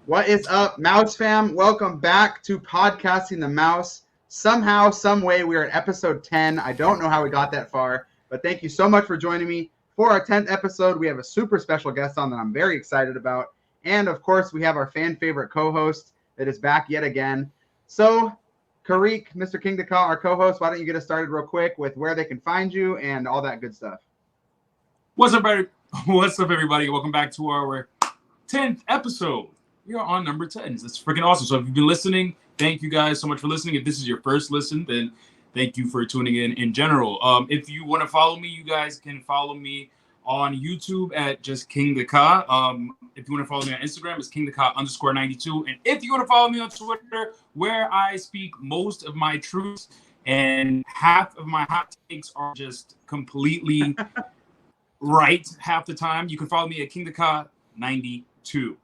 What is up, Mouse fam? Welcome back to Podcasting the Mouse. Somehow, some way, we are at episode 10. I don't know how we got that far, but thank you so much for joining me. For our 10th episode, we have a super special guest on that I'm very excited about. And, of course, we have our fan favorite co-host that is back yet again. So, Karik, Mr. King Daka, our co-host, why don't you get us started real quick with where they can find you and all that good stuff. What's up, everybody? Welcome back to our 10th episode. We are on number 10. That's freaking awesome. So if you've been listening, thank you guys so much for listening. If this is your first listen, then thank you for tuning in general. If you want to follow me, you guys can follow me on YouTube at just King Daka. If you want to follow me on Instagram, it's KingDaka_92. And if you want to follow me on Twitter, where I speak most of my truths and half of my hot takes are just completely right half the time, you can follow me at KingDaka92.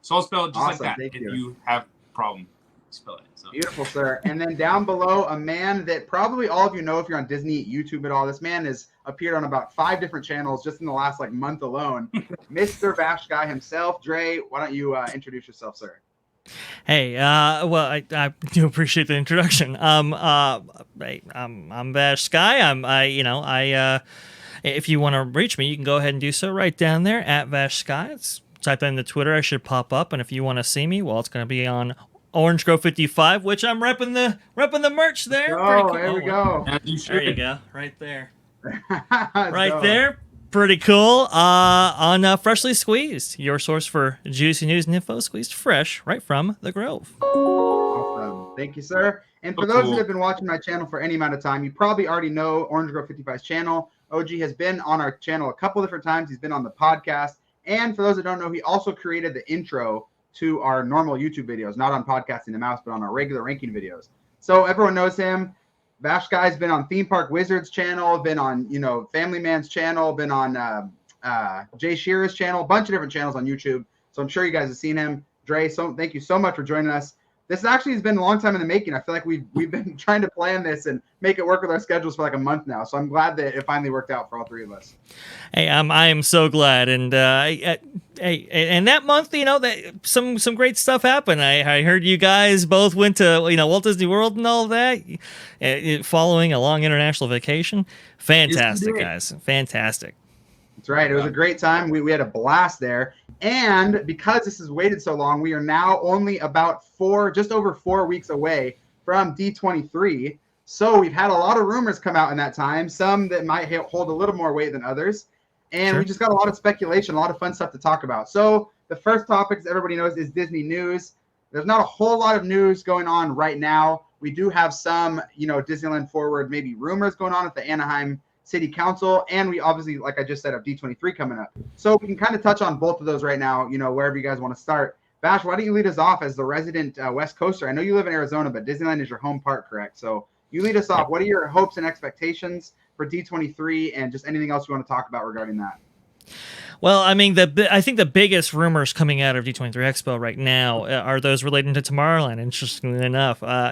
So I'll spell it just like that. If you have a problem, spell it. So. Beautiful, sir. And then down below, a man that probably all of you know if you're on Disney, YouTube at all. This man has appeared on about 5 different channels just in the last month alone. Mr. Vash Sky himself. Dre, why don't you introduce yourself, sir? Hey, well, I do appreciate the introduction. I'm Vash Sky. If you want to reach me, you can go ahead and do so right down there at Vash Sky. It's type that into Twitter, I should pop up. And if you want to see me, well, it's going to be on Orange Grove 55, which I'm repping the merch there. Oh, cool. There we go. There you go, right there. Right there. Pretty cool. On Freshly Squeezed, your source for juicy news and info, squeezed fresh right from the Grove. Awesome. Thank you, sir. And for those that have been watching my channel for any amount of time, you probably already know Orange Grove 55's channel. OG has been on our channel a couple different times. He's been on the podcast. And for those that don't know, he also created the intro to our normal YouTube videos, not on Podcasting the Mouse, but on our regular ranking videos. So everyone knows him. Vash Guy's been on Theme Park Wizard's channel, been on, Family Man's channel, been on Jay Shearer's channel, a bunch of different channels on YouTube. So I'm sure you guys have seen him. Dre, so thank you so much for joining us. This actually has been a long time in the making. I feel like we've been trying to plan this and make it work with our schedules for a month now. So I'm glad that it finally worked out for all 3 of us. Hey, I am so glad. And and that month, that some great stuff happened. I heard you guys both went to Walt Disney World and all that, following a long international vacation. Fantastic, guys. Fantastic. That's right. It was a great time. We had a blast there. And because this has waited so long, we are now only about just over 4 weeks away from D23. So we've had a lot of rumors come out in that time, some that might hold a little more weight than others. And we just got a lot of speculation, a lot of fun stuff to talk about. So the first topic, as everybody knows, is Disney news. There's not a whole lot of news going on right now. We do have some, Disneyland forward, maybe rumors going on at the Anaheim City Council, and we obviously, like I just said, have D23 coming up. So we can kind of touch on both of those right now, wherever you guys want to start. Bash, why don't you lead us off as the resident West Coaster? I know you live in Arizona, but Disneyland is your home park, correct? So you lead us off. What are your hopes and expectations for D23 and just anything else you want to talk about regarding that? Well, I mean, I think the biggest rumors coming out of D23 Expo right now are those relating to Tomorrowland. Interestingly enough, I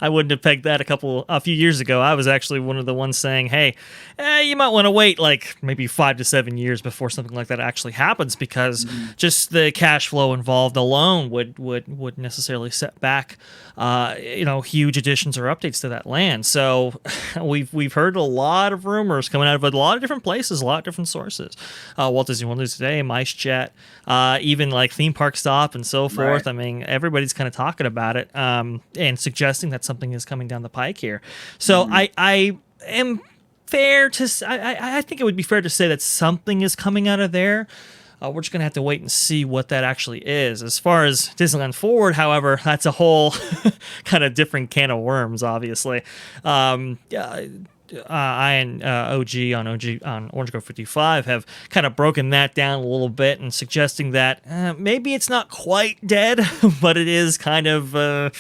wouldn't have pegged that a few years ago. I was actually one of the ones saying, "Hey, you might want to wait maybe 5 to 7 years before something like that actually happens, because just the cash flow involved alone would necessarily set back, huge additions or updates to that land." So we've heard a lot of rumors coming out of a lot of different places, a lot of different sources. Walt Disney World News Today, Mice Chat, even Theme Park Stop and so forth. Right. I mean, everybody's kind of talking about it and suggesting that something is coming down the pike here. So I am fair to I think it would be fair to say that something is coming out of there. We're just going to have to wait and see what that actually is. As far as Disneyland Forward, however, that's a whole kind of different can of worms, obviously. I and OG on Orange Grove 55 have kind of broken that down a little bit and suggesting that maybe it's not quite dead, but it is kind of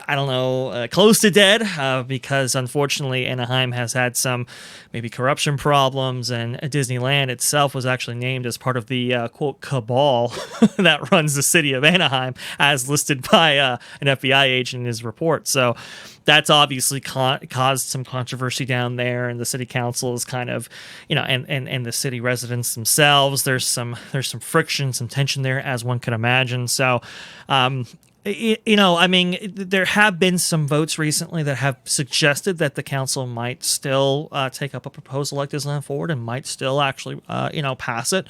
I don't know, close to dead because unfortunately Anaheim has had some maybe corruption problems, and Disneyland itself was actually named as part of the quote cabal that runs the city of Anaheim, as listed by an FBI agent in his report. So that's obviously caused some controversy down there, and the city council is kind of, and the city residents themselves. There's some friction, some tension there, as one could imagine. So. I mean, there have been some votes recently that have suggested that the council might still take up a proposal like Disneyland Forward and might still actually, pass it.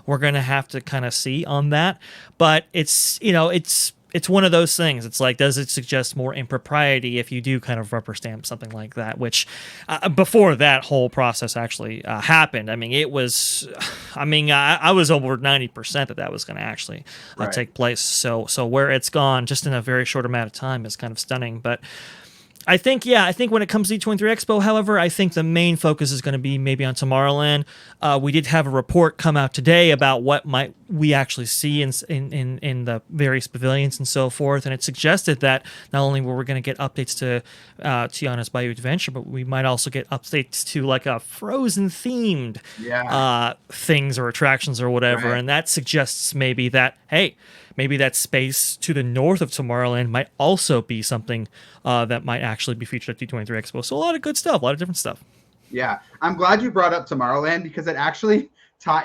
We're going to have to kind of see on that. But it's one of those things. It's like, does it suggest more impropriety if you do kind of rubber stamp something like that? Which, before that whole process actually happened, I mean, I was over 90% that was going to actually take place. So where it's gone just in a very short amount of time is kind of stunning. But I think when it comes to D23 Expo, however, I think the main focus is going to be maybe on Tomorrowland. We did have a report come out today about what might we actually see in the various pavilions and so forth, and it suggested that not only were we going to get updates to Tiana's Bayou Adventure, but we might also get updates to like a Frozen themed things or attractions or whatever, and that suggests maybe that, hey, maybe that space to the north of Tomorrowland might also be something that might actually be featured at D23 Expo. So a lot of good stuff, a lot of different stuff. Yeah, I'm glad you brought up Tomorrowland because it actually,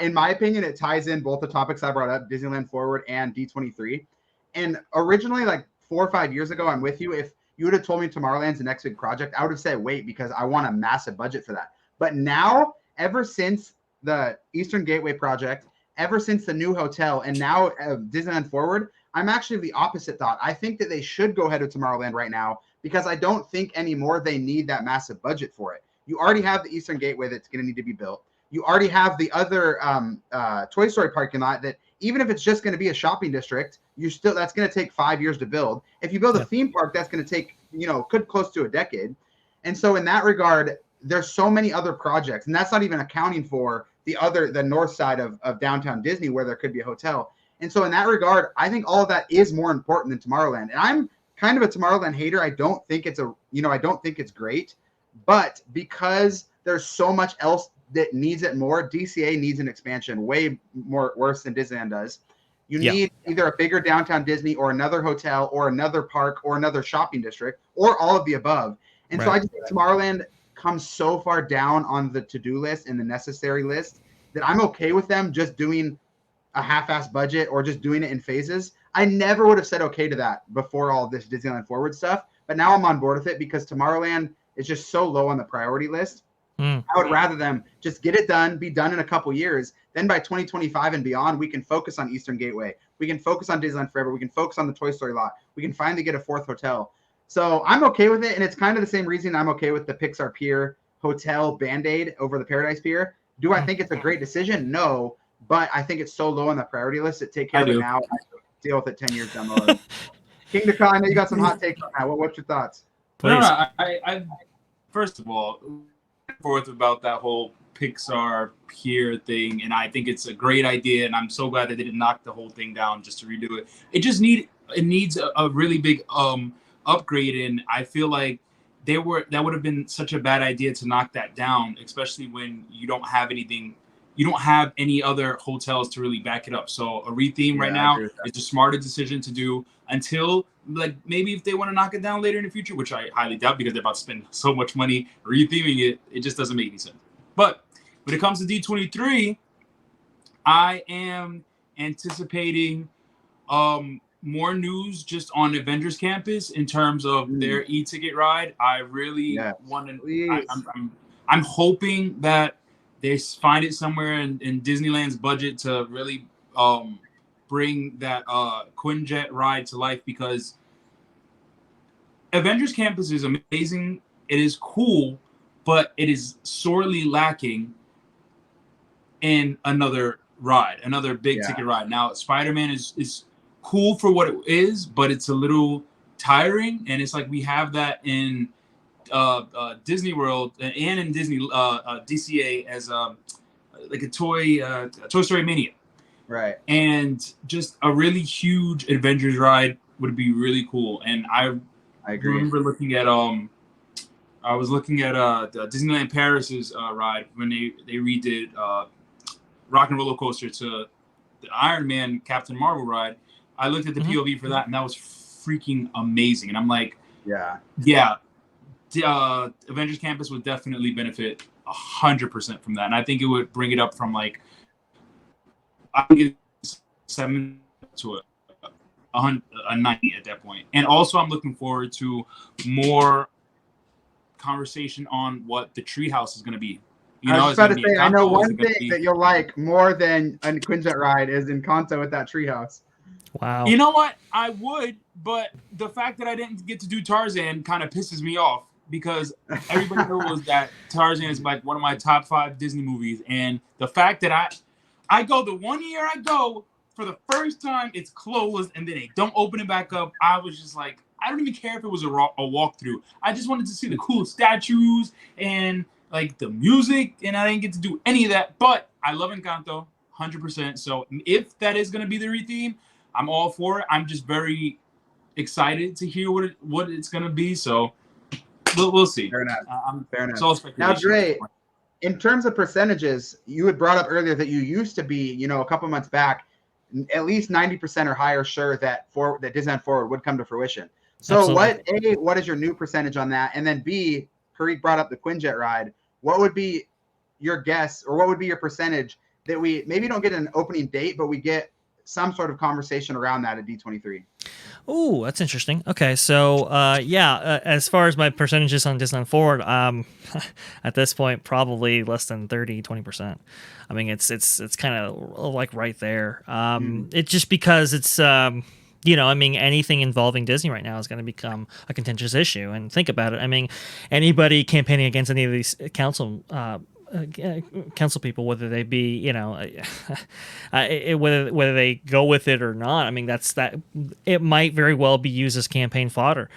in my opinion, it ties in both the topics I brought up, Disneyland Forward and D23. And originally, like 4 or 5 years ago, I'm with you. If you would have told me Tomorrowland's the next big project, I would have said wait because I want a massive budget for that. But now, ever since the Eastern Gateway project, ever since the new hotel, and now Disneyland Forward, I'm actually the opposite thought. I think that they should go ahead with Tomorrowland right now because I don't think anymore they need that massive budget for it. You already have the Eastern Gateway that's going to need to be built. You already have the other Toy Story parking lot that even if it's just going to be a shopping district, that's going to take 5 years to build. If you build a theme park, that's going to take, could close to a decade. And so in that regard, there's so many other projects, and that's not even accounting for the north side of downtown Disney where there could be a hotel. And so in that regard, I think all of that is more important than Tomorrowland. And I'm kind of a Tomorrowland hater. I don't think it's great, but because there's so much else that needs it more, DCA needs an expansion way more worse than Disneyland does. You need either a bigger downtown Disney or another hotel or another park or another shopping district or all of the above. And so I just think Tomorrowland comes so far down on the to-do list and the necessary list that I'm okay with them just doing a half-assed budget or just doing it in phases. I never would have said okay to that before all this Disneyland Forward stuff, but now I'm on board with it because Tomorrowland is just so low on the priority list. I would rather them just get it done, be done in a couple years. Then by 2025 and beyond, we can focus on Eastern Gateway. We can focus on Disneyland Forever. We can focus on the Toy Story lot. We can finally get a fourth hotel. So I'm okay with it, and it's kind of the same reason I'm okay with the Pixar Pier Hotel Band-Aid over the Paradise Pier. Do I think it's a great decision? No, but I think it's so low on the priority list that take care of it now. I deal with it 10 years down the road. King Dakar, I know you got some hot takes on that. What's your thoughts? Please. No, I first of all, forth about that whole Pixar Pier thing, and I think it's a great idea, and I'm so glad that they didn't knock the whole thing down just to redo it. It needs a really big upgrade, and I feel like that would have been such a bad idea to knock that down, especially when you don't have any other hotels to really back it up. So a retheme right now is the smarter decision to do until, like, maybe if they want to knock it down later in the future, which I highly doubt because they're about to spend so much money retheming it, it just doesn't make any sense. But when it comes to D23, I am anticipating more news just on Avengers Campus in terms of their e-ticket ride. I really want to. I'm hoping that they find it somewhere in Disneyland's budget to really bring that Quinjet ride to life, because Avengers Campus is amazing. It is cool, but it is sorely lacking in another ride, another big ticket ride. Now, Spider-Man is cool for what it is, but it's a little tiring, and it's like we have that in Disney World and in Disney DCA as like a Toy Story Mania, right? And just a really huge Avengers ride would be really cool, and I agree. remember looking at I was looking at the Disneyland Paris's ride when they redid Rock and Roller Coaster to the Iron Man Captain Marvel ride. I looked at the POV for that, and that was freaking amazing. And I'm like, yeah, Avengers Campus would definitely benefit 100% from that, and I think it would bring it up from like I think it's 7 to a 90 at that point. And also, I'm looking forward to more conversation on what the Treehouse is going to be. You know, I was about to say, I know one thing that you'll like more than a Quinjet ride is Encanto with that Treehouse. Wow. You know what? I would, but the fact that I didn't get to do Tarzan kind of pisses me off because everybody knows that Tarzan is like one of my top 5 Disney movies. And the fact that I go the 1 year I go, for the first time, it's closed, and then they don't open it back up. I was just like, I don't even care if it was a walkthrough. I just wanted to see the cool statues and like the music, and I didn't get to do any of that. But I love Encanto, 100%. So if that is going to be the retheme, I'm all for it. I'm just very excited to hear what it's going to be. So we'll see. Fair enough. Fair enough. It's all speculation. Now, Dre, in terms of percentages, you had brought up earlier that you used to be, a couple months back, at least 90% or higher sure that Disneyland Forward would come to fruition. So what is your new percentage on that? And then B, Parikh brought up the Quinjet ride. What would be your guess, or what would be your percentage that we maybe don't get an opening date, but we get some sort of conversation around that at D23? Oh, that's interesting. Okay, so as far as my percentages on Disneyland Forward, at this point probably less than 20%. I mean, it's kind of like right there. It's just because it's anything involving Disney right now is going to become a contentious issue. And think about it. I mean, anybody campaigning against any of these council people, whether they be, whether they go with it or not. I mean, it might very well be used as campaign fodder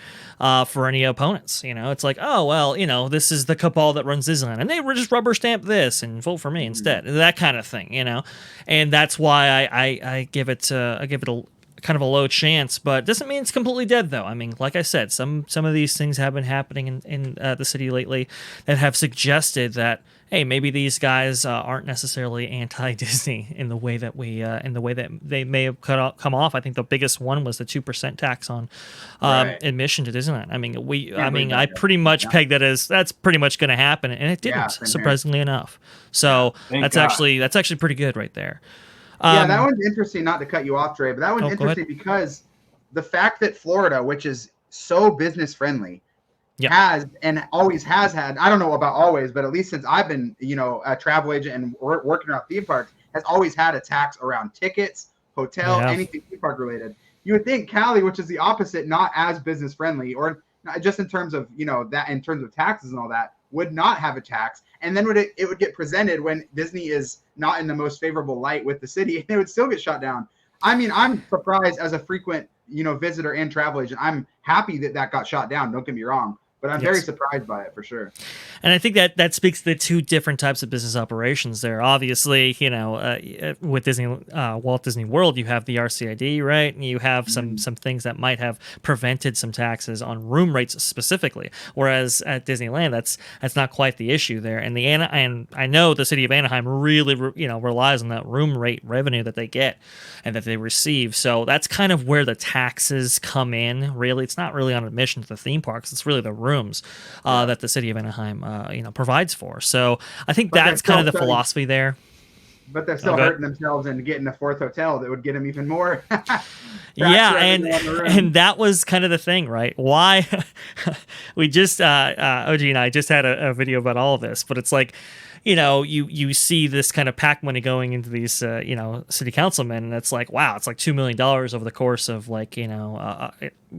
for any opponents. It's like, oh, well, this is the cabal that runs Disneyland, and they just rubber stamp this and vote for me instead. That kind of thing, and that's why I give it a kind of a low chance, but doesn't mean it's completely dead, though. I mean, like I said, some of these things have been happening in the city lately that have suggested that, hey, maybe these guys aren't necessarily anti-Disney in the way that they may have come off. I think the biggest one was the 2% tax on admission to Disneyland. I mean, I pretty much pegged that as that's pretty much going to happen, and it didn't, surprisingly enough. So that's actually pretty good right there. That one's interesting, not to cut you off, Dre, but that one's interesting because the fact that Florida, which is so business friendly, has and always has had, I don't know about always, but at least since I've been, a travel agent and working around theme parks, has always had a tax around tickets, hotel, anything theme park related. You would think Cali, which is the opposite, not as business friendly, or just in terms of, that in terms of taxes and all that, would not have a tax. And then it would get presented when Disney is not in the most favorable light with the city, and it would still get shut down. I mean, I'm surprised as a frequent, visitor and travel agent. I'm happy that got shot down. Don't get me wrong. But I'm very surprised by it, for sure. And I think that speaks to the two different types of business operations there. Obviously, with Disney, Walt Disney World, you have the RCID, right? And you have some things that might have prevented some taxes on room rates specifically. Whereas at Disneyland, that's not quite the issue there. And and I know the city of Anaheim really, relies on that room rate revenue that they get and that they receive. So that's kind of where the taxes come in. Really, it's not really on admission to the theme parks. It's really the rooms that the city of Anaheim provides for. So I think that's kind of the philosophy there. But they're still hurting themselves and getting a fourth hotel that would get them even more. and that was kind of the thing, right? Why we just OG and I just had a video about all of this, but it's like, you see this kind of PAC money going into these, city councilmen, and it's like, wow, it's like $2 million over the course of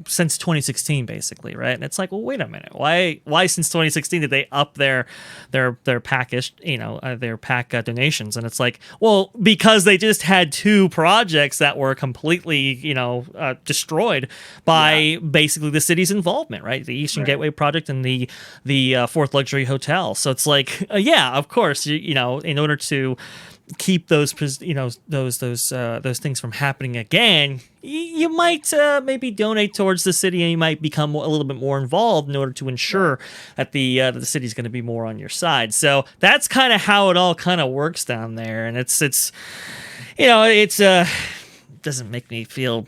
since 2016, basically, right? And it's like, well, wait a minute, why since 2016 did they up their PAC-ish, their PAC donations? And it's like, well, because they just had 2 projects that were completely, destroyed by basically the city's involvement, right? The Eastern Gateway project and the Fourth Luxury Hotel. So it's like, of course, in order to keep those those things from happening again, you might maybe donate towards the city, and you might become a little bit more involved in order to ensure that the city's going to be more on your side. So that's kind of how it all kind of works down there, and it's doesn't make me feel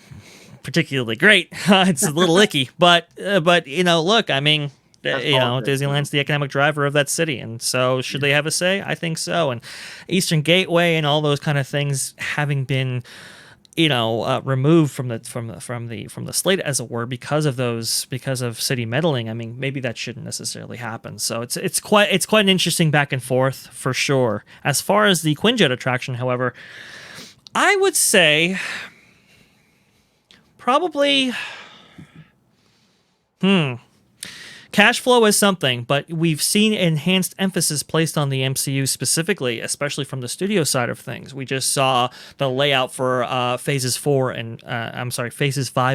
particularly great. It's a little icky, but look, I mean, Disneyland's the economic driver of that city, and so should they have a say? I think so. And Eastern Gateway and all those kind of things having been, removed from the slate, as it were, because of city meddling. I mean, maybe that shouldn't necessarily happen. So it's quite an interesting back and forth for sure. As far as the Quinjet attraction, however, I would say probably cash flow is something, but we've seen enhanced emphasis placed on the MCU specifically, especially from the studio side of things. We just saw the layout for phases 5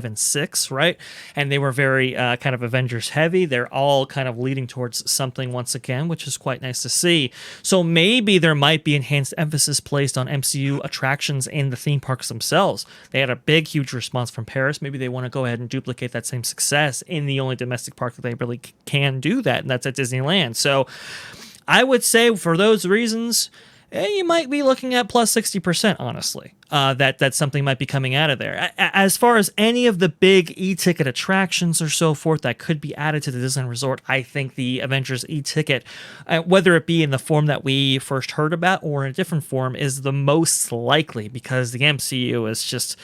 and 6, right? And they were very kind of Avengers heavy. They're all kind of leading towards something once again, which is quite nice to see. So maybe there might be enhanced emphasis placed on MCU attractions in the theme parks themselves. They had a huge response from Paris. Maybe they want to go ahead and duplicate that same success in the only domestic park that they really can do that, and that's at Disneyland. So I would say for those reasons, you might be looking at plus 60%, honestly. That something might be coming out of there. As far as any of the big e-ticket attractions or so forth that could be added to the Disneyland Resort, I think the Avengers E-Ticket, whether it be in the form that we first heard about or in a different form, is the most likely, because the MCU is just...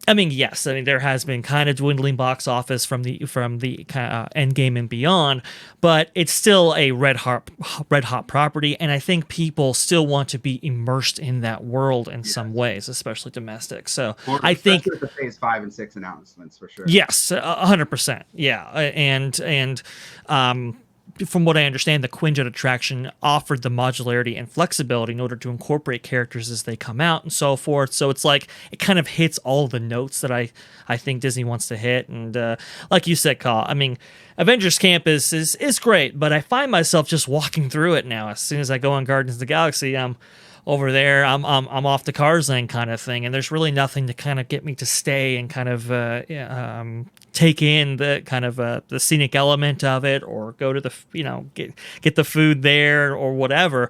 I mean, yes. I mean, there has been kind of dwindling box office from the Endgame and beyond, but it's still a red hot property, and I think people still want to be immersed in that world in some ways, especially domestic. So I think the Phase 5 and 6 announcements for sure. Yes, 100%. Yeah, and from what I understand, the Quinjet attraction offered the modularity and flexibility in order to incorporate characters as they come out and so forth. So it's like it kind of hits all the notes that I think Disney wants to hit. And like you said, Kyle, I mean, Avengers Campus is great, but I find myself just walking through it now. As soon as I go on Guardians of the Galaxy, I'm over there. I'm off the Tarzan kind of thing, and there's really nothing to kind of get me to stay and kind of take in the kind of the scenic element of it, or go to the get the food there or whatever.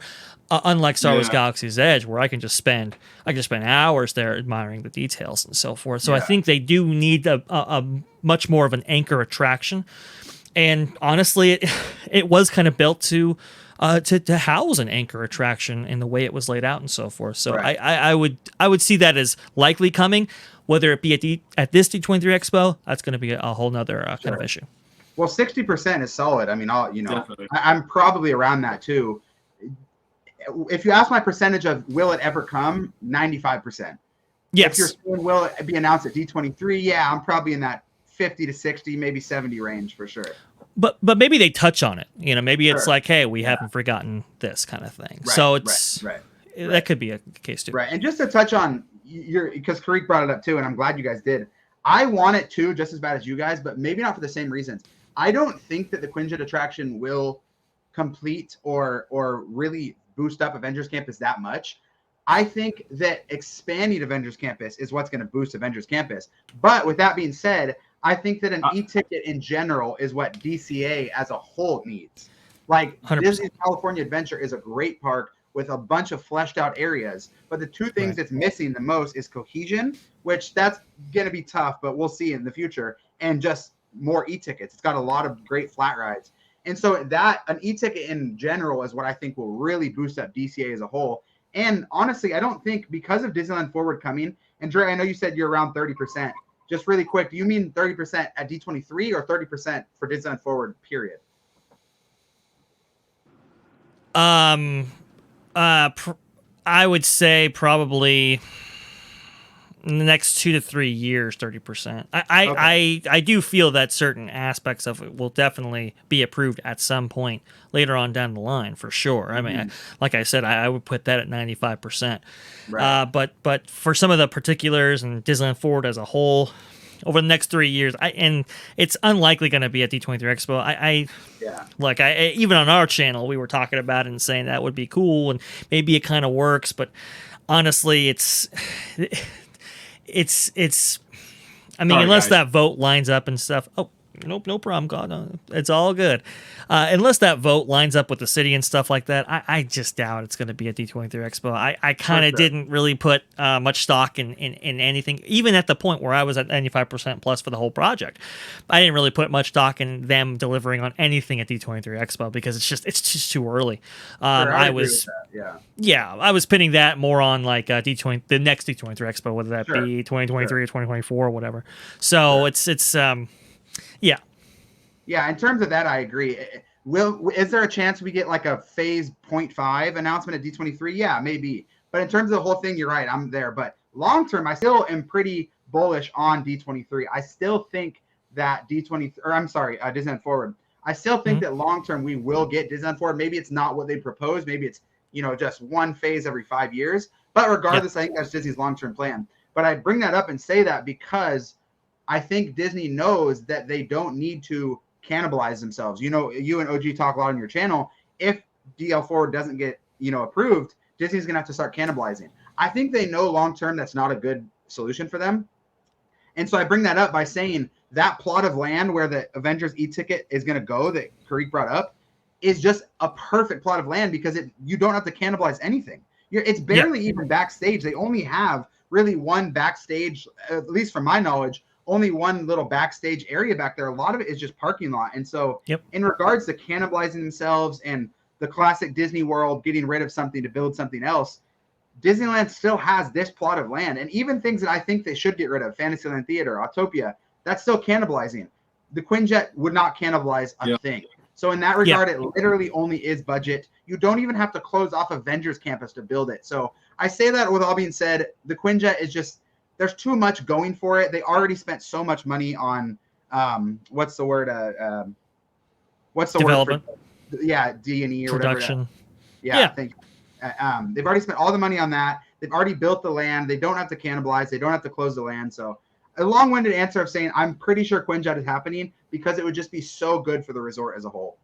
Unlike Star Wars Galaxy's Edge, where I can just spend hours there admiring the details and so forth. So I think they do need a much more of an anchor attraction. And honestly, it was kind of built to house an anchor attraction in the way it was laid out and so forth. So right. I would see that as likely coming, whether it be at this D23 Expo. That's going to be a whole nother kind of issue. Well, 60% is solid. I mean, I'm probably around that too. If you ask my percentage of will it ever come, 95%. Yes. If you're saying will it be announced at D23, yeah, I'm probably in that 50 to 60, maybe 70 range for sure. But maybe they touch on it. Maybe it's like, hey, we haven't forgotten this kind of thing. Right, so it's that could be a case too. Right. And just to touch on because Karik brought it up too, and I'm glad you guys did. I want it too, just as bad as you guys, but maybe not for the same reasons. I don't think that the Quinjet attraction will complete or really boost up Avengers Campus that much. I think that expanding Avengers Campus is what's going to boost Avengers Campus. But with that being said, I think that an e-ticket in general is what DCA as a whole needs. Like 100%. Disney's California Adventure is a great park with a bunch of fleshed out areas. But the two things that's missing the most is cohesion, which that's going to be tough, but we'll see in the future, and just more e-tickets. It's got a lot of great flat rides. And so that an e-ticket in general is what I think will really boost up DCA as a whole. And honestly, I don't think because of Disneyland Forward coming, and Dre, I know you said you're around 30%. Just really quick, do you mean 30% at D23 or 30% for Disneyland Forward, period? I would say probably in the next 2 to 3 years, 30%. I do feel that certain aspects of it will definitely be approved at some point later on down the line, for sure. I mean, like I said, I would put that at 95%. Right. But for some of the particulars and Disneyland Forward as a whole, over the next 3 years, and it's unlikely going to be at D23 Expo. Even on our channel, we were talking about it and saying that would be cool, and maybe it kind of works, but honestly, it's. I mean, Sorry, unless guys. that vote lines up and stuff. Oh, nope, no problem, God. It's all good. Unless that vote lines up with the city and stuff like that, I just doubt it's going to be at D23 Expo. I kind of didn't really put much stock in anything, even at the point where I was at 95% plus for the whole project. I didn't really put much stock in them delivering on anything at D23 Expo because it's just too early. I agree with that. Yeah, I was pinning that more on like D20, the next D23 Expo, whether that be 2023 or 2024 or whatever. So it's yeah. Yeah, in terms of that, I agree. Is there a chance we get like a phase 0.5 announcement at D23? Yeah, maybe. But in terms of the whole thing, you're right. I'm there. But long term, I still am pretty bullish on D23. I still think that Disneyland Forward. I still think that long term we will get Disneyland Forward. Maybe it's not what they propose. Maybe it's just one phase every 5 years. But regardless, I think that's Disney's long term plan. But I bring that up and say that because I think Disney knows that they don't need to cannibalize themselves. You and OG talk a lot on your channel. If DL Forward doesn't get, approved, Disney's going to have to start cannibalizing. I think they know long-term that's not a good solution for them. And so I bring that up by saying that plot of land where the Avengers E-Ticket is going to go that Karik brought up is just a perfect plot of land because you don't have to cannibalize anything. It's barely even backstage. They only have really one backstage, at least from my knowledge, only one little backstage area back there. A lot of it is just parking lot. And so in regards to cannibalizing themselves and the classic Disney World getting rid of something to build something else, Disneyland still has this plot of land. And even things that I think they should get rid of, Fantasyland Theater, Autopia, that's still cannibalizing. The Quinjet would not cannibalize a thing. So in that regard, it literally only is budget. You don't even have to close off Avengers Campus to build it. So I say that with all being said, the Quinjet is just, there's too much going for it. They already spent so much money on what's the word? Development. D&E or production. Whatever. I think they've already spent all the money on that. They've already built the land. They don't have to cannibalize. They don't have to close the land. So a long-winded answer of saying I'm pretty sure Quinjet is happening because it would just be so good for the resort as a whole.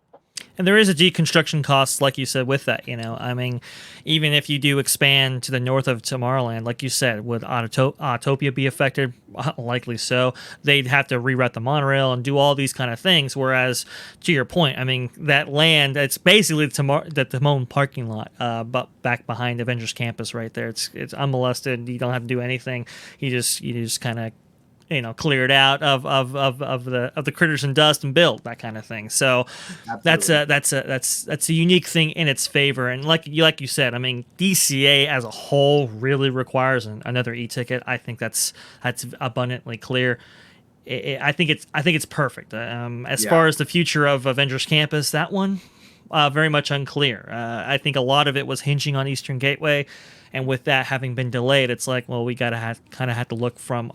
And there is a deconstruction cost, like you said, with that. I mean, even if you do expand to the north of Tomorrowland, like you said, would Autopia be affected? Likely so. They'd have to reroute the monorail and do all these kind of things. Whereas, to your point, I mean, that land, it's basically the Timon parking lot, but back behind Avengers Campus right there. It's unmolested. You don't have to do anything. You just kind of clear it out of the critters and dust and build that kind of thing. So that's a unique thing in its favor. And like you said, I mean, DCA as a whole really requires another e-ticket. I think that's abundantly clear. I think it's perfect. As far as the future of Avengers Campus, that one very much unclear. I think a lot of it was hinging on Eastern Gateway, and with that having been delayed, it's like, well, we gotta have to look from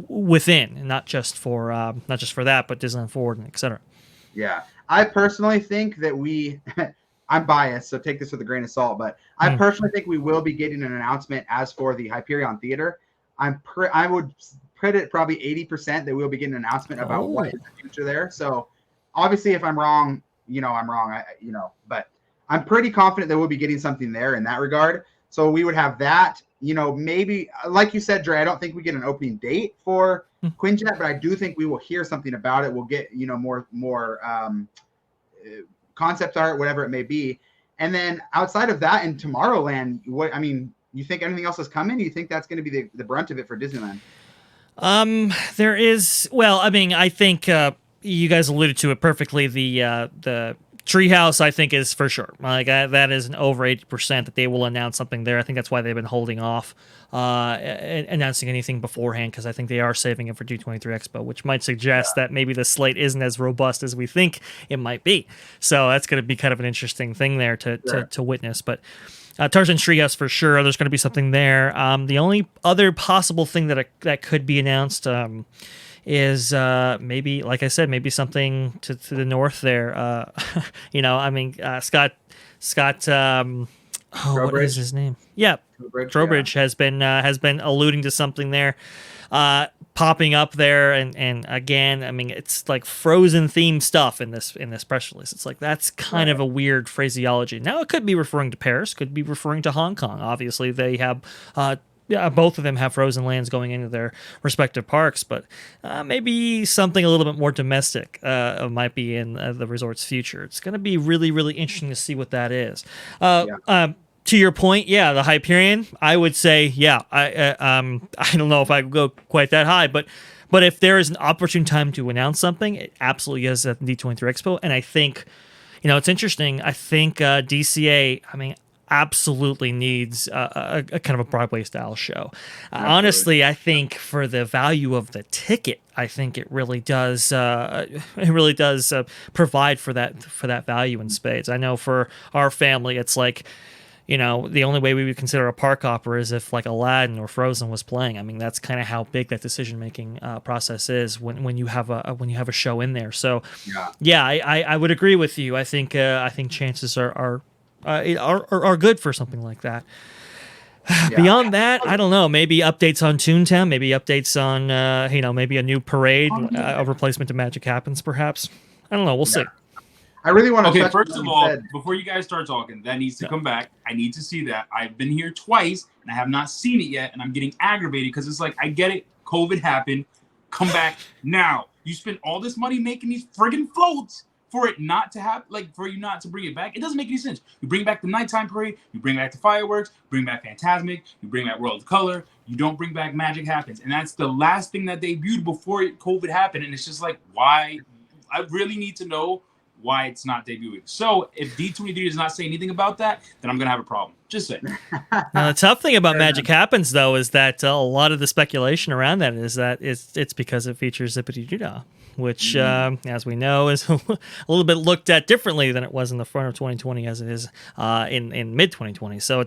within, and not just for that, but Disneyland Forward and etc. Yeah, I personally think that I'm biased, so take this with a grain of salt, but I personally think we will be getting an announcement as for the Hyperion Theater. I would put it probably 80% that we'll be getting an announcement about what is the future there. So obviously, if I'm wrong, I'm wrong. But I'm pretty confident that we'll be getting something there in that regard. So we would have that. Maybe, like you said, Dre, I don't think we get an opening date for Quinjet, but I do think we will hear something about it. We'll get, more concept art, whatever it may be. And then outside of that, in Tomorrowland, you think anything else is coming? Do you think that's going to be the brunt of it for Disneyland? There is, I think you guys alluded to it perfectly. The Treehouse, I think, is for sure. That is an over 80% that they will announce something there. I think that's why they've been holding off announcing anything beforehand, because I think they are saving it for D23 Expo, which might suggest that maybe the slate isn't as robust as we think it might be. So that's going to be kind of an interesting thing there to witness. But Tarzan's Treehouse for sure. There's going to be something there. The only other possible thing that could be announced is maybe, like I said, maybe something to the north there. Scott Oh, what is his name? Yeah, Trowbridge has been alluding to something there, popping up there, and again, I mean, it's like Frozen themed stuff in this press release. It's like that's kind of a weird phraseology. Now it could be referring to Paris, could be referring to Hong Kong. Obviously, they have. Both of them have Frozen lands going into their respective parks, but maybe something a little bit more domestic might be in the resort's future. It's going to be really, really interesting to see what that is. To your point, the Hyperion, I would say, I don't know if I would go quite that high, but if there is an opportune time to announce something, it absolutely is at the D23 Expo. And I think, it's interesting. I think DCA, absolutely needs a kind of a Broadway style show. Honestly, I think for the value of the ticket, I think it really does provide for that value in spades. I know for our family, it's like, the only way we would consider a park opera is if like Aladdin or Frozen was playing. That's kind of how big that decision making process is when you have a show in there. So I would agree with you. I think chances are good for something like that. Beyond that, I don't know. Maybe updates on Toontown. Maybe updates on maybe a new parade, a replacement to Magic Happens, perhaps. I don't know. We'll see. I really want to. Okay, first of all, before you guys start talking, that needs to come back. I need to see that. I've been here twice and I have not seen it yet, and I'm getting aggravated because it's like, I get it. COVID happened. Come back now. You spent all this money making these friggin' floats for it not to happen, like for you not to bring it back. It doesn't make any sense. You bring back the nighttime parade, you bring back the fireworks, bring back Fantasmic, you bring back World of Color, you don't bring back Magic Happens. And that's the last thing that debuted before COVID happened. And it's just like, why? I really need to know why it's not debuting. So if D23 does not say anything about that, then I'm going to have a problem. Just saying. Now, the tough thing about Magic Happens, though, is that a lot of the speculation around that is that it's because it features Zippity Doo-Dah, which, as we know, is a little bit looked at differently than it was in the front of 2020 as it is in mid-2020. So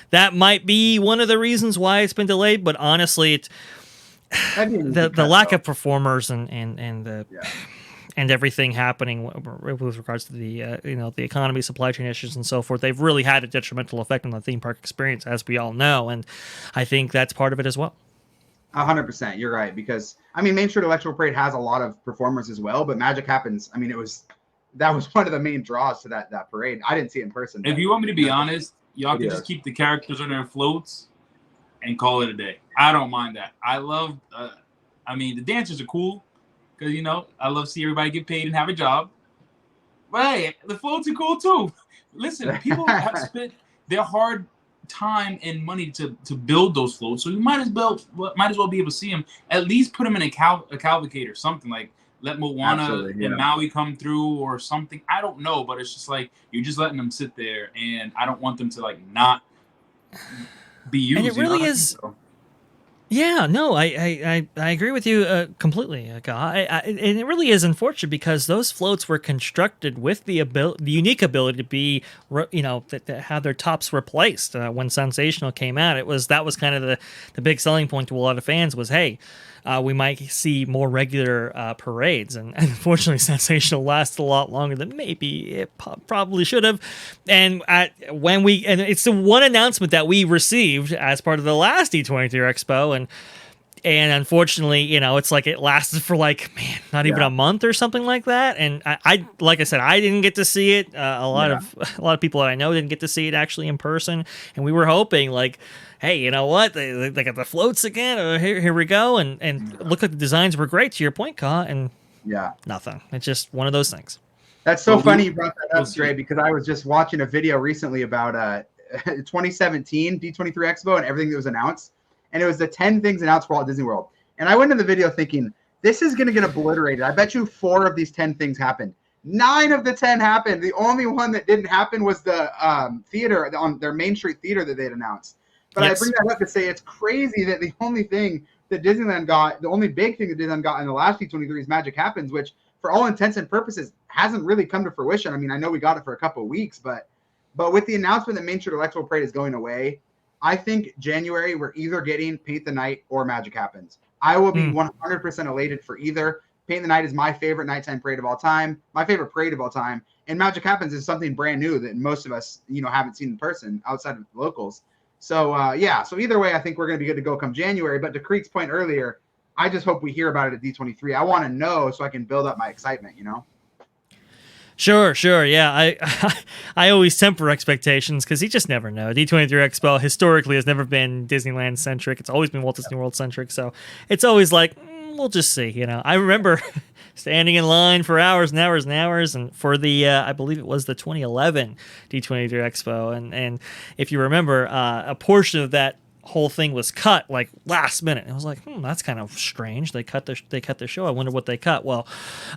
that might be one of the reasons why it's been delayed, but honestly, the lack of performers and the... and everything happening with regards to the the economy, supply chain issues, and so forth, they've really had a detrimental effect on the theme park experience, as we all know, and I think that's part of it as well. 100%, you're right, because Main Street Electrical Parade has a lot of performers as well, but Magic Happens, that was one of the main draws to that parade. I didn't see it in person. If you want me to be honest, y'all can just keep the characters on their floats and call it a day. I don't mind that. I love, the dancers are cool. Because, I love to see everybody get paid and have a job. But hey, the floats are cool too. Listen, people have spent their hard time and money to build those floats. So you might as well be able to see them. At least put them in a cavalcade or something, like let Moana and Maui come through or something. I don't know, but it's just like you're just letting them sit there, and I don't want them to like not be used. And it really is. Yeah, no, I agree with you completely, and it really is unfortunate because those floats were constructed with the unique ability to be, to have their tops replaced. When Sensational came out, that was kind of the big selling point to a lot of fans was, hey, we might see more regular parades, and unfortunately, Sensational lasted a lot longer than maybe it probably should have. And it's the one announcement that we received as part of the last D23 Expo, and unfortunately, it's like it lasted for not even a month or something like that. And I like I said, I didn't get to see it. A lot of people that I know didn't get to see it actually in person, and we were hoping hey, you know what? They got the floats again. Here we go. And look like the designs were great, to your point, Ka, and nothing. It's just one of those things. That's so funny you brought that up, Dre, because I was just watching a video recently about 2017 D23 Expo and everything that was announced. And it was the 10 things announced for Walt Disney World. And I went into the video thinking, this is going to get obliterated. I bet you 4 of these 10 things happened. 9 of the 10 happened. The only one that didn't happen was the theater, on their Main Street theater that they'd announced. But I bring that up to say it's crazy that the only thing that Disneyland got, the only big thing that Disneyland got in the last D23 is Magic Happens, which for all intents and purposes hasn't really come to fruition. I know we got it for a couple of weeks, but with the announcement that Main Street Electrical Parade is going away, I think January we're either getting Paint the Night or Magic Happens. I will be 100% elated for either. Paint the Night is my favorite nighttime parade of all time, my favorite parade of all time. And Magic Happens is something brand new that most of us, haven't seen in person outside of the locals. So, so either way, I think we're going to be good to go come January. But to Creek's point earlier, I just hope we hear about it at D23. I want to know so I can build up my excitement, Sure. Yeah, I always temper expectations because you just never know. D23 Expo historically has never been Disneyland centric. It's always been Walt Disney World centric. So it's always like, we'll just see. I remember standing in line for hours and hours and hours, and for the I believe it was the 2011 D23 Expo, and if you remember, a portion of that whole thing was cut like last minute. I was like, that's kind of strange. They cut the show. I wonder what they cut. Well,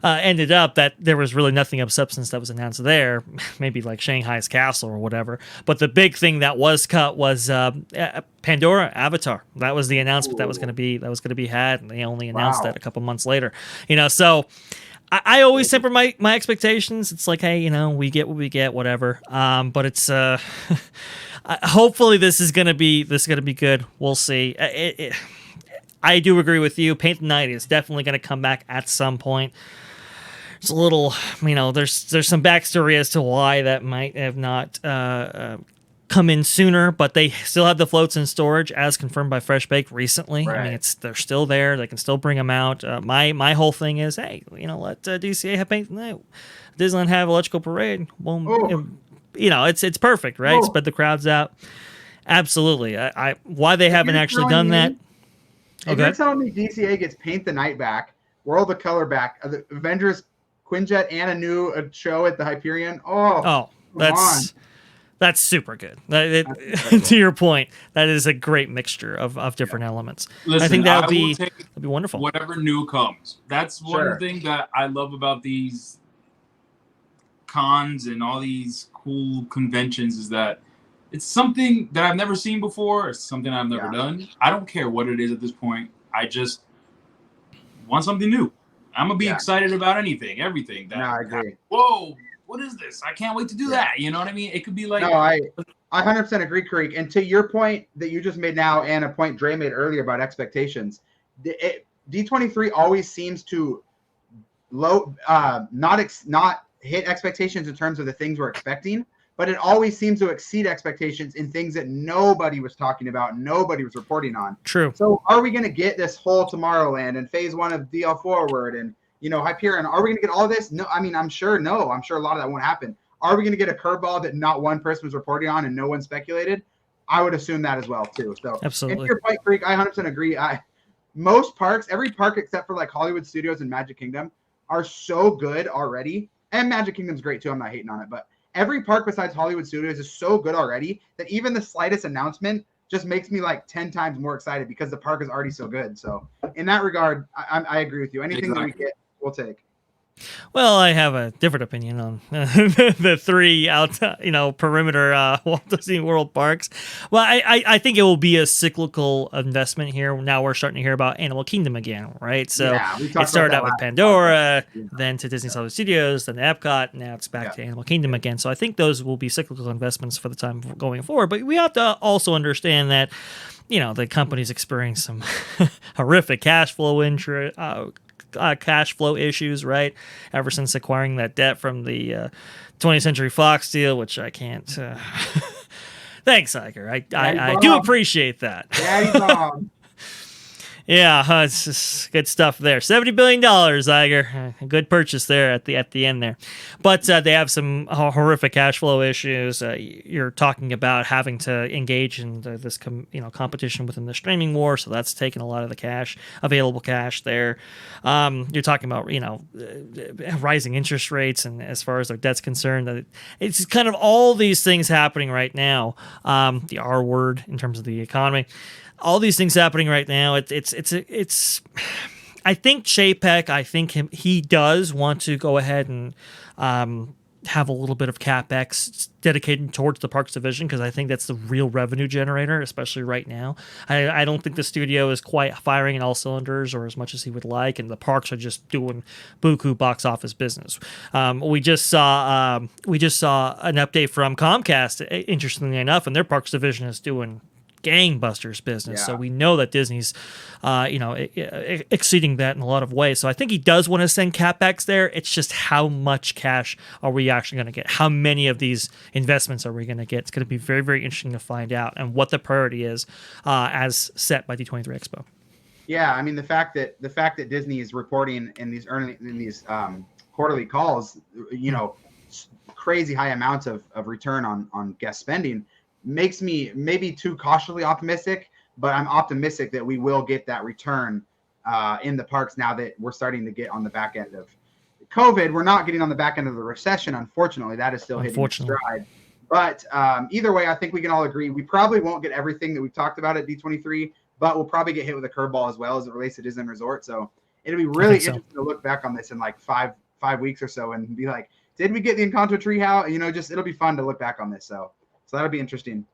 ended up that there was really nothing of substance that was announced there. Maybe like Shanghai's castle or whatever. But the big thing that was cut was Pandora Avatar. That was the announcement that was going to be had, and they only announced that a couple months later. So I always temper my expectations. It's like, hey, we get what we get, whatever. But it's hopefully this is gonna be good. We'll see. I do agree with you. Paint the Night is definitely gonna come back at some point. It's a little, there's some backstory as to why that might have not come in sooner, but they still have the floats in storage as confirmed by Fresh Bake recently. Right. I mean, they're still there. They can still bring them out. My whole thing is, hey, let DCA have Paint the Night. Disneyland have Electrical Parade. Well, it's perfect, right? Spread the crowds out. Absolutely. Why they haven't actually done that. If you're telling me DCA gets Paint the Night back, World of Color back, the Avengers Quinjet, and a new show at the Hyperion. That's super good. To your point, that is a great mixture of different elements. Listen, I think that'd be wonderful. Whatever new comes. That's one thing that I love about these cons and all these cool conventions is that it's something that I've never seen before. It's something I've never done. I don't care what it is at this point. I just want something new. I'm gonna be excited about everything. I agree. Whoa, what is this? I can't wait to do that. You know what I mean? It could be like. No, I 100% agree, Creek. And to your point that you just made now, and a point Dre made earlier about expectations, D23 always seems to not hit expectations in terms of the things we're expecting, but it always seems to exceed expectations in things that nobody was talking about, nobody was reporting on. True. So are we going to get this whole Tomorrowland and phase 1 of DL Forward and, Hyperion? Are we going to get all this? No, I mean, I'm sure a lot of that won't happen. Are we going to get a curveball that not one person was reporting on and no one speculated? I would assume that as well, too. So, absolutely. And to your point, Creek, I 100% agree. Most parks, every park except for like Hollywood Studios and Magic Kingdom, are so good already. And Magic Kingdom's great, too. I'm not hating on it, but every park besides Hollywood Studios is so good already that even the slightest announcement just makes me like 10 times more excited because the park is already so good. So in that regard, I agree with you. Anything that we get, we'll take. Well, I have a different opinion on the three perimeter Walt Disney World parks. Well, I think it will be a cyclical investment here. Now we're starting to hear about Animal Kingdom again, right? So it started out with Pandora, then to Disney Hollywood Studios, then to Epcot, now it's back to Animal Kingdom again. So I think those will be cyclical investments for the time going forward. But we have to also understand that, the company's experiencing some horrific cash flow issues, right? Ever since acquiring that debt from the 20th Century Fox deal, which I can't. Thanks, Iger. I do appreciate that. Yeah, it's just good stuff there. $70 billion, Iger. A good purchase there at the end there. But they have some horrific cash flow issues. You're talking about having to engage in this competition within the streaming war, so that's taken a lot of the available cash there. You're talking about rising interest rates, and as far as their debt's concerned, it's kind of all these things happening right now. The R word in terms of the economy. All these things happening right now. It's. I think Chapek. He does want to go ahead and have a little bit of capex dedicated towards the parks division because I think that's the real revenue generator, especially right now. I don't think the studio is quite firing in all cylinders or as much as he would like, and the parks are just doing buku box office business. We just saw an update from Comcast, interestingly enough, and their parks division is doing gangbusters business. Yeah. So we know that Disney's, exceeding that in a lot of ways. So I think he does want to send CapEx there. It's just how much cash are we actually going to get? How many of these investments are we going to get? It's going to be very, very interesting to find out, and what the priority is as set by D23 Expo. Yeah, I mean the fact that Disney is reporting in these quarterly calls, crazy high amounts of return on guest spending makes me maybe too cautiously optimistic, but I'm optimistic that we will get that return in the parks now that we're starting to get on the back end of COVID. We're not getting on the back end of the recession, unfortunately. That is still hitting its stride. But either way, I think we can all agree we probably won't get everything that we've talked about at D23, but we'll probably get hit with a curveball as well as it relates to Disneyland Resort. So it'll be really interesting to look back on this in like five weeks or so and be like, did we get the Encanto Treehouse? It'll be fun to look back on this. So that'll be interesting.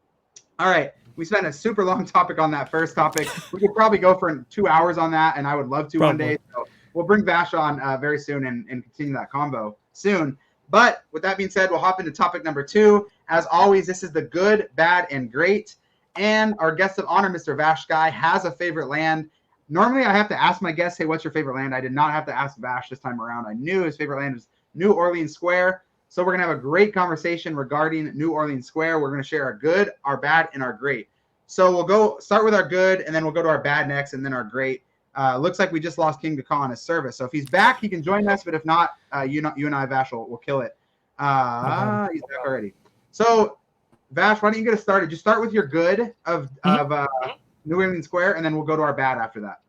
All right. We spent a super long topic on that first topic. We could probably go for 2 hours on that, and I would love to one day. So we'll bring Vash on very soon and continue that combo soon. But with that being said, we'll hop into topic number 2. As always, this is the good, bad, and great. And our guest of honor, Mr. Vash Sky, has a favorite land. Normally, I have to ask my guests, hey, what's your favorite land? I did not have to ask Vash this time around. I knew his favorite land was New Orleans Square. So we're going to have a great conversation regarding New Orleans Square. We're going to share our good, our bad, and our great. So we'll start with our good, and then we'll go to our bad next, and then our great. Looks like we just lost King Dakar on his service. So if he's back, he can join us. But if not, you and I, Vash, will kill it. He's back already. So, Vash, why don't you get us started? Just start with your good of New Orleans Square, and then we'll go to our bad after that.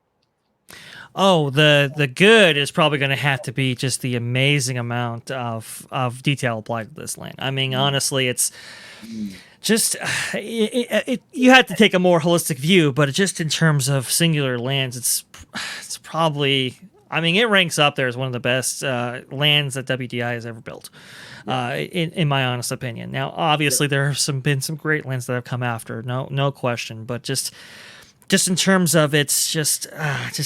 Oh, the good is probably going to have to be just the amazing amount of detail applied to this land. I mean, honestly, it's just you had to take a more holistic view, but just in terms of singular lands, it's probably, I mean, it ranks up there as one of the best lands that WDI has ever built, in my honest opinion. Now, obviously, there have been some great lands that have come after, no question, but just in terms of its just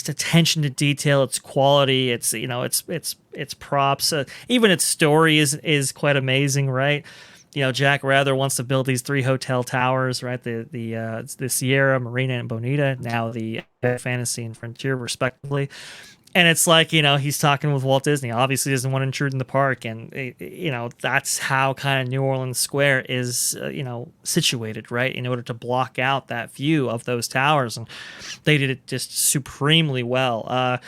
attention to detail, its quality, its its props, even its story is quite amazing, right? Jack Rather wants to build these 3 hotel towers, right? The Sierra, Marina, and Bonita, now the Fantasy and Frontier, respectively. And it's like, he's talking with Walt Disney. Obviously, doesn't want to intrude in the park. And, that's how kind of New Orleans Square is, situated, right? In order to block out that view of those towers. And they did it just supremely well.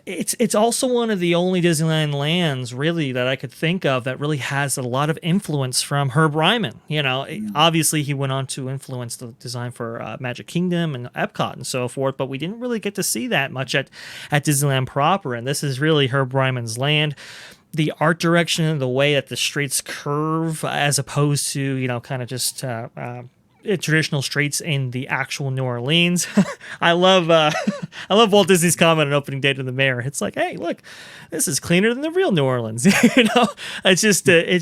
It's also one of the only Disneyland lands, really, that I could think of that really has a lot of influence from Herb Ryman. Obviously, he went on to influence the design for Magic Kingdom and Epcot and so forth, but we didn't really get to see that much at Disneyland proper, and this is really Herb Ryman's land. The art direction, the way that the streets curve, as opposed to, kind of just traditional streets in the actual New Orleans. I love Walt Disney's comment on opening day to the mayor. It's like, hey, look, this is cleaner than the real New Orleans. It's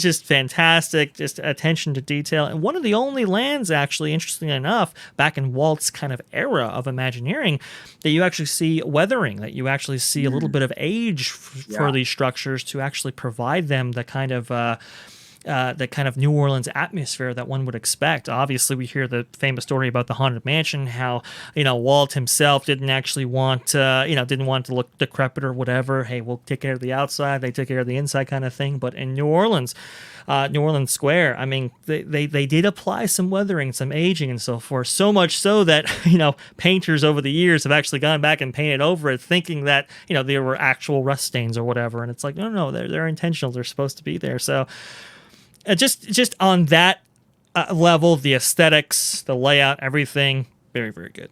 just fantastic. Just attention to detail, and one of the only lands, actually, interestingly enough, back in Walt's kind of era of Imagineering, that you actually see weathering, that you actually see a little bit of age for these structures to actually provide them the kind of New Orleans atmosphere that one would expect. Obviously, we hear the famous story about the Haunted Mansion, how, Walt himself didn't actually want, didn't want to look decrepit or whatever. Hey, we'll take care of the outside, they took care of the inside kind of thing. But in New Orleans Square, I mean, they did apply some weathering, some aging and so forth, so much so that, painters over the years have actually gone back and painted over it thinking that, there were actual rust stains or whatever. And it's like, no, they're intentional. They're supposed to be there. So, just on that level, the aesthetics, the layout, everything, very, very good.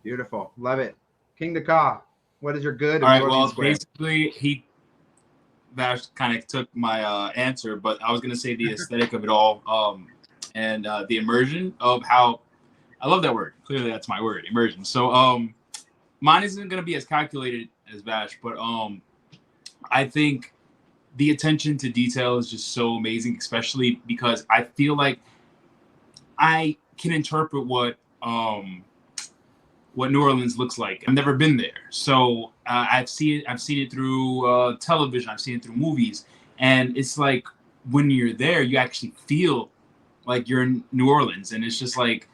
Beautiful. Love it. King Dakar, what is your good? All right, well, basically, Vash kind of took my answer, but I was going to say the aesthetic of it all, and the immersion of how, I love that word. Clearly, that's my word, immersion. So mine isn't going to be as calculated as Vash, but I think the attention to detail is just so amazing, especially because I feel like I can interpret what New Orleans looks like. I've never been there, so I've seen it through television. I've seen it through movies, and it's like when you're there, you actually feel like you're in New Orleans, and it's just like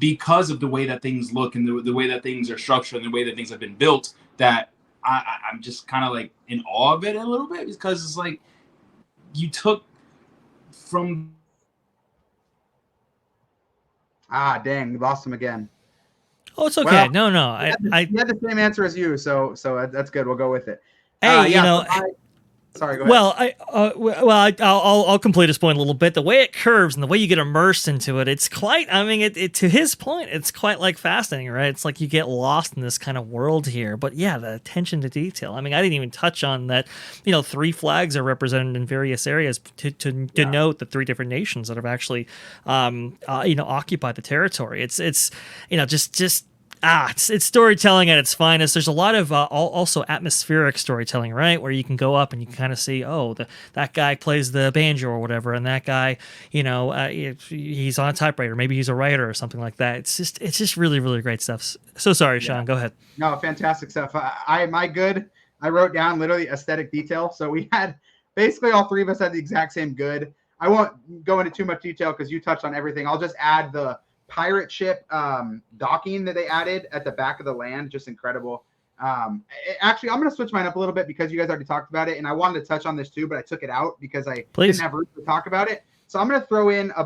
because of the way that things look and the way that things are structured and the way that things have been built, that I'm just kind of like in awe of it a little bit, because it's like you took from. Dang, we lost him again. Oh, it's okay. Well, No. He had the same answer as you, so that's good. We'll go with it. Hey, Sorry, go ahead. Well, I'll complete his point a little bit. The way it curves and the way you get immersed into it, it's quite. I mean, it to his point, it's quite like fascinating, right? It's like you get lost in this kind of world here. But yeah, the attention to detail. I mean, I didn't even touch on that. 3 flags are represented in various areas to denote the 3 different nations that have actually, occupied the territory. It's it's storytelling at its finest. There's a lot of also atmospheric storytelling, right? Where you can go up and you can kind of see, that guy plays the banjo or whatever, and that guy, he's on a typewriter. Maybe he's a writer or something like that. It's just really, really great stuff. So sorry, Sean, go ahead. No, fantastic stuff. I wrote down literally aesthetic detail. So we had basically all 3 of us had the exact same good. I won't go into too much detail because you touched on everything. I'll just add the pirate ship docking that they added at the back of the land. Just incredible. Actually, I'm going to switch mine up a little bit because you guys already talked about it, and I wanted to touch on this too, but I took it out because I didn't have room to talk about it. So I'm going to throw in a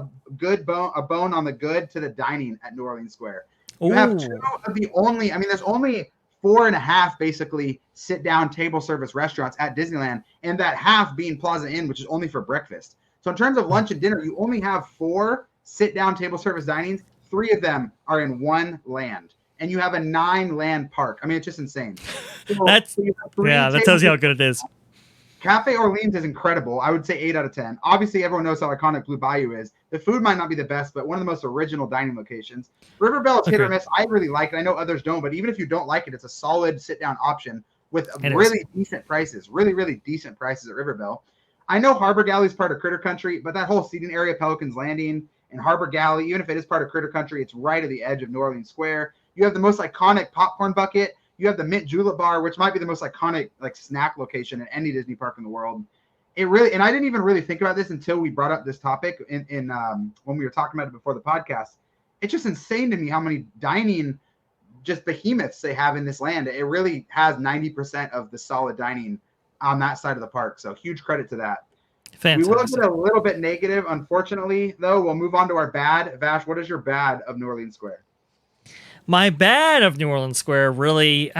bone on the good to the dining at New Orleans Square. You have 2 of the only, there's only 4.5 basically sit down table service restaurants at Disneyland, and that half being Plaza Inn, which is only for breakfast. So in terms of lunch and dinner, you only have 4 sit down table service dinings. 3 of them are in one land, and you have a 9-land park. It's just insane. That tells you how good it is. Cafe Orleans is incredible. I would say 8 out of 10. Obviously, everyone knows how iconic Blue Bayou is. The food might not be the best, but one of the most original dining locations. River Belle is hit or miss. I really like it. I know others don't, but even if you don't like it, it's a solid sit-down option with decent prices. Really, really decent prices at River Belle. I know Harbor Galley is part of Critter Country, but that whole seating area, Pelican's Landing, and Harbor Galley, even if it is part of Critter Country, it's right at the edge of New Orleans Square. You have the most iconic popcorn bucket. You have the Mint Julep Bar, which might be the most iconic snack location in any Disney park in the world. It really, and I didn't even really think about this until we brought up this topic in when we were talking about it before the podcast. It's just insane to me how many dining just behemoths they have in this land. It really has 90% of the solid dining on that side of the park. So huge credit to that. Fantastic. We will get a little bit negative, unfortunately, though. We'll move on to our bad. Vash, what is your bad of New Orleans Square? My bad of New Orleans Square, really,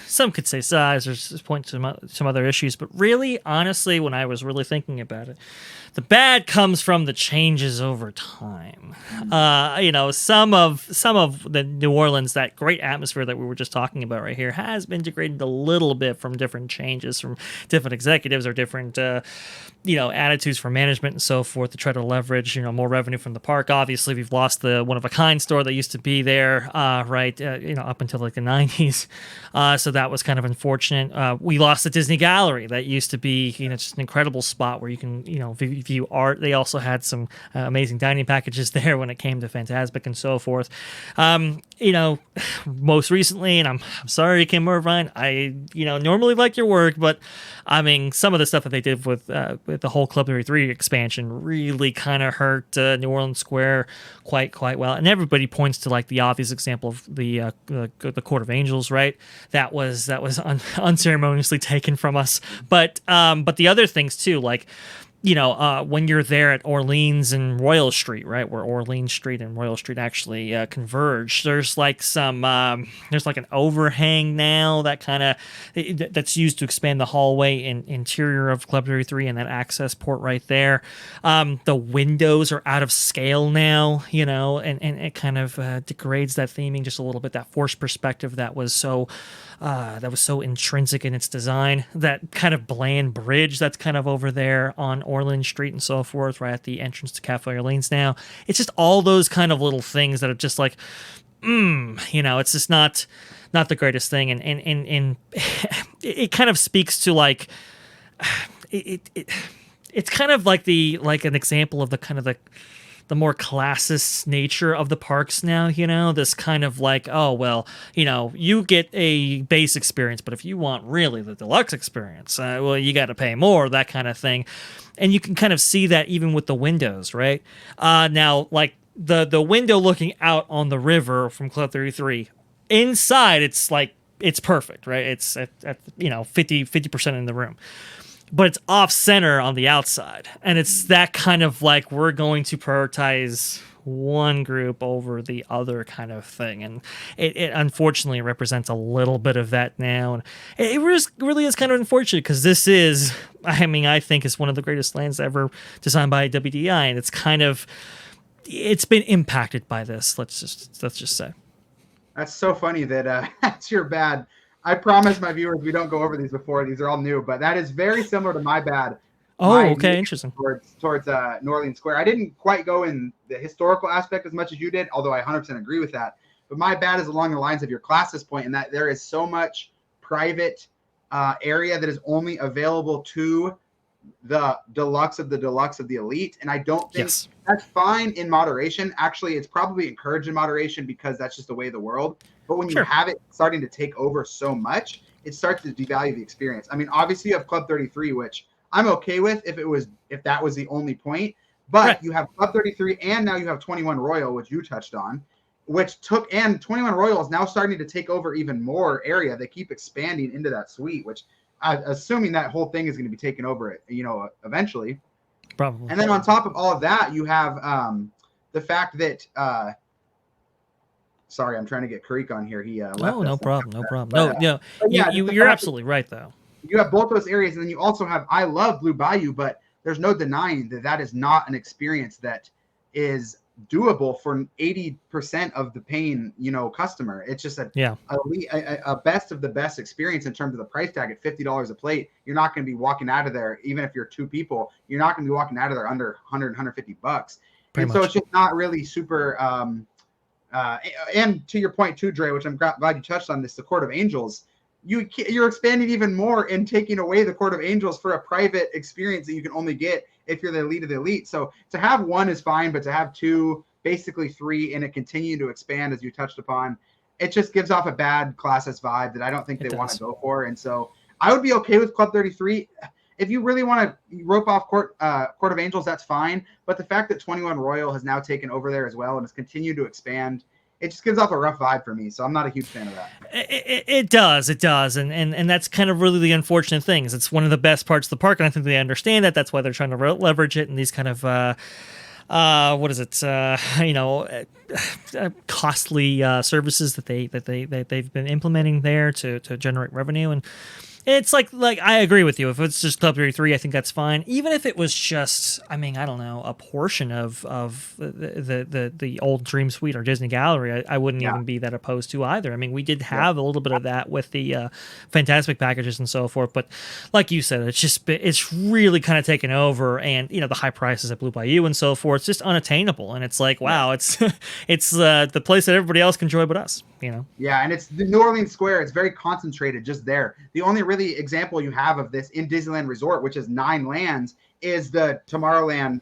some could say size or point to some other issues, but really, honestly, when I was really thinking about it, the bad comes from the changes over time. Some of the New Orleans, that great atmosphere that we were just talking about right here, has been degraded a little bit from different changes from different executives or different attitudes from management and so forth to try to leverage more revenue from the park. Obviously, we've lost the one-of-a-kind store that used to be there, up until like the 90s. So that was kind of unfortunate. We lost the Disney Gallery that used to be just an incredible spot where you can view art. They also had some amazing dining packages there when it came to Fantasmic and so forth. Most recently, and I'm sorry, Kim Irvine, I normally like your work, but some of the stuff that they did with the whole Club 33 expansion really kind of hurt New Orleans Square quite well. And everybody points to like the obvious example of the Court of Angels, right? That was unceremoniously taken from us. But the other things too, like when you're there at Orleans and Royal Street, right, where Orleans Street and Royal Street actually converge, there's like there's like an overhang now that's used to expand the hallway and interior of Club 33 and that access port right there. The windows are out of scale now, and it kind of degrades that theming just a little bit, that forced perspective that was so intrinsic in its design. That kind of bland bridge that's kind of over there on Orleans Street and so forth, right at the entrance to Cafe Orleans now. It's just all those kind of little things that are just like, it's just not the greatest thing. And it kind of speaks to like, it's kind of like an example of the kind of the more classist nature of the parks now, this kind of like, oh, well, you get a base experience, but if you want really the deluxe experience, well, you got to pay more, that kind of thing. And you can kind of see that even with the windows, right? Now, like the window looking out on the river from Club 33. Inside, it's perfect, right? It's at 50% in the room, but it's off center on the outside, and it's that kind of like we're going to prioritize one group over the other kind of thing, and it unfortunately represents a little bit of that now, and it really is kind of unfortunate because this is, I think, is one of the greatest lands ever designed by WDI, and it's been impacted by this. Let's just say. That's so funny that that's your bad. I promise my viewers we don't go over these before. These are all new, but that is very similar to my bad. Oh, okay, interesting. Towards New Orleans Square. I didn't quite go in the historical aspect as much as you did, although I 100% agree with that. But my bad is along the lines of your class's point, in that there is so much private area that is only available to the deluxe of the elite, and I don't think that's fine in moderation. Actually, it's probably encouraged in moderation because that's just the way of the world. But when you have it starting to take over so much, it starts to devalue the experience. I mean, obviously you have Club 33, which I'm okay with if that was the only point. But you have Club 33, and now you have 21 Royal, which you touched on, and 21 Royal is now starting to take over even more area. They keep expanding into that suite, which assuming that whole thing is going to be taken over, eventually. Probably. And then on top of all of that, you have the fact that sorry, I'm trying to get Karik on here. He left. No problem. You're absolutely right, though. You have both those areas, and then you also have, I love Blue Bayou, but there's no denying that is not an experience that is doable for 80% of the paying, customer. It's just a best of the best experience in terms of the price tag at $50 a plate. You're not going to be walking out of there, even if you're two people, you're not going to be walking out of there under 100, 150 bucks. So it's just not really super. And to your point too, Dre, which I'm glad you touched on this, the Court of Angels, you're expanding even more and taking away the Court of Angels for a private experience that you can only get if you're the elite of the elite. So to have one is fine, but to have two, basically three, and it continue to expand as you touched upon, it just gives off a bad classist vibe that I don't think they want to go for. And so I would be okay with Club 33. If you really want to rope off Court of Angels, that's fine. But the fact that 21 Royal has now taken over there as well and has continued to expand, it just gives off a rough vibe for me. So I'm not a huge fan of that. It does. And that's kind of really the unfortunate thing. Is it's one of the best parts of the park, and I think they understand that. That's why they're trying to leverage it in these kind of costly services that they've been implementing there to generate revenue. And it's like I agree with you. If it's just Club 33, I think that's fine. Even if it was just, I don't know, a portion of the old Dream Suite or Disney Gallery, I wouldn't even be that opposed to either. We did have a little bit of that with the Fantasmic packages and so forth, but like you said, it's really kind of taken over, and the high prices at Blue Bayou and so forth, it's just unattainable. And it's like, wow, it's the place that everybody else can enjoy but us. Yeah, and it's the New Orleans Square. It's very concentrated just there. The only really example you have of this in Disneyland Resort, which is 9 lands, is the Tomorrowland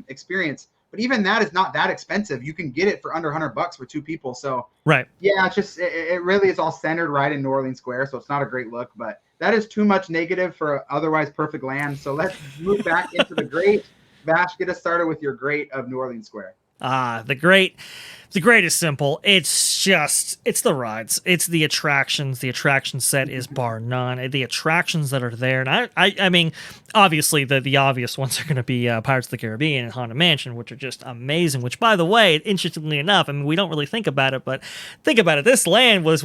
experience. But even that is not that expensive. You can get it for under $100 for 2 people. So yeah, it's just it really is all centered right in New Orleans Square. So it's not a great look, but that is too much negative for an otherwise perfect land. So let's move back into the great. Vash, get us started with your great of New Orleans Square. The great is simple. It's the rides. It's the attractions. The attraction set is bar none. The attractions that are there, and I mean, obviously the obvious ones are going to be Pirates of the Caribbean and Haunted Mansion, which are just amazing. Which, by the way, interestingly enough, we don't really think about it, but think about it. This land was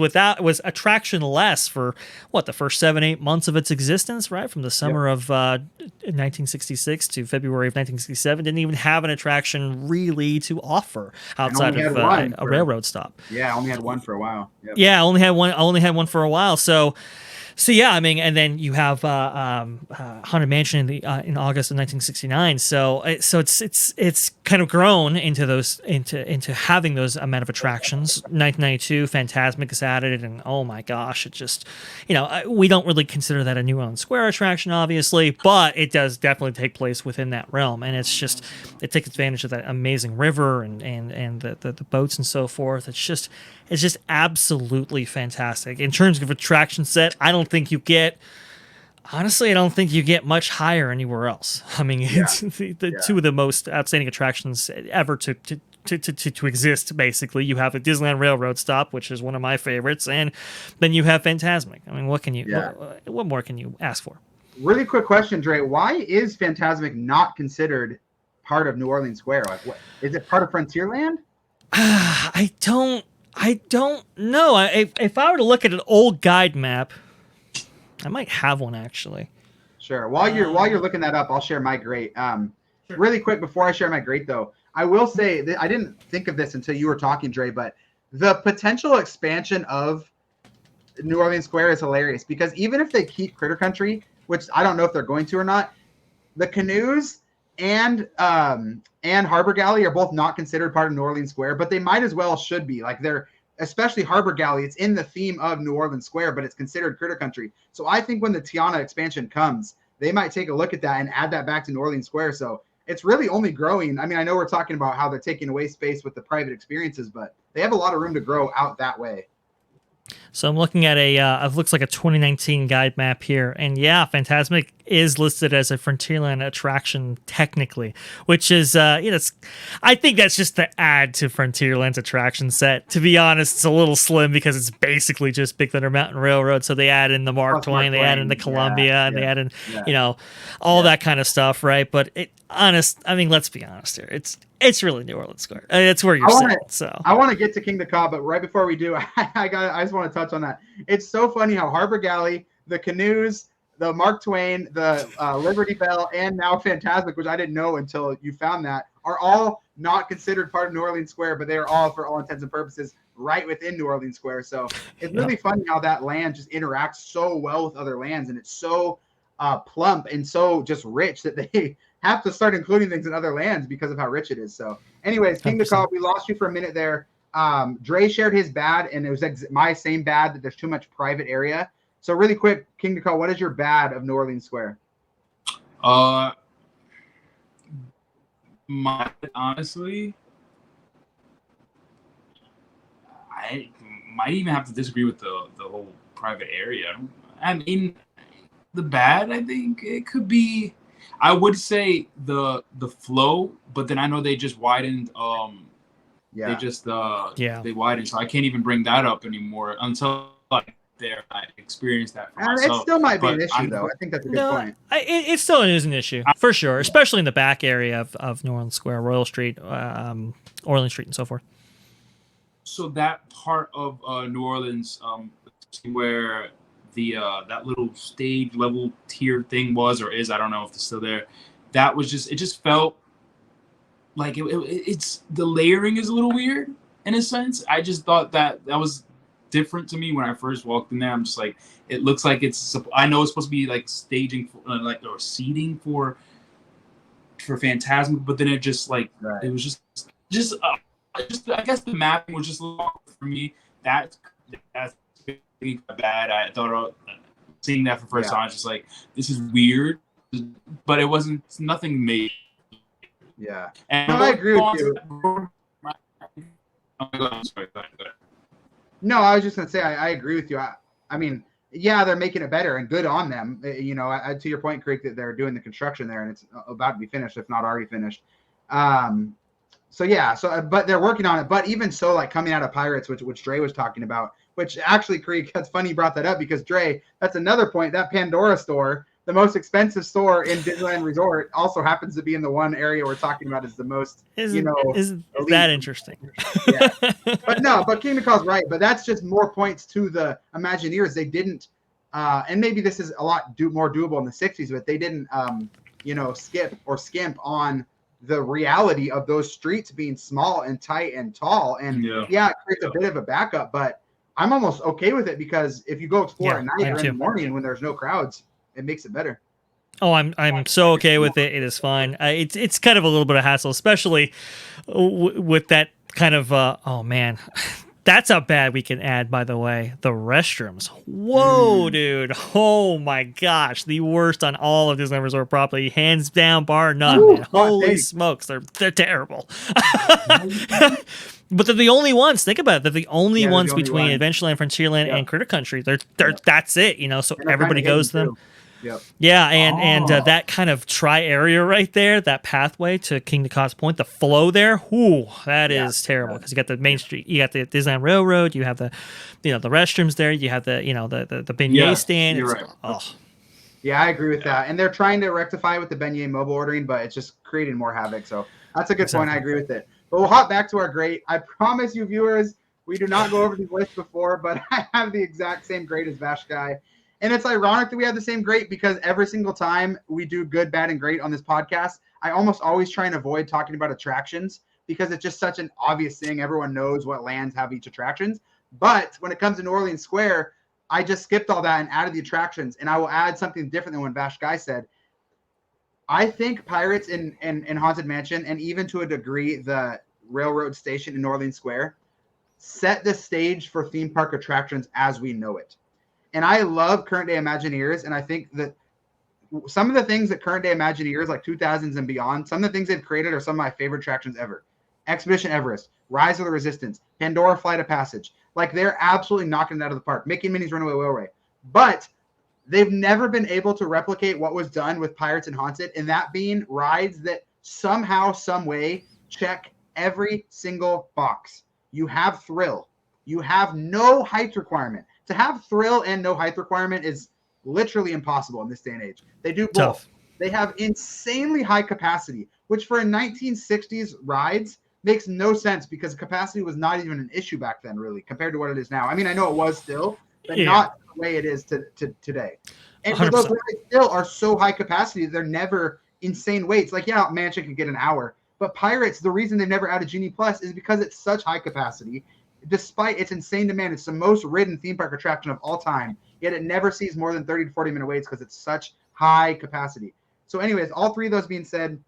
attraction-less for the first 7-8 months of its existence, right? From the summer of 1966 to February of 1967, didn't even have an attraction really to offer outside of a railroad stop. Yeah, only had one for a while. Yep. Yeah, only had one for a while. So yeah, and then you have Haunted Mansion in August of 1969. So it's kind of grown into having those amount of attractions. 1992, Fantasmic is added, and oh my gosh, it just we don't really consider that a New Orleans Square attraction, obviously, but it does definitely take place within that realm, and it's just it takes advantage of that amazing river and the boats and so forth. It's just absolutely fantastic. In terms of attraction set, I don't think you get much higher anywhere else. It's two of the most outstanding attractions ever to to exist. Basically, you have a Disneyland Railroad stop, which is one of my favorites, and then you have Fantasmic. I mean, what can you what more can you ask for? Really quick question, Dre. Why is Fantasmic not considered part of New Orleans Square? Like, what is it part of Frontierland? I don't know. If I were to look at an old guide map, I might have one actually. Sure. While you're looking that up, I'll share my great. Sure. Really quick before I share my great though, I will say that I didn't think of this until you were talking, Dre, but the potential expansion of New Orleans Square is hilarious because even if they keep Critter Country, which I don't know if they're going to or not, the canoes and Harbor Galley are both not considered part of New Orleans Square, but they might as well should be. Like they're, especially Harbor Galley, it's in the theme of New Orleans Square, but it's considered Critter Country. So I think when the Tiana expansion comes, they might take a look at that and add that back to New Orleans Square. So it's really only growing. I mean, I know we're talking about how they're taking away space with the private experiences, but they have a lot of room to grow out that way. So I'm looking at it looks like a 2019 guide map here. And yeah, Fantasmic is listed as a Frontierland attraction technically, which is, I think that's just the add to Frontierland's attraction set. To be honest, it's a little slim because it's basically just Big Thunder Mountain Railroad. So they add in the Mark Twain, they add in the Columbia, and they add in, all that kind of stuff, right? But let's be honest here. It's really New Orleans Square. It's where you're sitting. So I want to get to King the Cobb, but right before we do, I just want to touch on that. It's so funny how Harbor Galley, the canoes, the Mark Twain, the Liberty Bell, and now Fantasmic, which I didn't know until you found that, are all not considered part of New Orleans Square, but they are all, for all intents and purposes, right within New Orleans Square. So it's really funny how that land just interacts so well with other lands, and it's so plump and so just rich that they have to start including things in other lands because of how rich it is. So anyways, King the Cobb, we lost you for a minute there. Dre shared his bad, and it was my same bad that there's too much private area. So really quick, King the Cobb, what is your bad of New Orleans Square? Honestly, I might even have to disagree with the whole private area. I mean, the bad, I think it could be, I would say the flow, but then I know they just widened. They widened, so I can't even bring that up anymore until I experienced that for myself. It still might be an issue, though. I think that's a good point. It still is an issue for sure, especially in the back area of New Orleans Square, Royal Street, Orleans Street, and so forth. So that part of New Orleans, where the that little stage level tier thing was or is, I don't know if it's still there. That was it just felt like it's the layering is a little weird in a sense. I just thought that was different to me when I first walked in there. I'm just like, it looks like I know it's supposed to be like staging or seating for Fantasmic, but then it just it was just I guess the mapping was just a little for me. That's bad. I thought seeing that for the first time, I was just like, this is weird, but it wasn't nothing major. Yeah, and I agree with you. I'm sorry, go ahead. No, I was just gonna say I agree with you. I mean, yeah, they're making it better and good on them. You know, to your point, Creek, that they're doing the construction there and it's about to be finished, if not already finished. But they're working on it. But even so, like coming out of Pirates, which Dre was talking about, which actually, Creek, that's funny you brought that up because Dre, that's another point. That Pandora store, the most expensive store in Disneyland Resort, also happens to be in the one area we're talking about is the most, is that interesting? Yeah. But King Nicole's right. But that's just more points to the Imagineers. They didn't, and maybe this is a lot more doable in the 60s, but they didn't, skip or skimp on the reality of those streets being small and tight and tall. And it creates a bit of a backup, but I'm almost okay with it because if you go explore at night or in the morning when there's no crowds, it makes it better. Oh, I'm so okay with it. It is fine. It's kind of a little bit of hassle, especially with that kind of. Oh man, that's a bad we can add. By the way, the restrooms. Whoa, dude. Oh my gosh, the worst on all of Disneyland Resort property, hands down, bar none. Ooh, holy smokes, they're terrible. But they're the only ones. Think about it. They're the only ones between Adventureland, Frontierland, and Critter Country. They're that's it. So everybody goes to them. Yep. Yeah, and that kind of area right there, that pathway to King Cause Point, the flow there, that is terrible because you got the main street, you got the Disneyland Railroad, you have the restrooms there, you have the the beignet stand. You're right. Oh. Yeah, I agree with that. And they're trying to rectify with the beignet mobile ordering, but it's just creating more havoc. So that's a good point. I agree with it. But we'll hop back to our grade. I promise you, viewers, we do not go over these lists before, but I have the exact same grade as Vash Sky. And it's ironic that we have the same grade because every single time we do good, bad, and great on this podcast, I almost always try and avoid talking about attractions because it's just such an obvious thing. Everyone knows what lands have each attractions. But when it comes to New Orleans Square, I just skipped all that and added the attractions. And I will add something different than what Vash Sky said. I think Pirates in Haunted Mansion, and even to a degree the railroad station in New Orleans Square, set the stage for theme park attractions as we know it. And I love current day Imagineers, and I think that some of the things that current day Imagineers, like 2000s and beyond, some of the things they've created are some of my favorite attractions ever. Expedition Everest, Rise of the Resistance, Pandora Flight of Passage. Like, they're absolutely knocking it out of the park. Mickey and Minnie's Runaway Railway. But they've never been able to replicate what was done with Pirates and Haunted, and that being rides that somehow, some way, check every single box. You have thrill. You have no height requirement. To have thrill and no height requirement is literally impossible in this day and age. They do both. Tough. They have insanely high capacity, which for a 1960s rides makes no sense because capacity was not even an issue back then, really, compared to what it is now. I mean, I know it was still, but not the way it is to today. And for those rides still are so high capacity, they're never insane waits. Like, yeah, Mansion can get an hour, but Pirates, the reason they've never added Genie Plus is because it's such high capacity. Despite its insane demand, it's the most ridden theme park attraction of all time, yet it never sees more than 30 to 40-minute waits because it's such high capacity. So anyways, all three of those being said,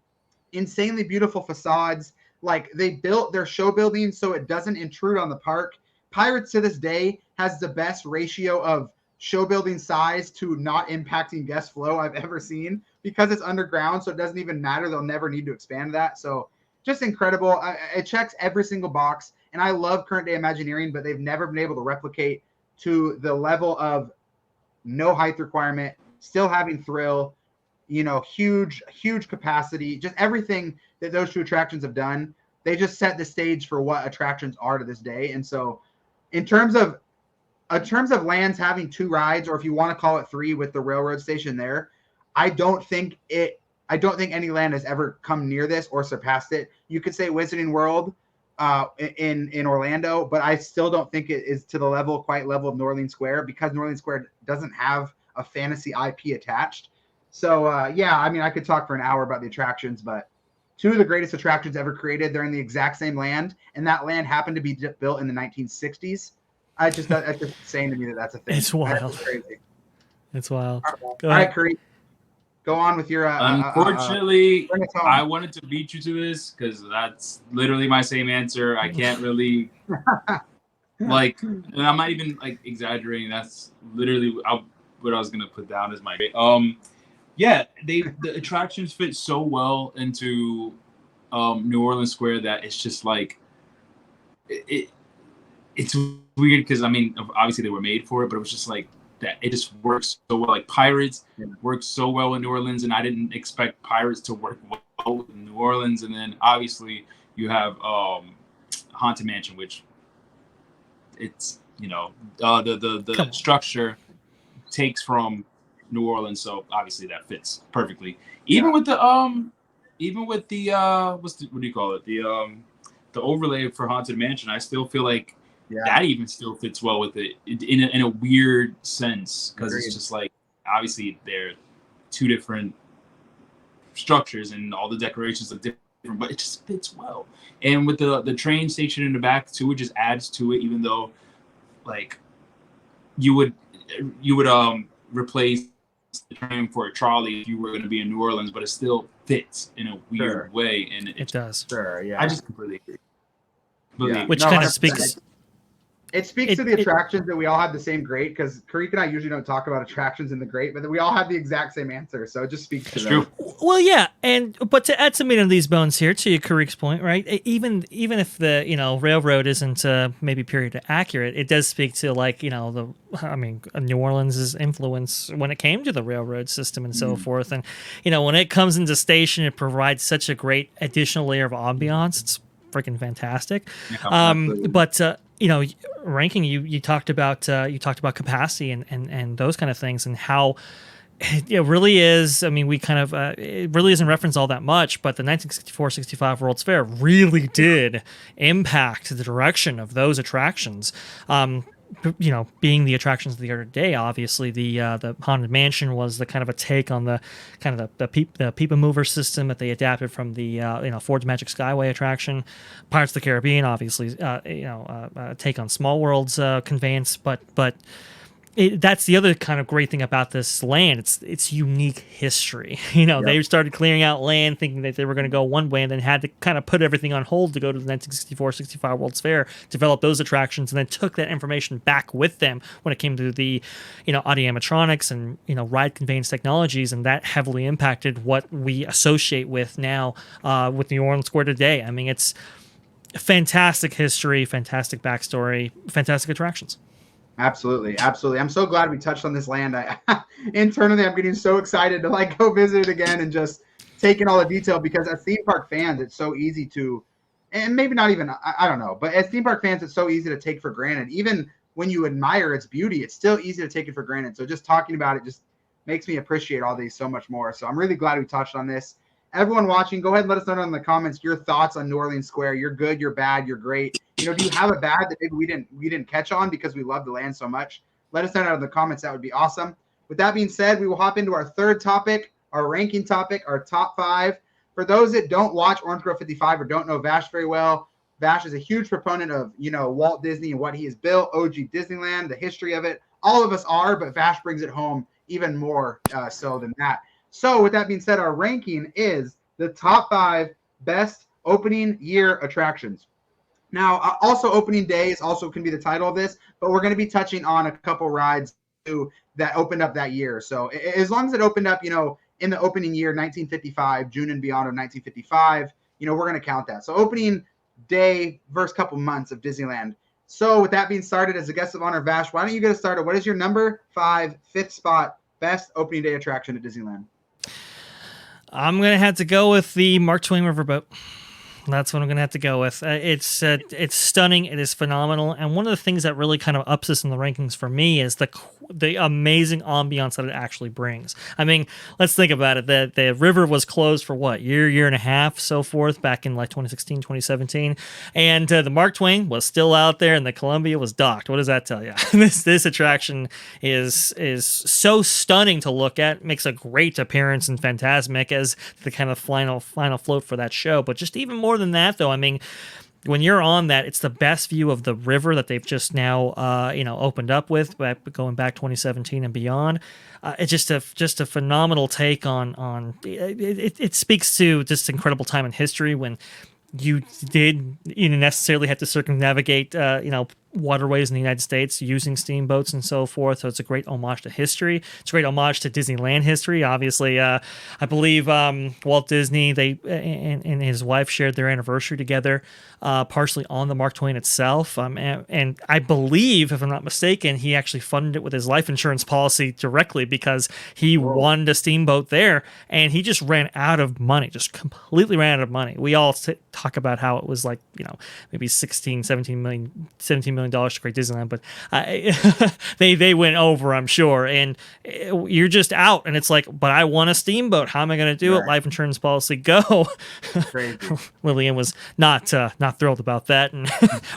insanely beautiful facades. Like, they built their show building so it doesn't intrude on the park. Pirates to this day has the best ratio of show building size to not impacting guest flow I've ever seen because it's underground, so it doesn't even matter. They'll never need to expand that. So just incredible. It checks every single box. And I love current day Imagineering, but they've never been able to replicate to the level of no height requirement, still having thrill, huge capacity, just everything that those two attractions have done. They just set the stage for what attractions are to this day. And so in terms of lands having two rides, or if you want to call it three with the railroad station there, I don't think any land has ever come near this or surpassed it. You could say Wizarding World in Orlando, but I still don't think it is to the quite level of New Orleans Square because New Orleans Square doesn't have a fantasy IP attached. So I mean, I could talk for an hour about the attractions, but two of the greatest attractions ever created, they're in the exact same land, and that land happened to be built in the 1960s. That's just saying to me that's a thing. It's wild. That's crazy. It's wild. All right, Curry. Go on with your. Unfortunately, I wanted to beat you to this because that's literally my same answer. I can't really and I'm not even exaggerating. That's literally what I was gonna put down as my. The attractions fit so well into New Orleans Square that it's just it's weird because I mean obviously they were made for it, but it was just that it just works so well. Like Pirates works so well in New Orleans, and I didn't expect Pirates to work well in New Orleans. And then obviously you have Haunted Mansion, which it's the structure takes from New Orleans, so obviously that fits perfectly. Even with the what do you call it? The overlay for Haunted Mansion, I still feel like that even still fits well with it in a weird sense because it's just obviously they're two different structures and all the decorations are different, but it just fits well. And with the train station in the back too, it just adds to it. Even though you would replace the train for a trolley if you were going to be in New Orleans, but it still fits in a weird way, and it does. Sure, yeah. I just completely agree. Which kind of speaks. It speaks to the attractions that we all have the same grade, because Kareek and I usually don't talk about attractions in the grade, but we all have the exact same answer. So it just speaks to them. Well, yeah, but to add some meat on these bones here, to Kareek's point, right? Even if the railroad isn't maybe period accurate, it does speak to New Orleans' influence when it came to the railroad system and so forth. And when it comes into station, it provides such a great additional layer of ambiance. It's freaking fantastic. But ranking, you talked about capacity and those kind of things, and how it really is. I mean, we kind of it really isn't referenced all that much, but the 1964-65 World's Fair really did impact the direction of those attractions. Being the attractions of the other day, obviously the Haunted Mansion was the kind of a take on the kind of the Peepa Mover system that they adapted from the Ford's Magic Skyway attraction. Pirates of the Caribbean, obviously, take on Small World's conveyance, but that's the other kind of great thing about this land. It's unique history. They started clearing out land thinking that they were going to go one way, and then had to kind of put everything on hold to go to the 1964-65 World's Fair, develop those attractions, and then took that information back with them when it came to the audio animatronics and ride conveyance technologies, and that heavily impacted what we associate with now with New Orleans Square today. I mean, it's fantastic history, fantastic backstory, fantastic attractions. Absolutely. I'm so glad we touched on this land. Internally, I'm getting so excited to go visit it again and just take in all the detail, because as theme park fans, it's so easy to, and maybe not even, I don't know, but as theme park fans, it's so easy to take for granted. Even when you admire its beauty, it's still easy to take it for granted. So just talking about it just makes me appreciate all these so much more. So I'm really glad we touched on this. Everyone watching, go ahead and let us know in the comments your thoughts on New Orleans Square. You're good, you're bad, you're great. Do you have a bad that maybe we didn't catch on because we love the land so much? Let us know in the comments. That would be awesome. With that being said, we will hop into our third topic, our ranking topic, our top 5. For those that don't watch Orange Grove 55 or don't know Vash very well, Vash is a huge proponent of Walt Disney and what he has built, OG Disneyland, the history of it. All of us are, but Vash brings it home even more so than that. So with that being said, our ranking is the top 5 best opening year attractions. Now, also opening day is also can be the title of this, but we're going to be touching on a couple rides too that opened up that year. So as long as it opened up, in the opening year, 1955, June and beyond of 1955, we're going to count that. So opening day, first couple months of Disneyland. So with that being started, as a guest of honor, Vash, why don't you get us started? What is your number 5, 5th spot, best opening day attraction at Disneyland? I'm going to have to go with the Mark Twain Riverboat. That's what I'm going to have to go with. It's stunning. It is phenomenal. And one of the things that really kind of ups this in the rankings for me is the amazing ambiance that it actually brings. I mean, let's think about it. The river was closed for what, year and a half, so forth, back in 2016, 2017. And the Mark Twain was still out there and the Columbia was docked. What does that tell you? This attraction is so stunning to look at. Makes a great appearance in Fantasmic as the kind of final float for that show. But just even more than that, though, I mean, when you're on that, it's the best view of the river that they've just now, opened up with, going back 2017 and beyond. It's just a phenomenal take on it speaks to just incredible time in history when you didn't necessarily have to circumnavigate, waterways in the United States using steamboats and so forth. So it's a great homage to history. It's a great homage to Disneyland history. Obviously, I believe Walt Disney and his wife shared their anniversary together, partially on the Mark Twain itself. And I believe, if I'm not mistaken, he actually funded it with his life insurance policy directly because he won the steamboat there, and he just ran out of money, just completely ran out of money. We all talk about how it was maybe $17 million to create Disneyland, but they went over, I'm sure, and you're just out, and it's like, but I want a steamboat. How am I going to do it? Life insurance policy, go. Crazy. Lillian was not thrilled about that, and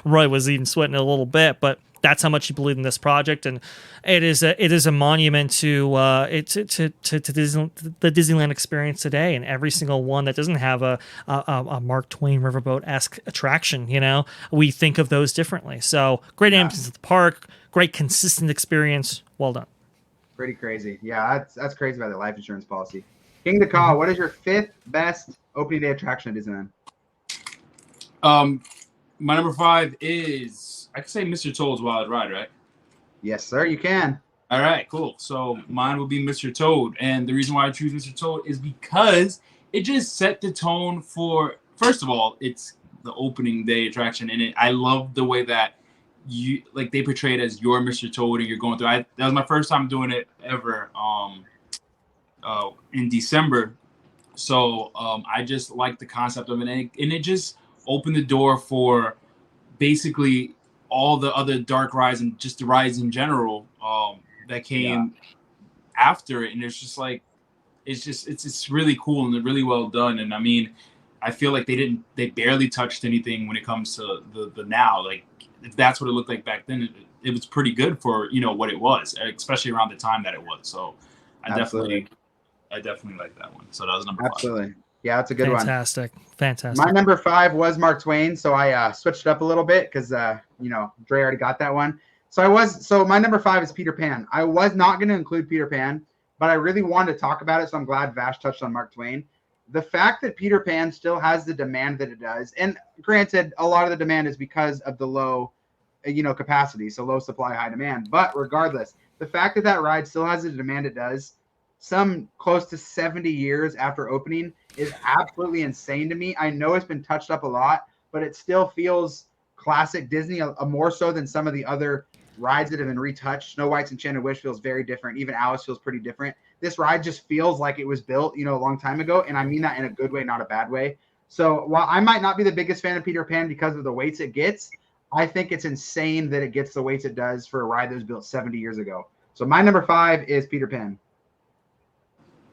Roy was even sweating a little bit, but that's how much he believed in this project, and it is a monument to the Disneyland experience today, and every single one that doesn't have a Mark Twain Riverboat-esque attraction, we think of those differently. So great ambience at the park, great consistent experience. Well done. Pretty crazy. Yeah, that's crazy about the life insurance policy. King the Call, what is your 5th best opening day attraction at Disneyland? My number 5 is, I could say Mr. Toad's Wild Ride, right? Yes, sir. You can. All right, cool. So mine will be Mr. Toad, and the reason why I choose Mr. Toad is because it just set the tone for. First of all, it's the opening day attraction, and I love the way that they portray it as you're Mr. Toad and you're going through. That was my first time doing it ever. In December, so I just like the concept of it, and it just opened the door for basically all the other dark rides and just the rides in general that came after it, and it's just like it's really cool and really well done. And I mean, I feel like they barely touched anything when it comes to the now. Like if that's what it looked like back then, it was pretty good for what it was, especially around the time that it was. So I definitely like that one. So that was number 5. Absolutely. Yeah, that's a good Fantastic. My number 5 was Mark Twain, so I switched it up a little bit because Dre already got that one. So my number 5 is Peter Pan. I was not going to include Peter Pan, but I really wanted to talk about it, so I'm glad Vash touched on Mark Twain. The fact that Peter Pan still has the demand that it does, and granted, a lot of the demand is because of the low, capacity, so low supply, high demand. But regardless, the fact that that ride still has the demand it does, some close to 70 years after opening, is absolutely insane to me. I know it's been touched up a lot, but it still feels classic Disney, more so than some of the other rides that have been retouched. Snow White's Enchanted Wish feels very different. Even Alice feels pretty different. This ride just feels like it was built, a long time ago, and I mean that in a good way, not a bad way. So while I might not be the biggest fan of Peter Pan because of the weights it gets, I think it's insane that it gets the weights it does for a ride that was built 70 years ago. So my number 5 is Peter Pan.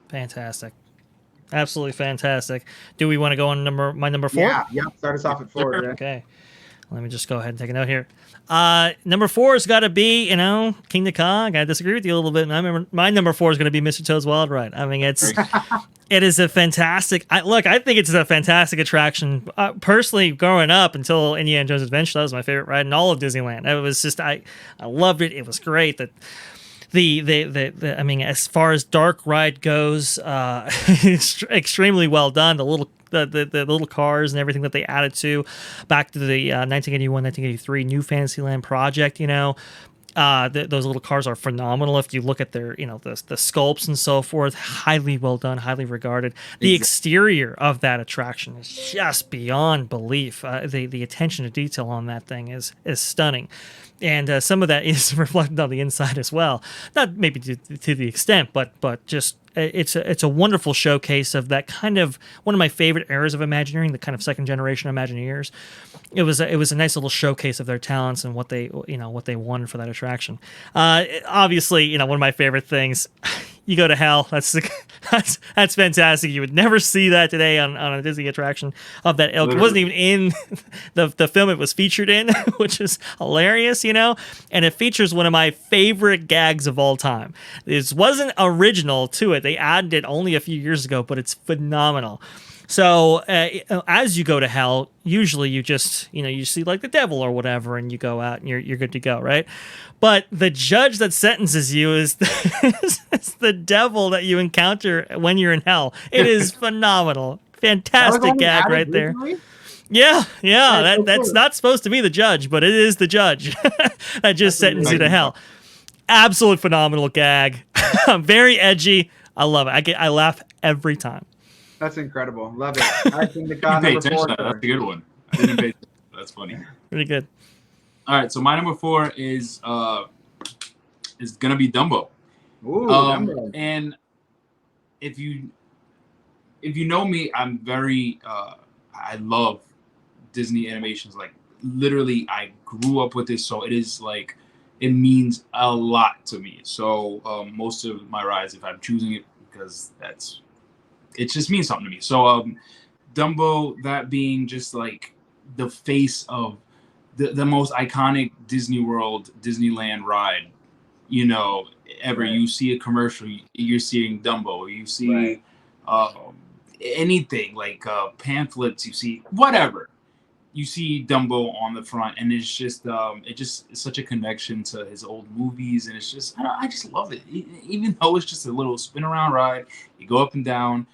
Fantastic. Absolutely fantastic. Do we want to go on my number 4? Yeah. Start us off at 4. Sure. Okay. Let me just go ahead and take a note here. Number 4 has got to be, King of Kong. I disagree with you a little bit. My number 4 is going to be Mr. Toad's Wild Ride. I mean, it is a fantastic. I think it's a fantastic attraction. Personally, growing up until Indiana Jones Adventure, that was my favorite ride in all of Disneyland. It was just I loved it. It was great. That. I mean, as far as dark ride goes, it's extremely well done. The little cars and everything that they added to, back to the 1981, 1983 New Fantasyland project. Those little cars are phenomenal. If you look at their, the sculpts and so forth, highly well done, highly regarded. The exterior of that attraction is just beyond belief. The attention to detail on that thing is stunning. And some of that is reflected on the inside as well. Not maybe to the extent, but just it's a wonderful showcase of that kind of one of my favorite eras of Imagineering, the kind of second generation Imagineers. It was a nice little showcase of their talents and what they wanted for that attraction. Obviously, one of my favorite things. You go to hell. That's fantastic. You would never see that today on a Disney attraction of that ilk. It wasn't even in the film it was featured in, which is hilarious, and it features one of my favorite gags of all time. This wasn't original to it. They added it only a few years ago, but it's phenomenal. So as you go to hell, usually you just, you see like the devil or whatever, and you go out and you're good to go, right? But the judge that sentences you is the devil that you encounter when you're in hell. It is phenomenal. Fantastic gag right there. Recently? Yeah, that's not supposed to be the judge, but it is the judge that just sentenced you to hell. Absolute phenomenal gag. Very edgy. I love it. I laugh every time. That's incredible. Love it. I think That's a good one. I didn't pay attention. That's funny. Pretty good. All right, so my number 4 is gonna be Dumbo. Ooh, Dumbo. And if you know me, I'm very I love Disney animations. Like literally, I grew up with this, so it is like it means a lot to me. So most of my rides, if I'm choosing it, because it just means something to me. So Dumbo, that being just like the face of the most iconic Disney World, Disneyland ride, ever. Right. You see a commercial, you're seeing Dumbo. You see anything like pamphlets, you see whatever. You see Dumbo on the front, and it's just it's such a connection to his old movies, and it's just I just love it. Even though it's just a little spin around ride, you go up and down.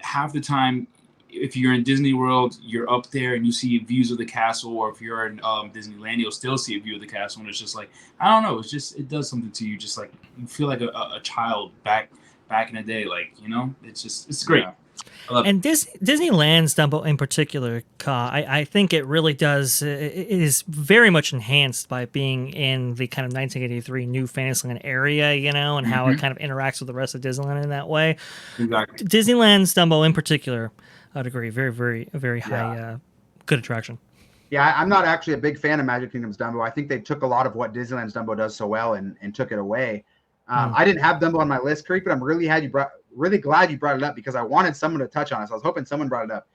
Half the time, if you're in Disney World, you're up there and you see views of the castle, or if you're in Disneyland, you'll still see a view of the castle, and it's just like, I don't know, it does something to you, just like you feel like a child back in the day, like, you know, it's great. Yeah. And Disneyland's Dumbo in particular, I think it really does. It is very much enhanced by being in the kind of 1983 New Fantasyland area, you know, and how it kind of interacts with the rest of Disneyland in that way. Exactly. Disneyland's Dumbo in particular, I'd agree, very high, good attraction. Yeah, I'm not actually a big fan of Magic Kingdom's Dumbo. I think they took a lot of what Disneyland's Dumbo does so well and took it away. I didn't have Dumbo on my list, Creek, but I'm really glad you brought it up because I wanted someone to touch on it. So I was hoping someone brought it up.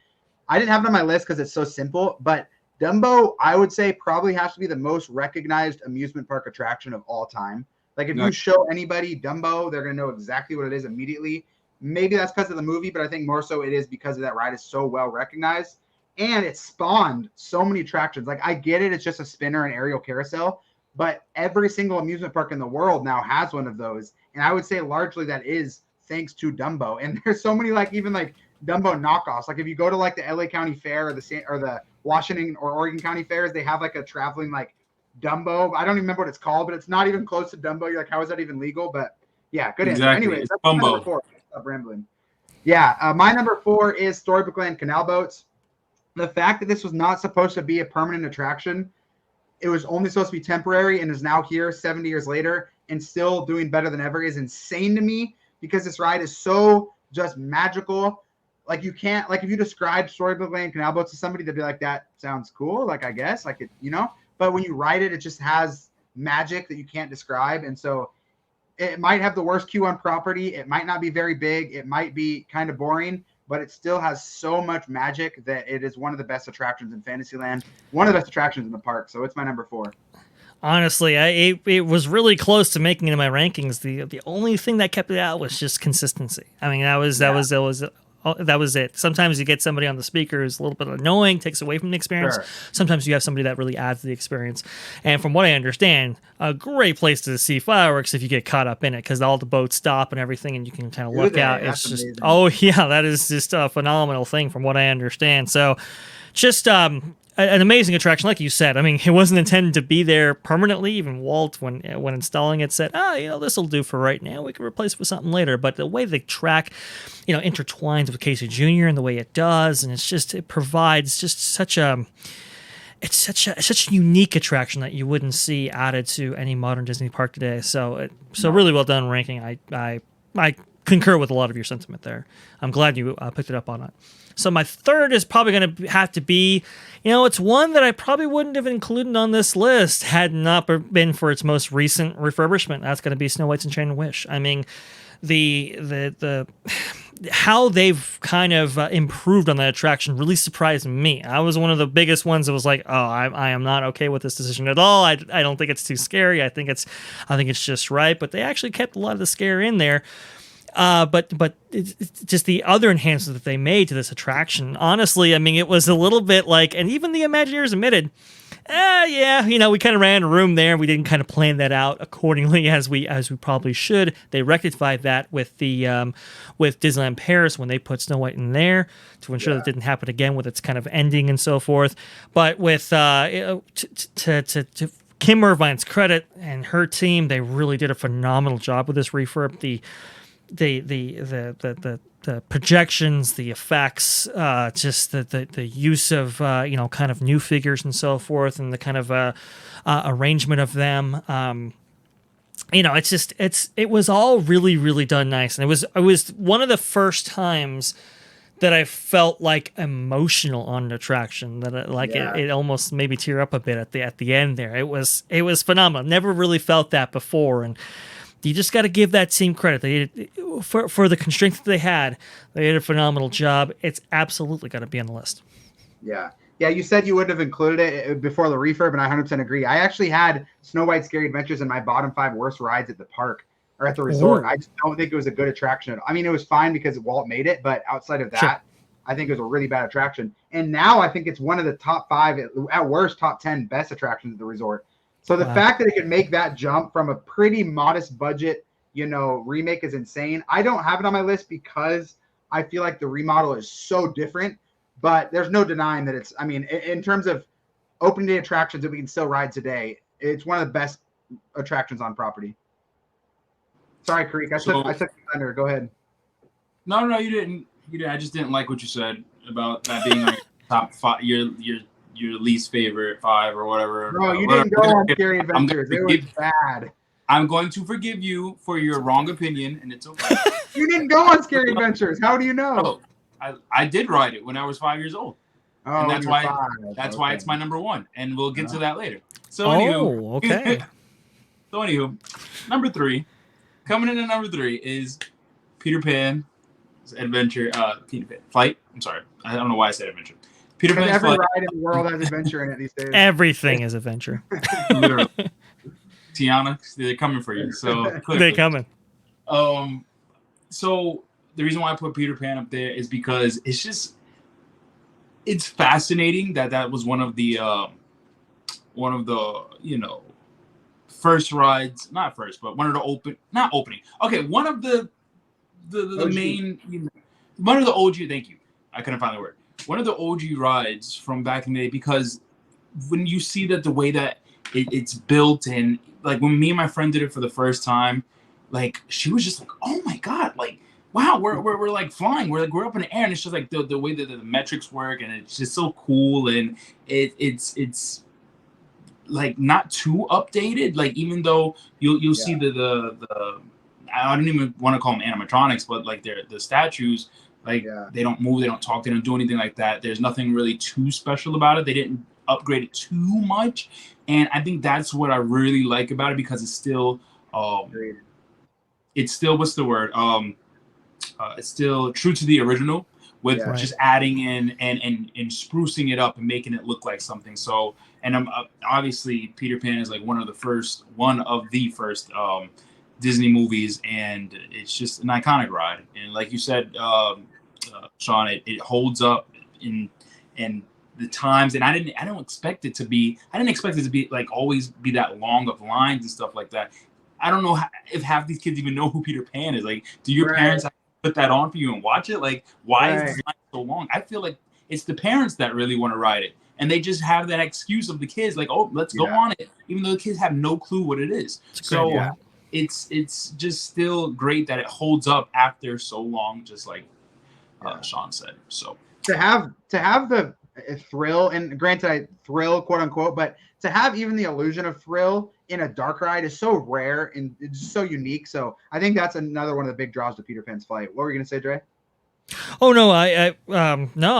I didn't have it on my list because it's so simple, but Dumbo, I would say, probably has to be the most recognized amusement park attraction of all time. Like, if you show anybody Dumbo, they're going to know exactly what it is immediately. Maybe that's because of the movie, but I think more so it is because of that ride is so well recognized. And it spawned so many attractions. Like, I get it, it's just a spinner and aerial carousel, but every single amusement park in the world now has one of those. And I would say largely that is thanks to Dumbo. And there's so many, like, even like Dumbo knockoffs. Like, if you go to like the LA County Fair or the Washington or Oregon County Fairs, they have like a traveling like Dumbo. I don't even remember what it's called, but it's not even close to Dumbo. You're like, how is that even legal? But yeah, good answer. Anyways, that's my number 4. Stop rambling. Yeah, my number 4 is Storybook Land Canal Boats. The fact that this was not supposed to be a permanent attraction, it was only supposed to be temporary, and is now here 70 years later and still doing better than ever is insane to me, because this ride is so just magical. Like, you can't, like, if you describe Storybook Land Canal Boats to somebody, they'd be like, that sounds cool. Like, I guess, like, it, you know, but when you ride it, it just has magic that you can't describe. And so it might have the worst queue on property. It might not be very big. It might be kind of boring, but it still has so much magic that it is one of the best attractions in Fantasyland, one of the best attractions in the park. So it's my number 4. Honestly, it was really close to making it in my rankings. The only thing that kept it out was just consistency. I mean, that was it. Sometimes you get somebody on the speaker who's a little bit annoying, takes away from the experience. Sure. Sometimes you have somebody that really adds to the experience. And from what I understand, a great place to see fireworks if you get caught up in it, because all the boats stop and everything, and you can kind of look out. That's it's just amazing. Oh yeah, that is just a phenomenal thing from what I understand. So, just an amazing attraction, like you said. I mean, it wasn't intended to be there permanently. Even Walt, when installing it, said, this will do for right now. We can replace it with something later. But the way the track, intertwines with Casey Jr. and the way it does, and it provides just such a unique attraction that you wouldn't see added to any modern Disney park today. So really well done ranking. I concur with a lot of your sentiment there. I'm glad you picked it up on it. So my third is probably going to have to be, it's one that I probably wouldn't have included on this list had not been for its most recent refurbishment. That's going to be Snow White's Enchanted Wish. I mean, the how they've kind of improved on that attraction really surprised me. I was one of the biggest ones that was like, I am not okay with this decision at all. I don't think it's too scary. I think it's just right. But they actually kept a lot of the scare in there. But it's just the other enhancements that they made to this attraction. Honestly, I mean, it was a little bit like, and even the Imagineers admitted, we kind of ran a room there. We didn't kind of plan that out accordingly as we probably should. They rectified that with the with Disneyland Paris when they put Snow White in there to ensure that didn't happen again with its kind of ending and so forth. But with to Kim Irvine's credit and her team, they really did a phenomenal job with this refurb. The projections, the effects, just the use of kind of new figures and so forth, and the kind of arrangement of them. It was all really, really done nice, and it was one of the first times that I felt like emotional on an attraction, that it almost made me tear up a bit at the end there. It was phenomenal. Never really felt that before, and you just got to give that team credit. They did, for the constraints that they did a phenomenal job. It's absolutely got to be on the list. Yeah. You said you wouldn't have included it before the refurb, and I 100% agree. I actually had Snow White's Scary Adventures in my bottom 5 worst rides at the park or at the resort. Ooh. I just don't think it was a good attraction. I mean, it was fine because Walt made it, but outside of that, Sure. I think it was a really bad attraction. And now I think it's one of the top 5, at worst, top 10 best attractions at the resort. So the fact that it could make that jump from a pretty modest budget, remake is insane. I don't have it on my list because I feel like the remodel is so different. but there's no denying that it's. I mean, in terms of opening day attractions that we can still ride today, it's one of the best attractions on property. Sorry, Creek. I took the thunder. Go ahead. No, you didn't. I just didn't like what you said about that being like top 5, your least favorite 5 or whatever. Bro, you didn't go on Scary Adventures. It was bad. I'm going to forgive you for your wrong opinion, and it's okay. You didn't go on Scary Adventures. How do you know? I did ride it when I was 5 years old. Oh, and that's why it's my number 1, and we'll get to that later. So okay. So anywho, number 3, coming in at number 3 is Peter Pan's Adventure. Peter Pan Flight. I'm sorry, I don't know why I said Adventure. Peter Pan's every Flight. ride in the world has adventure in it these days. Everything is adventure. Literally. Tiana, they're coming for you. So they're coming. So the reason why I put Peter Pan up there is because it's fascinating that was one of the first rides, not first, but one of the one of the main, one of the OG. Thank you. I couldn't find the word. One of the OG rides from back in the day, because when you see that the way that it's built, and like when me and my friend did it for the first time, like she was just like, oh my god, like wow, we're like flying, we're up in the air, and it's just like the way that the metrics work, and it's just so cool, and it's like not too updated, like even though you'll see the I don't even want to call them animatronics, but like the statues, like they don't move, they don't talk, they don't do anything like that. There's nothing really too special about it. They didn't upgrade it too much, and I think that's what I really like about it, because it's still what's the word? It's still true to the original, with just adding in and sprucing it up and making it look like something. So, and obviously Peter Pan is like one of the first Disney movies, and it's just an iconic ride. And like you said, Sean, it holds up in the times, and I didn't expect it to be like always be that long of lines and stuff like that. I don't know if half these kids even know who Peter Pan is. Like, do your parents have to put that on for you and watch it? Like, why is this line so long? I feel like it's the parents that really want to ride it, and they just have that excuse of the kids, like, oh, let's go on it, even though the kids have no clue what it is. It's just still great that it holds up after so long, just like Sean said. So to have the thrill, and granted, thrill, quote unquote, but to have even the illusion of thrill in a dark ride is so rare and it's so unique. So I think that's another one of the big draws to Peter Pan's Flight. What were you gonna say, Dre? Oh no, I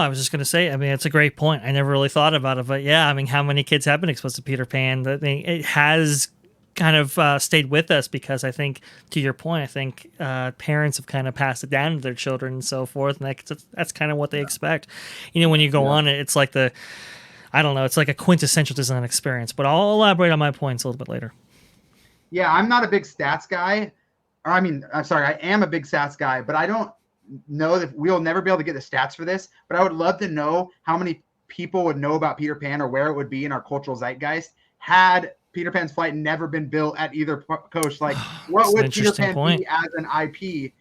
was just gonna say, I mean, it's a great point. I never really thought about it, but yeah, I mean, how many kids have been exposed to Peter Pan? That it has kind of stayed with us, because I think, to your point, I think parents have kind of passed it down to their children and so forth, and that's kind of what they expect. You know, when you go on it, it's like it's like a quintessential Disneyland experience. But I'll elaborate on my points a little bit later. Yeah, I'm not a big stats guy. I am a big stats guy, but I don't know that we'll never be able to get the stats for this. But I would love to know how many people would know about Peter Pan, or where it would be in our cultural zeitgeist had Peter Pan's Flight never been built at either coast. Like, what would Peter Pan be as an IP?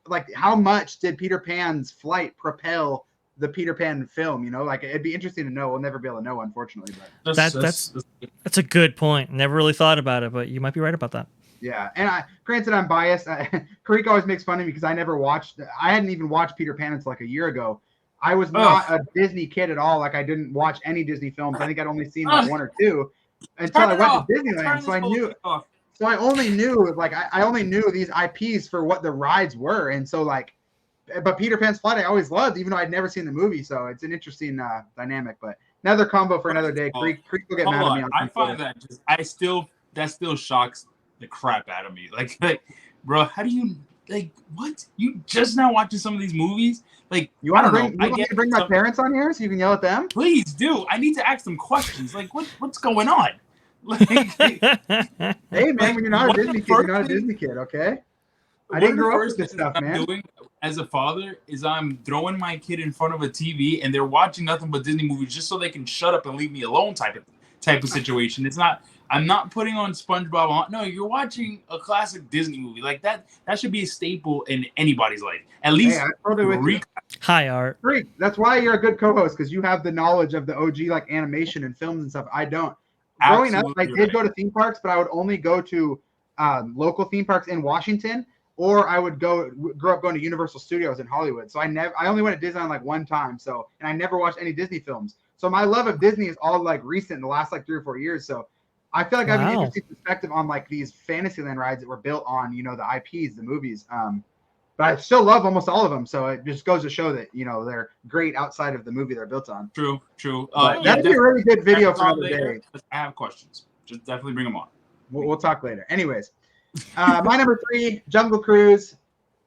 Like, how much did Peter Pan's Flight propel the Peter Pan film? You know, like, it'd be interesting to know. We'll never be able to know, unfortunately. But that's a good point. Never really thought about it, but you might be right about that. Yeah, and granted, I'm biased. Karik always makes fun of me because I hadn't even watched Peter Pan until like a year ago. I was not a Disney kid at all. Like, I didn't watch any Disney films. I think I'd only seen like one or two until I went to Disneyland. So I knew. So I only knew, like, I only knew these IPs for what the rides were, and so like, but Peter Pan's Flight I always loved, even though I'd never seen the movie. So it's an interesting dynamic. But another combo for another day. Creek will get mad at me. I find that that still shocks the crap out of me. Like, bro, how do you, like, what? You just now watching some of these movies? Like, you want to bring my parents on here so you can yell at them? Please do. I need to ask them questions. Like, what's going on? Like, hey man, when you're not a Disney kid, you're not a Disney kid, okay? I didn't grow up with this stuff, man. Doing as a father is I'm throwing my kid in front of a TV and they're watching nothing but Disney movies just so they can shut up and leave me alone type of situation. It's not. I'm not putting on SpongeBob. No, you're watching a classic Disney movie. Like that should be a staple in anybody's life. At least I totally with you. Hi, Art. Great. That's why you're a good co-host, because you have the knowledge of the OG like animation and films and stuff. I don't. Growing up, I did go to theme parks, but I would only go to local theme parks in Washington, or I would grow up going to Universal Studios in Hollywood. So I only went to Disneyland like one time. So, and I never watched any Disney films. So my love of Disney is all like recent in the last like 3 or 4 years. So I feel like I have an interesting perspective on like these Fantasyland rides that were built on, you know, the IPs, the movies. But I still love almost all of them. So it just goes to show that, you know, they're great outside of the movie they're built on. True. That'd be a really good video for another day. I have questions. Just definitely bring them on. We'll talk later. Anyways, my number 3, Jungle Cruise.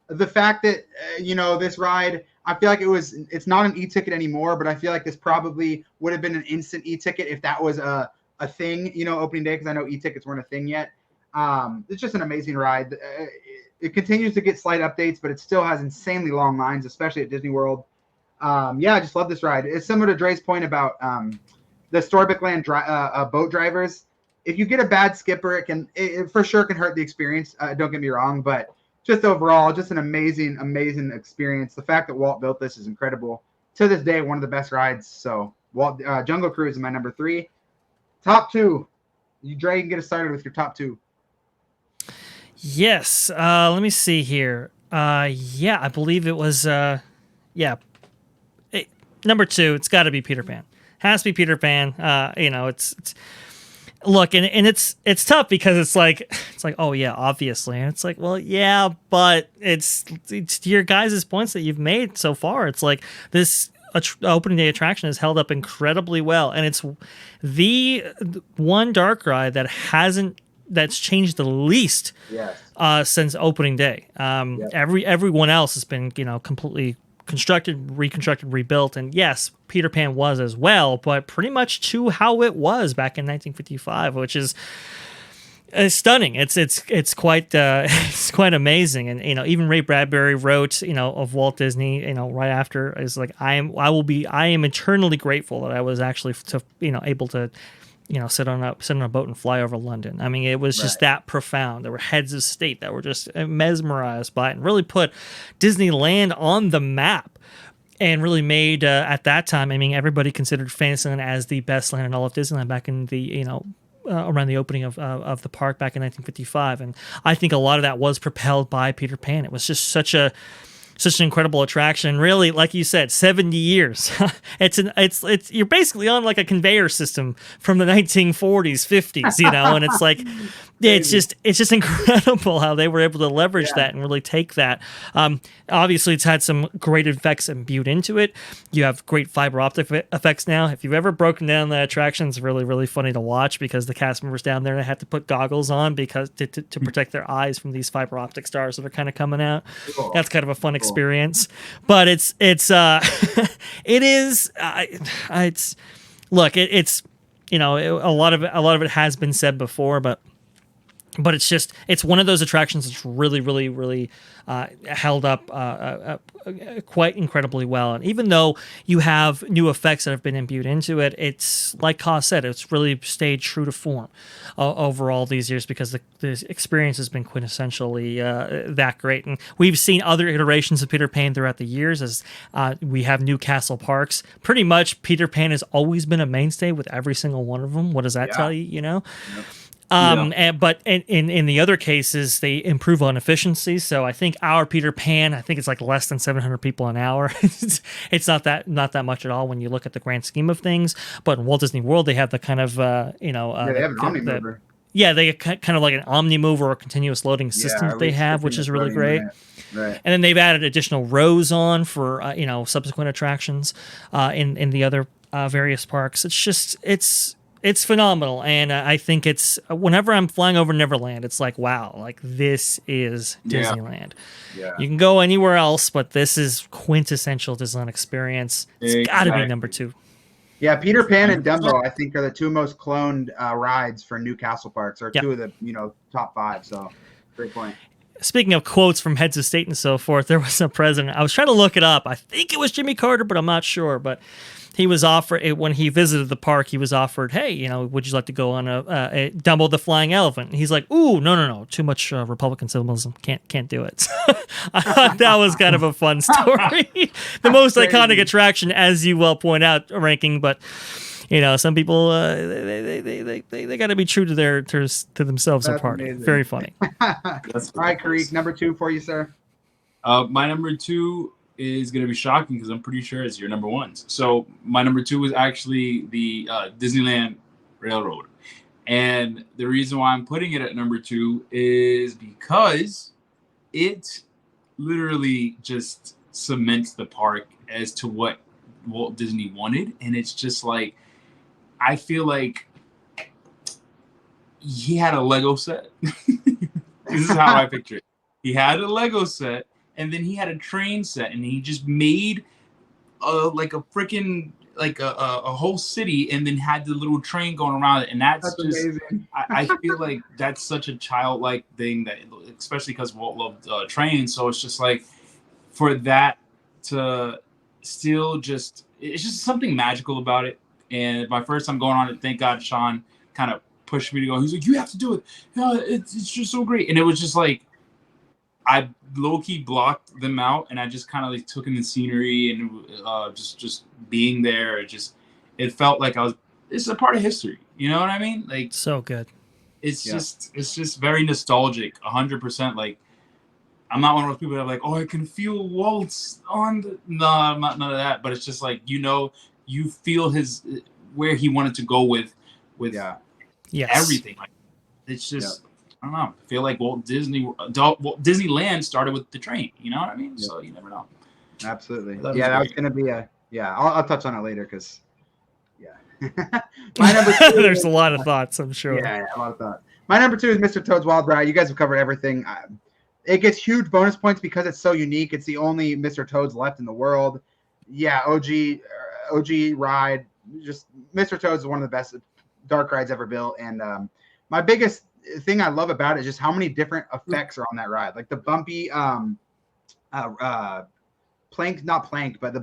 The fact that, you know, this ride, I feel like it's not an e-ticket anymore, but I feel like this probably would have been an instant e-ticket if that was a thing, you know, opening day, because I know e-tickets weren't a thing yet. It's just an amazing ride. It continues to get slight updates, but it still has insanely long lines, especially at Disney World. I just love this ride. It's similar to Dre's point about the Storybook Land boat drivers. If you get a bad skipper, it for sure can hurt the experience. Don't get me wrong, but just overall, just an amazing, amazing experience. The fact that Walt built this is incredible. To this day, one of the best rides. So Jungle Cruise is my number 3. Top 2. Dre, you can get us started with your top 2. Yes. Let me see here. I believe it was. Number 2. It's got to be Peter Pan. Has to be Peter Pan. You know, it's look, and it's tough because it's like oh yeah, obviously, and it's like, well yeah, but it's to your guys' points that you've made so far. It's like this opening day attraction has held up incredibly well, and it's the one dark ride that's changed the least since opening day. Everyone else has been, you know, completely constructed, reconstructed, rebuilt, and yes, Peter Pan was as well, but pretty much to how it was back in 1955, which is stunning. It's quite it's quite amazing. And you know, even Ray Bradbury wrote, you know, of Walt Disney, you know, right after, is like, I am eternally grateful that I was actually able to, you know, sit on a boat and fly over London. I mean, it was just that profound. There were heads of state that were just mesmerized by it and really put Disneyland on the map, and really made at that time, I mean, everybody considered Fantasyland as the best land in all of Disneyland back in the, you know, around the opening of the park back in 1955. And I think a lot of that was propelled by Peter Pan. It was just such an incredible attraction. Really, like you said, 70 years. It's you're basically on like a conveyor system from the 1940s, 50s, you know, and it's like it's just incredible how they were able to leverage that and really take that. Obviously, it's had some great effects imbued into it. You have great fiber optic effects now. If you've ever broken down the attraction, it's really, really funny to watch, because the cast members down there had to put goggles on because to protect their eyes from these fiber optic stars that are kind of coming out. Cool. That's kind of a fun experience, but it's you know, a lot of it has been said before, but it's one of those attractions that's really, really, really held up quite incredibly well. And even though you have new effects that have been imbued into it, it's like Ka said, it's really stayed true to form over all these years, because the experience has been quintessentially that great. And we've seen other iterations of Peter Pan throughout the years as we have new castle parks. Pretty much Peter Pan has always been a mainstay with every single one of them. What does that tell you, you know? Yep. But in the other cases, they improve on efficiency. So I think our Peter Pan, I think it's like less than 700 people an hour. It's not that much at all when you look at the grand scheme of things. But in Walt Disney World, they have the kind of they have an Omnimover. They kind of like an Omnimover or continuous loading system that they have, which is really great. Right. And then they've added additional rows on for subsequent attractions in the other various parks. It's phenomenal, and I think it's, whenever I'm flying over Neverland, it's like, wow, like this is Disneyland. Yeah. You can go anywhere else, but this is quintessential Disneyland experience. It's got to be number 2. Yeah, Peter Pan and Dumbo, I think, are the 2 most cloned rides for new castle parks, or 2 of the top 5. So, great point. Speaking of quotes from heads of state and so forth, there was a president. I was trying to look it up. I think it was Jimmy Carter, but I'm not sure. But he was offered when he visited the park. He was offered, hey, you know, would you like to go on a Dumbo the Flying Elephant? And he's like, ooh, no, too much Republican symbolism. Can't do it. I thought that was kind of a fun story. The most iconic attraction, as you well point out, ranking, but. You know, some people they got to be true to themselves at party. Amazing. Very funny. All right, Kareek, number 2 for you, sir. My number 2 is going to be shocking because I'm pretty sure it's your number 1. So my number 2 is actually the Disneyland Railroad, and the reason why I'm putting it at number 2 is because it literally just cements the park as to what Walt Disney wanted, and it's just like. I feel like he had a Lego set. This is how I picture it. He had a Lego set, and then he had a train set, and he just made like a freaking a whole city, and then had the little train going around it. And that's just amazing. I feel like that's such a childlike thing that, especially because Walt loved trains. So it's just like for that to still just, it's just something magical about it. And my first time going on it, thank God Sean kind of pushed me to go. He's like, you have to do it. No, it's just so great. And it was just like, I low-key blocked them out, and I just kind of like took in the scenery and just being there. It felt like it's a part of history. You know what I mean? Like, so good. It's just very nostalgic, 100%. Like, I'm not one of those people that are like, oh, I can feel Walt's on the... No, I'm not none of that. But it's just like, you know, you feel where he wanted to go with everything. Like, it's just, I don't know. I feel like Disneyland started with the train. You know what I mean? So you never know. Absolutely. That was going to be I'll touch on it later because, my number 2, there's a lot of thoughts, I'm sure. Yeah, a lot of thoughts. My number 2 is Mr. Toad's Wild Ride. You guys have covered everything. It gets huge bonus points because it's so unique. It's the only Mr. Toad's left in the world. Yeah, OG ride. Just Mr. Toad's is one of the best dark rides ever built. And my biggest thing I love about it is just how many different effects are on that ride. Like the bumpy the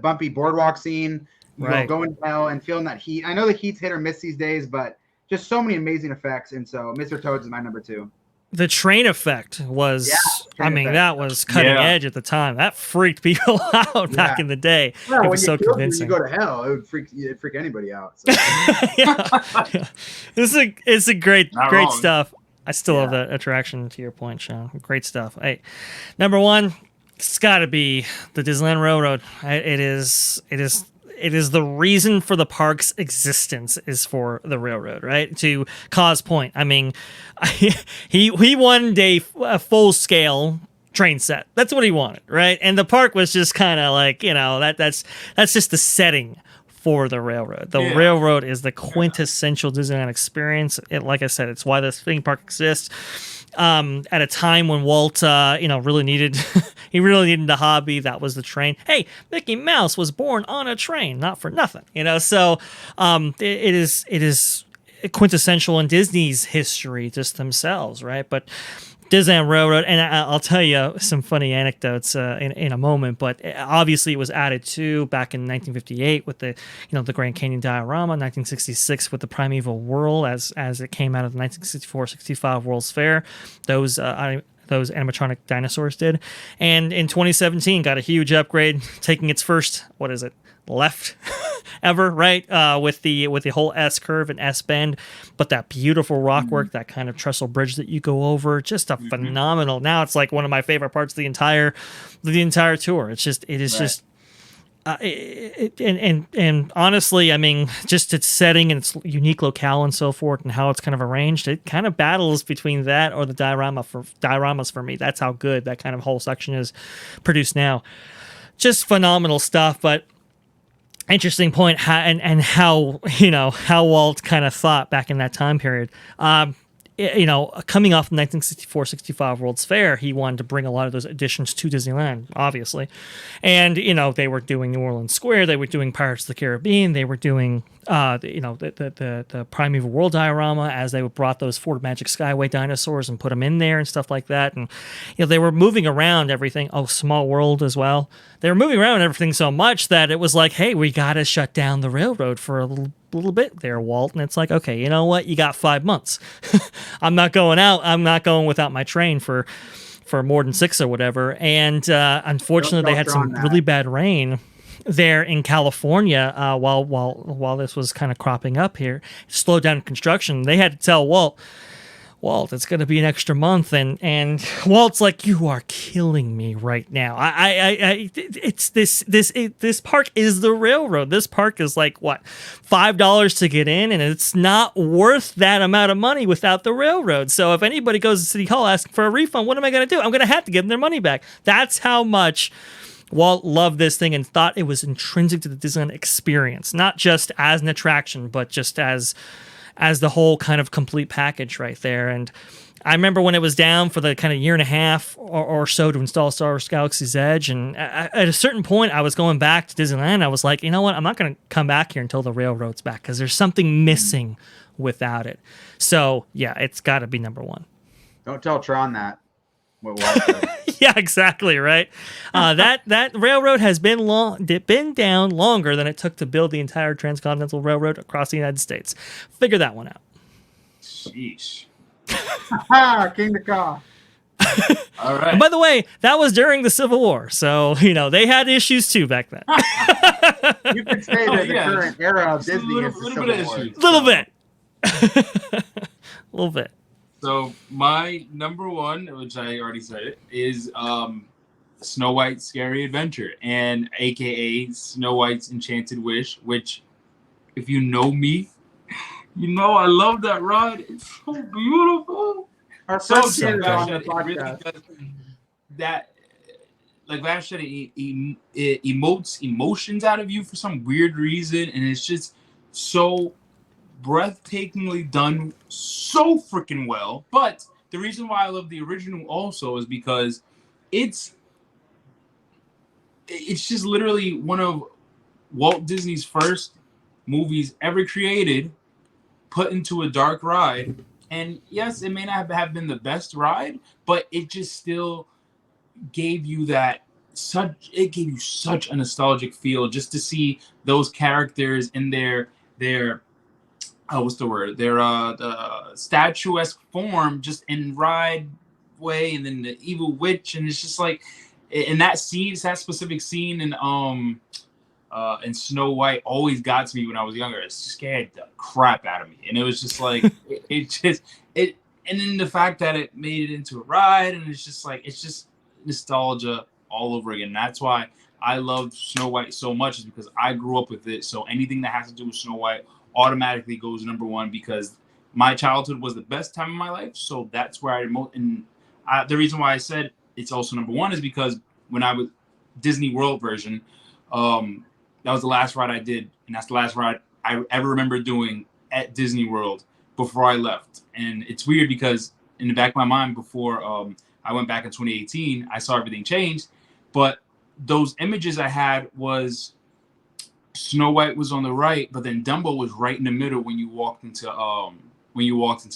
bumpy boardwalk scene. Going down and feeling that heat. I know the heat's hit or miss these days, but just so many amazing effects. And so Mr. Toad's is my number 2. The train effect was, that was cutting edge at the time. That freaked people out back in the day. Well, it was so convincing. You go to hell, it would freak anybody out. So. It's a great stuff. I still love that attraction. To your point, Sean, great stuff. Hey, number 1, it's got to be the Disneyland Railroad. It is the reason for the park's existence is for the railroad, right? To cause point. I mean, he wanted a full scale train set. That's what he wanted, right? And the park was just kind of like, you know, that's just the setting for the railroad. The railroad is the quintessential Disneyland experience. Like I said, it's why this theme park exists. At a time when Walt, really needed a hobby, that was the train. Hey, Mickey Mouse was born on a train, not for nothing, you know. So, it is quintessential in Disney's history, just themselves, right? But Disneyland Railroad, and I'll tell you some funny anecdotes in a moment. But obviously, it was added to back in 1958 with the Grand Canyon diorama, 1966 with the Primeval Whirl as it came out of the 1964-65 World's Fair. Those animatronic dinosaurs did, and in 2017 got a huge upgrade, taking its first left ever, right? With the whole S curve and S bend, but that beautiful rock work, that kind of trestle bridge that you go over, just a phenomenal. Now it's like one of my favorite parts of the entire tour. And honestly, I mean, just its setting and its unique locale and so forth, and how it's kind of arranged, it kind of battles between that or the dioramas for me. That's how good that kind of whole section is produced now. Just phenomenal stuff, but interesting point, how Walt kind of thought back in that time period. coming off the 1964-65 World's Fair, he wanted to bring a lot of those additions to Disneyland, obviously. And, they were doing New Orleans Square, they were doing Pirates of the Caribbean, they were doing, the Primeval World diorama as they brought those Fort Magic Skyway dinosaurs and put them in there and stuff like that. And, they were moving around everything. Oh, Small World as well. They were moving around everything so much that it was like, hey, we got to shut down the railroad for a little bit there, Walt. And it's like, okay, you know what? You got 5 months. I'm not going out. I'm not going without my train for more than 6 or whatever. And unfortunately, they had some really bad rain there in California while this was kind of cropping up here. Slowed down construction. They had to tell Walt, it's going to be an extra month, and Walt's like, you are killing me right now. It's this park is the railroad. This park is like what, $5 to get in, and it's not worth that amount of money without the railroad. So if anybody goes to City Hall asking for a refund, what am I going to do? I'm going to have to give them their money back. That's how much Walt loved this thing and thought it was intrinsic to the Disneyland experience, not just as an attraction, but just as the whole kind of complete package right there. And I remember when it was down for the kind of year and a half or so to install Star Wars Galaxy's Edge, and at a certain point I was going back to Disneyland. I was like, you know what, I'm not going to come back here until the railroad's back, because there's something missing without it. So yeah, it's got to be number one. Don't tell Tron that. Yeah, exactly, right. That railroad has been down longer than it took to build the entire transcontinental railroad across the United States. Figure that one out. Sheesh. King the Caw. All right. And by the way, that was during the Civil War, so they had issues too back then. You could say that the current era of Disney is the Civil War. Little bit. A little bit. So my number one, which I already said it, is Snow White's Scary Adventure, and AKA Snow White's Enchanted Wish, which, if you know me, I love that ride. It's so beautiful. Our So first year on the it really podcast. does that, like Vash said, it emotes emotions out of you for some weird reason, and it's just so breathtakingly done, so freaking well. But the reason why I love the original also is because it's just literally one of Walt Disney's first movies ever created, put into a dark ride. And yes, it may not have been the best ride, but it just still gave you such a nostalgic feel just to see those characters in their what's the word? Their the statuesque form, just in ride way, and then the evil witch, and it's just like in that specific scene in Snow White always got to me when I was younger. It scared the crap out of me, and it was just like and then the fact that it made it into a ride, and it's just nostalgia all over again. And that's why I love Snow White so much, is because I grew up with it. So anything that has to do with Snow White automatically goes number one, because my childhood was the best time of my life. So that's where the reason why I said it's also number one is because when I was Disney World version, that was the last ride I did, and that's the last ride I ever remember doing at Disney World before I left. And it's weird because in the back of my mind, before I went back in 2018, I saw everything changed, but those images I had was Snow White was on the right, but then Dumbo was right in the middle when you walked into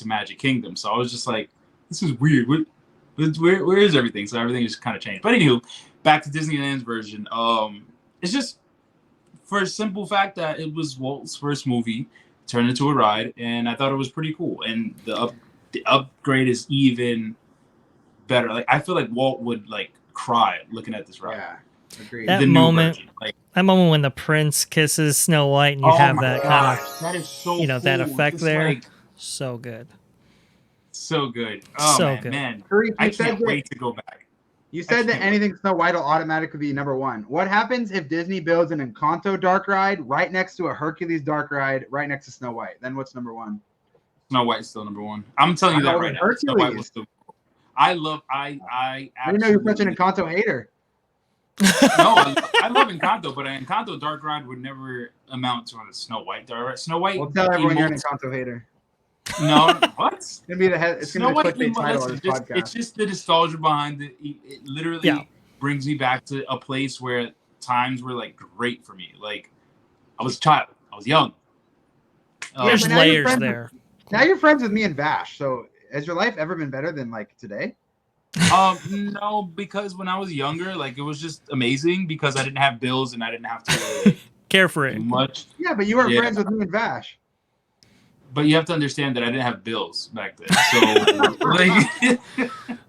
Magic Kingdom. So I was just like, this is weird. Where is everything? So everything just kind of changed. But anywho, back to Disneyland's version. It's just for a simple fact that it was Walt's first movie turned into a ride, and I thought it was pretty cool. And the upgrade is even better. Like, I feel like Walt would like cry looking at this ride. Yeah, agreed. That moment when the prince kisses Snow White and you have that kind of, that is so cool. That effect Just there, like, so good. So good. Oh, so man, good. Man. Tariq, I can't wait to go back. You said that anything Snow White will automatically be number one. What happens if Disney builds an Encanto dark ride right next to a Hercules dark ride right next to Snow White? Then what's number one? Snow White's still number one. I'm telling you that right now. Snow White was still. I didn't know you're such an Encanto hater. No, I love Encanto, but an Encanto dark ride would never amount to a Snow White dark ride. Snow White. Well, tell everyone you're an Encanto hater. No, what? It's gonna be it's gonna be the clickbait title of this podcast. It's just the nostalgia behind it. It literally brings me back to a place where times were like great for me. Like I was a child, I was young. There's layers there. Now you're friends with me and Vash. So has your life ever been better than like today? No, because when I was younger, like it was just amazing because I didn't have bills and I didn't have to care for it much. Yeah, but you were friends with me and Vash. But you have to understand that I didn't have bills back then. So, like,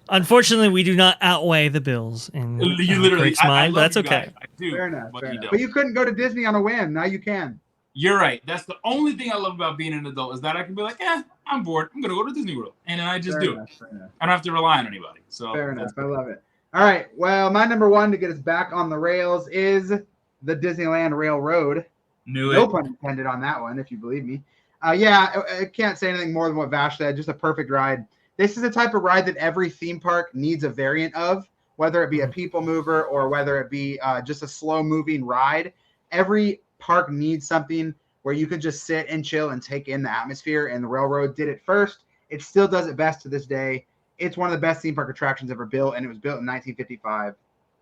unfortunately, we do not outweigh the bills in Craig's mind, but that's okay. I do. Fair enough. But you couldn't go to Disney on a whim. Now you can. You're right. That's the only thing I love about being an adult is that I can be like, I'm bored. I'm going to go to Disney World. And then I just do it. I don't have to rely on anybody. So fair enough. I love it. All right. Well, my number one to get us back on the rails is the Disneyland Railroad. No pun intended on that one, if you believe me. I can't say anything more than what Vash said. Just a perfect ride. This is the type of ride that every theme park needs a variant of, whether it be a people mover or whether it be just a slow moving ride. Every park needs something where you can just sit and chill and take in the atmosphere, and the Railroad did it first. It still does it best to this day. It's one of the best theme park attractions ever built, and it was built in 1955.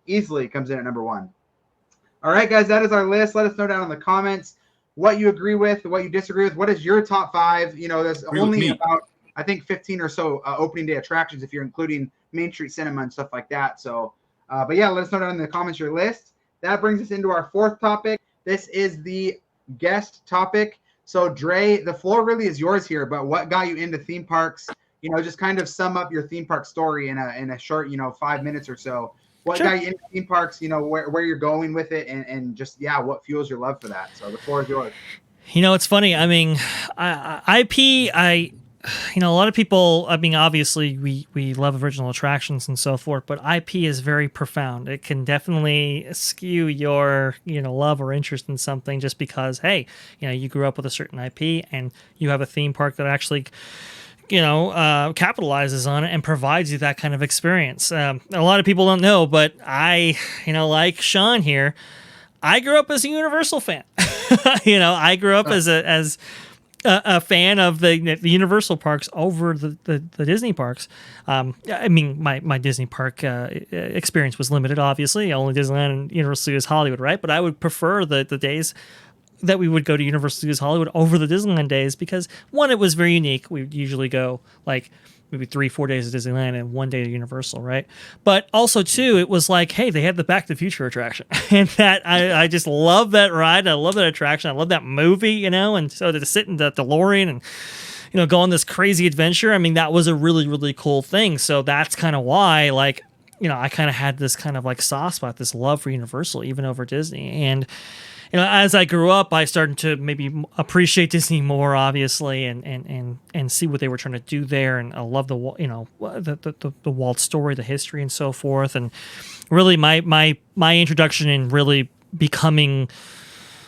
Easily comes in at number one. All right, guys, that is our list. Let us know down in the comments what you agree with, what you disagree with. What is your top five? You know, there's only about, I think, 15 or so opening day attractions if you're including Main Street Cinema and stuff like that. So, but yeah, let us know down in the comments your list. That brings us into our fourth topic. This is the guest topic. So, Dre, the floor really is yours here, but what got you into theme parks? You know, just kind of sum up your theme park story in a short, 5 minutes or so. What got you into theme parks, where you're going with it, and just, what fuels your love for that? So the floor is yours. It's funny. I mean, IP, a lot of people, I mean, obviously we love original attractions and so forth, but IP is very profound. It can definitely skew your, love or interest in something just because, hey, you grew up with a certain IP and you have a theme park that actually capitalizes on it and provides you that kind of experience. A lot of people don't know, but I, like Sean here, I grew up as a Universal fan. I grew up as a fan of the Universal parks over the Disney parks. I mean, my Disney park experience was limited, obviously. Only Disneyland and Universal Studios Hollywood, right? But I would prefer the days that we would go to Universal Studios Hollywood over the Disneyland days because, one, it was very unique. We would usually go like maybe 3-4 days at Disneyland and 1 day to Universal, right? But also, too, it was like, hey, they had the Back to the Future attraction. And that I just love that ride. I love that attraction. I love that movie, and so to sit in the DeLorean and, go on this crazy adventure, I mean, that was a really, really cool thing. So that's kind of why, like, I kind of had this kind of like soft spot, this love for Universal, even over Disney. And as I grew up, I started to maybe appreciate Disney more, obviously, and see what they were trying to do there. And I love the Walt story, the history, and so forth. And really, my introduction in really becoming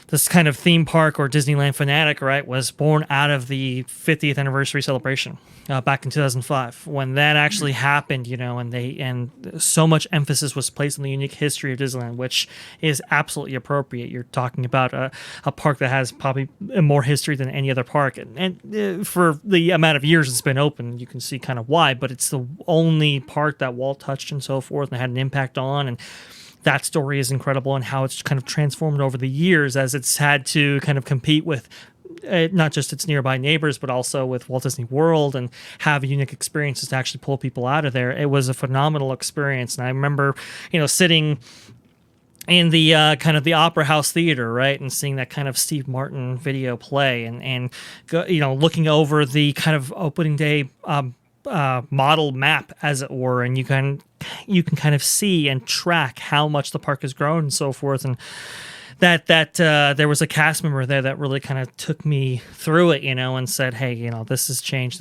this kind of theme park or Disneyland fanatic, right, was born out of the 50th anniversary celebration back in 2005 when that actually happened, and so much emphasis was placed on the unique history of Disneyland, which is absolutely appropriate. You're talking about a park that has probably more history than any other park, and for the amount of years it's been open, you can see kind of why. But it's the only park that Walt touched and so forth, and had an impact on. And that story is incredible, and how it's kind of transformed over the years as it's had to kind of compete with not just its nearby neighbors, but also with Walt Disney World, and have unique experiences to actually pull people out of there. It was a phenomenal experience. And I remember, sitting in the kind of the Opera House Theater, right, and seeing that kind of Steve Martin video play, and looking over the kind of opening day model map, as it were, and you can kind of see and track how much the park has grown and so forth. And that there was a cast member there that really kind of took me through it, and said, hey, this has changed,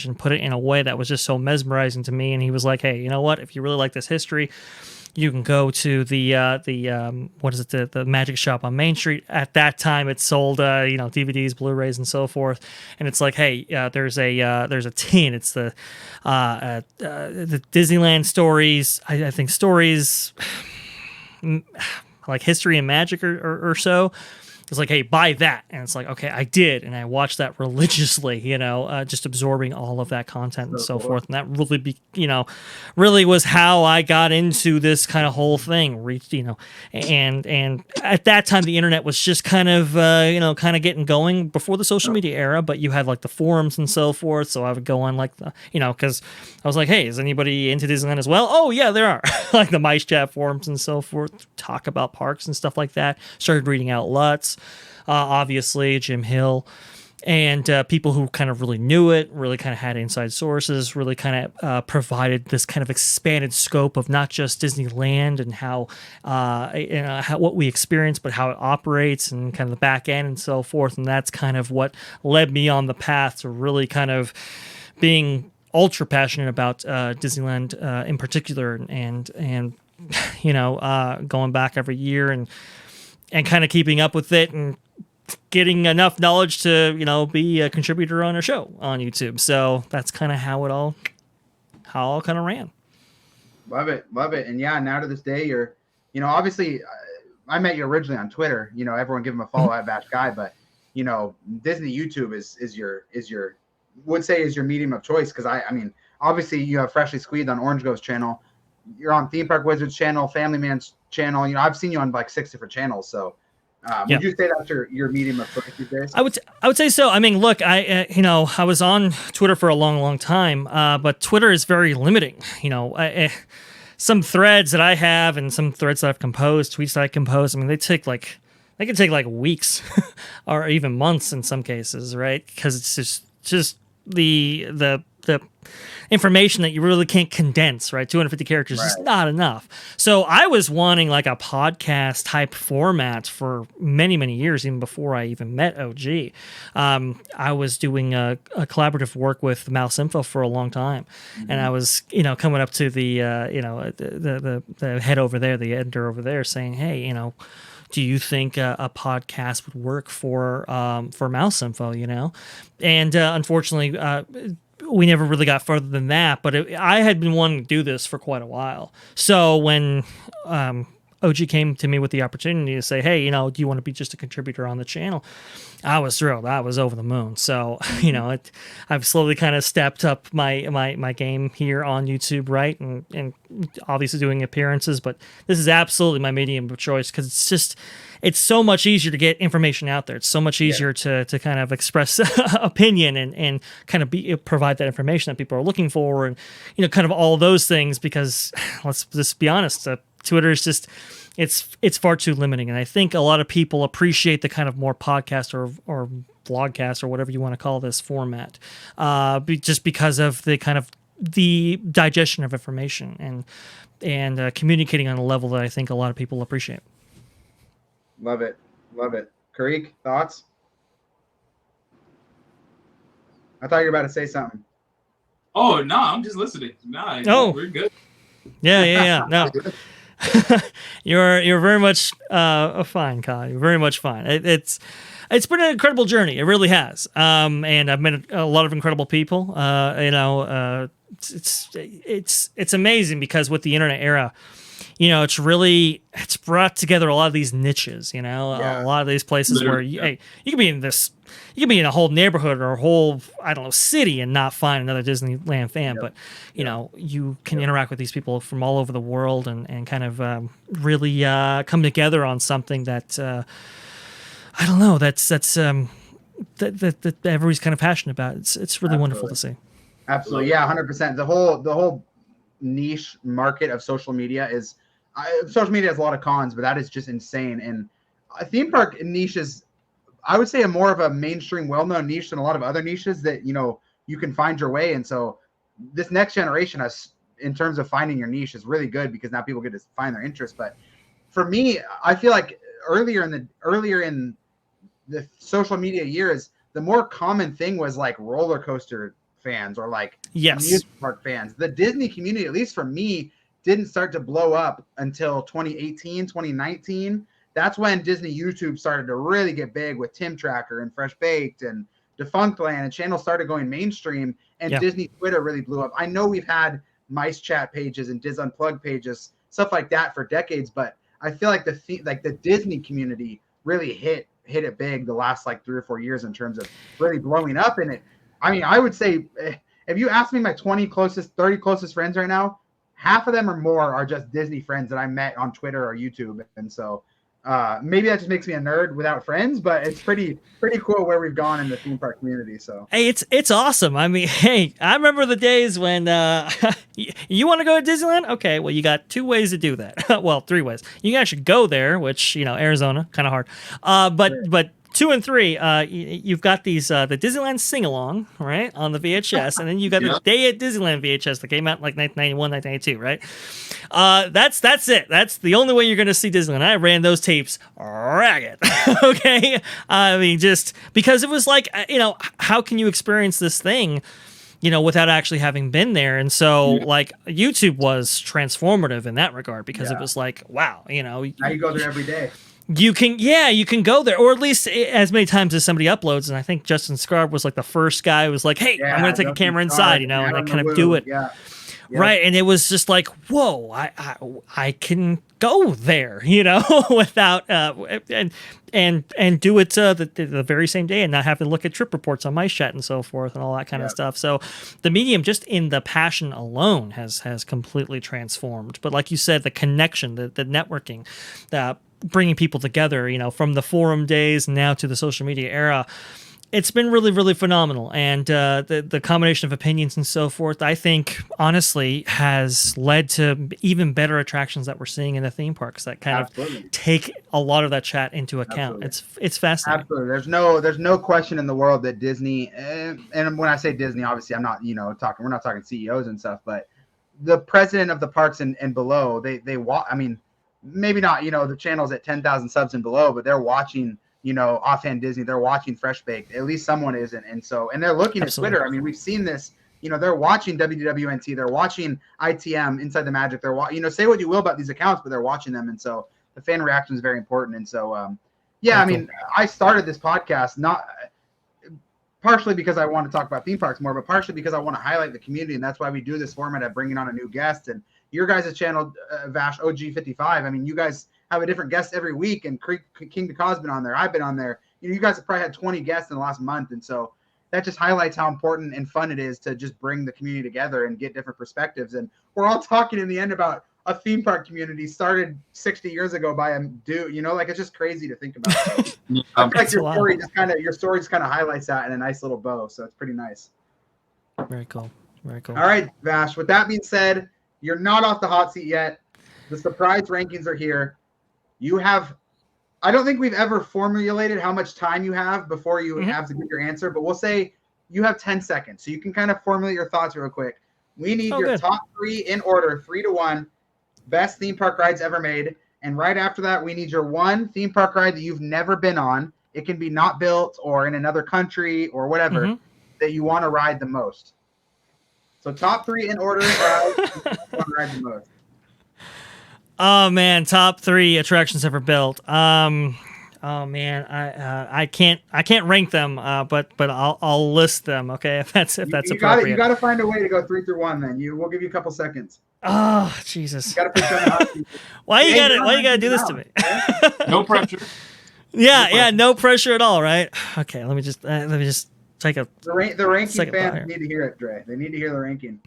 and put it in a way that was just so mesmerizing to me. And he was like, hey, you know what, if you really like this history, you can go to the Magic Shop on Main Street. At that time, it sold DVDs, Blu-rays, and so forth. And it's like, hey, there's a tin. It's the Disneyland stories. I think stories like history and magic or so. it's like, hey, buy that. And it's like, okay, I did. And I watched that religiously, just absorbing all of that content and so forth. And that really, really was how I got into this kind of whole thing, and at that time, the internet was just kind of getting going before the social media era, but you had like the forums and so forth. So I would go on like because I was like, hey, is anybody into Disneyland as well? Oh yeah, there are like the Mice Chat forums and so forth, talk about parks and stuff like that. Started reading out Lutz. Obviously, Jim Hill, and people who kind of really knew it, really kind of had inside sources, really kind of provided this kind of expanded scope of not just Disneyland and how what we experience, but how it operates and kind of the back end and so forth. And that's kind of what led me on the path to really kind of being ultra passionate about Disneyland in particular, and going back every year and kind of keeping up with it and getting enough knowledge to, be a contributor on a show on YouTube. So that's kind of how it all kind of ran. Love it. And yeah, now to this day, you're, obviously I met you originally on Twitter, everyone give him a follow at Vash Sky, but Disney YouTube is your medium of choice. Cause I mean, obviously you have Freshly Squeezed on Orange Ghost channel. You're on Theme Park Wizards channel, Family Man's channel. I've seen you on like 6 different channels. So would you say that's your medium of choice these days? I would say so. I mean, look, I was on Twitter for a long time, but Twitter is very limiting. Some threads that I have and some threads that I've composed, tweets that I compose, I mean, they can take like weeks or even months in some cases, right? Because it's just the information that you really can't condense, right? 250 characters is not enough. So I was wanting like a podcast type format for many, many years, even before I even met OG. I was doing a collaborative work with Mouse Info for a long time. And I was, coming up to the head over there, the editor over there saying, hey, do you think a podcast would work for Mouse Info, And unfortunately, we never really got further than that, but I had been wanting to do this for quite a while. So when OG came to me with the opportunity to say, hey, do you want to be just a contributor on the channel? I was thrilled. I was over the moon. So, I've slowly kind of stepped up my game here on YouTube, right? And obviously doing appearances, but this is absolutely my medium of choice because it's so much easier to get information out there. It's so much easier to kind of express opinion and kind of provide that information that people are looking for and, kind of all those things because let's just be honest, Twitter is just, it's far too limiting. And I think a lot of people appreciate the kind of more podcast or vlogcast or whatever you want to call this format, just because of the kind of the digestion of information and communicating on a level that I think a lot of people appreciate. Love it. Karik, thoughts? I thought you were about to say something. Oh, no, I'm just listening. We're good. Yeah. No. You're very much fine, Kai. You're very much fine. It's been an incredible journey. It really has. And I've met a lot of incredible people. It's amazing because with the internet era, it's brought together a lot of these niches, a lot of these places where you can be in a whole neighborhood or a whole, I don't know, city and not find another Disneyland fan. But, you can interact with these people from all over the world and kind of really come together on something that, I don't know, that everybody's kind of passionate about. It's really wonderful to see. Absolutely. Yeah, 100%. The whole niche market of social media social media has a lot of cons, but that is just insane. And a theme park niche is, I would say, a more of a mainstream, well-known niche than a lot of other niches that, you can find your way. And so this next generation has, in terms of finding your niche, is really good because now people get to find their interest. But for me, I feel like earlier in the social media years, the more common thing was like roller coaster fans or like amusement park fans. The Disney community, at least for me, didn't start to blow up until 2018, 2019. That's when Disney YouTube started to really get big with Tim Tracker and Fresh Baked and Defunctland, and channels started going mainstream, and Disney Twitter really blew up. I know we've had Mice Chat pages and Diz Unplugged pages, stuff like that for decades, but I feel like the Disney community really hit hit it big the last like 3 or 4 years in terms of really blowing up in it. I mean, I would say if you ask me my 30 closest friends right now, half of them or more are just Disney friends that I met on Twitter or YouTube. And so maybe that just makes me a nerd without friends, but it's pretty cool where we've gone in the theme park community. So hey, it's awesome. I mean, hey, I remember the days when you want to go to Disneyland. Okay, well, you got 2 ways to do that. Well, 3 ways. You can actually go there, which Arizona, kind of hard. But 2 and 3, you've got these the Disneyland sing along, right, on the VHS, and then you got the Day at Disneyland VHS that came out in like 1991, 1992, right? That's it. That's the only way you're going to see Disneyland. I ran those tapes ragged. Okay, I mean, just because it was like, how can you experience this thing, without actually having been there? And so, like, YouTube was transformative in that regard because it was like, wow, now you go there every day. You can go there, or at least as many times as somebody uploads. And I think Justin Scarb was like the first guy who was like, "Hey, I'm going to take a camera inside," and I kind of do it. Yeah. Right, and it was just like, whoa, I can go there, without and do it the very same day and not have to look at trip reports on MyChat and so forth and all that kind of stuff. So the medium, just in the passion alone, has completely transformed. But like you said, the connection, the networking, bringing people together, from the forum days now to the social media era, it's been really, really phenomenal. And the combination of opinions and so forth, I think, honestly, has led to even better attractions that we're seeing in the theme parks that kind of take a lot of that chat into account. It's fascinating. Absolutely. There's no question in the world that Disney, and when I say Disney, obviously I'm not, we're not talking CEOs and stuff, but the president of the parks and below, they watch. I mean, maybe not, the channels at 10,000 subs and below, but they're watching, Offhand Disney, they're watching Fresh Baked. At least someone isn't. And they're looking at Twitter. I mean, we've seen this, they're watching WWNT, they're watching ITM, Inside the Magic. They're say what you will about these accounts, but they're watching them. And so the fan reaction is very important. And so, I mean, I started this podcast not partially because I want to talk about theme parks more, but partially because I want to highlight the community. And that's why we do this format of bringing on a new guest. And your guys' channel, Vash OG55, I mean, you guys have a different guest every week, and King DeCaw's been on there. I've been on there. You guys have probably had 20 guests in the last month, and so that just highlights how important and fun it is to just bring the community together and get different perspectives. And we're all talking in the end about a theme park community started 60 years ago by a dude. It's just crazy to think about. I feel like your story just kind of highlights that in a nice little bow, so it's pretty nice. Very cool. Very cool. All right, Vash. With that being said, you're not off the hot seat yet. The surprise rankings are here. I don't think we've ever formulated how much time you have before you have to give your answer, but we'll say you have 10 seconds. So you can kind of formulate your thoughts real quick. We need your top 3 in order, 3 to 1, best theme park rides ever made. And right after that, we need your 1 theme park ride that you've never been on. It can be not built or in another country or whatever that you want to ride the most. So top 3 in order, rides you want to ride the most. Oh man, top 3 attractions ever built. Oh man, I can't rank them, but I'll list them. Okay, if that's appropriate. You got to find a way to go 3 through 1. Then we'll give you a couple seconds. Oh Jesus! You got to put you on the hot seat. Why you gotta do this to me? No pressure. Yeah, no pressure at all. Right? Okay, let me just take a. The ranking fans need to hear it, Dre. They need to hear the ranking.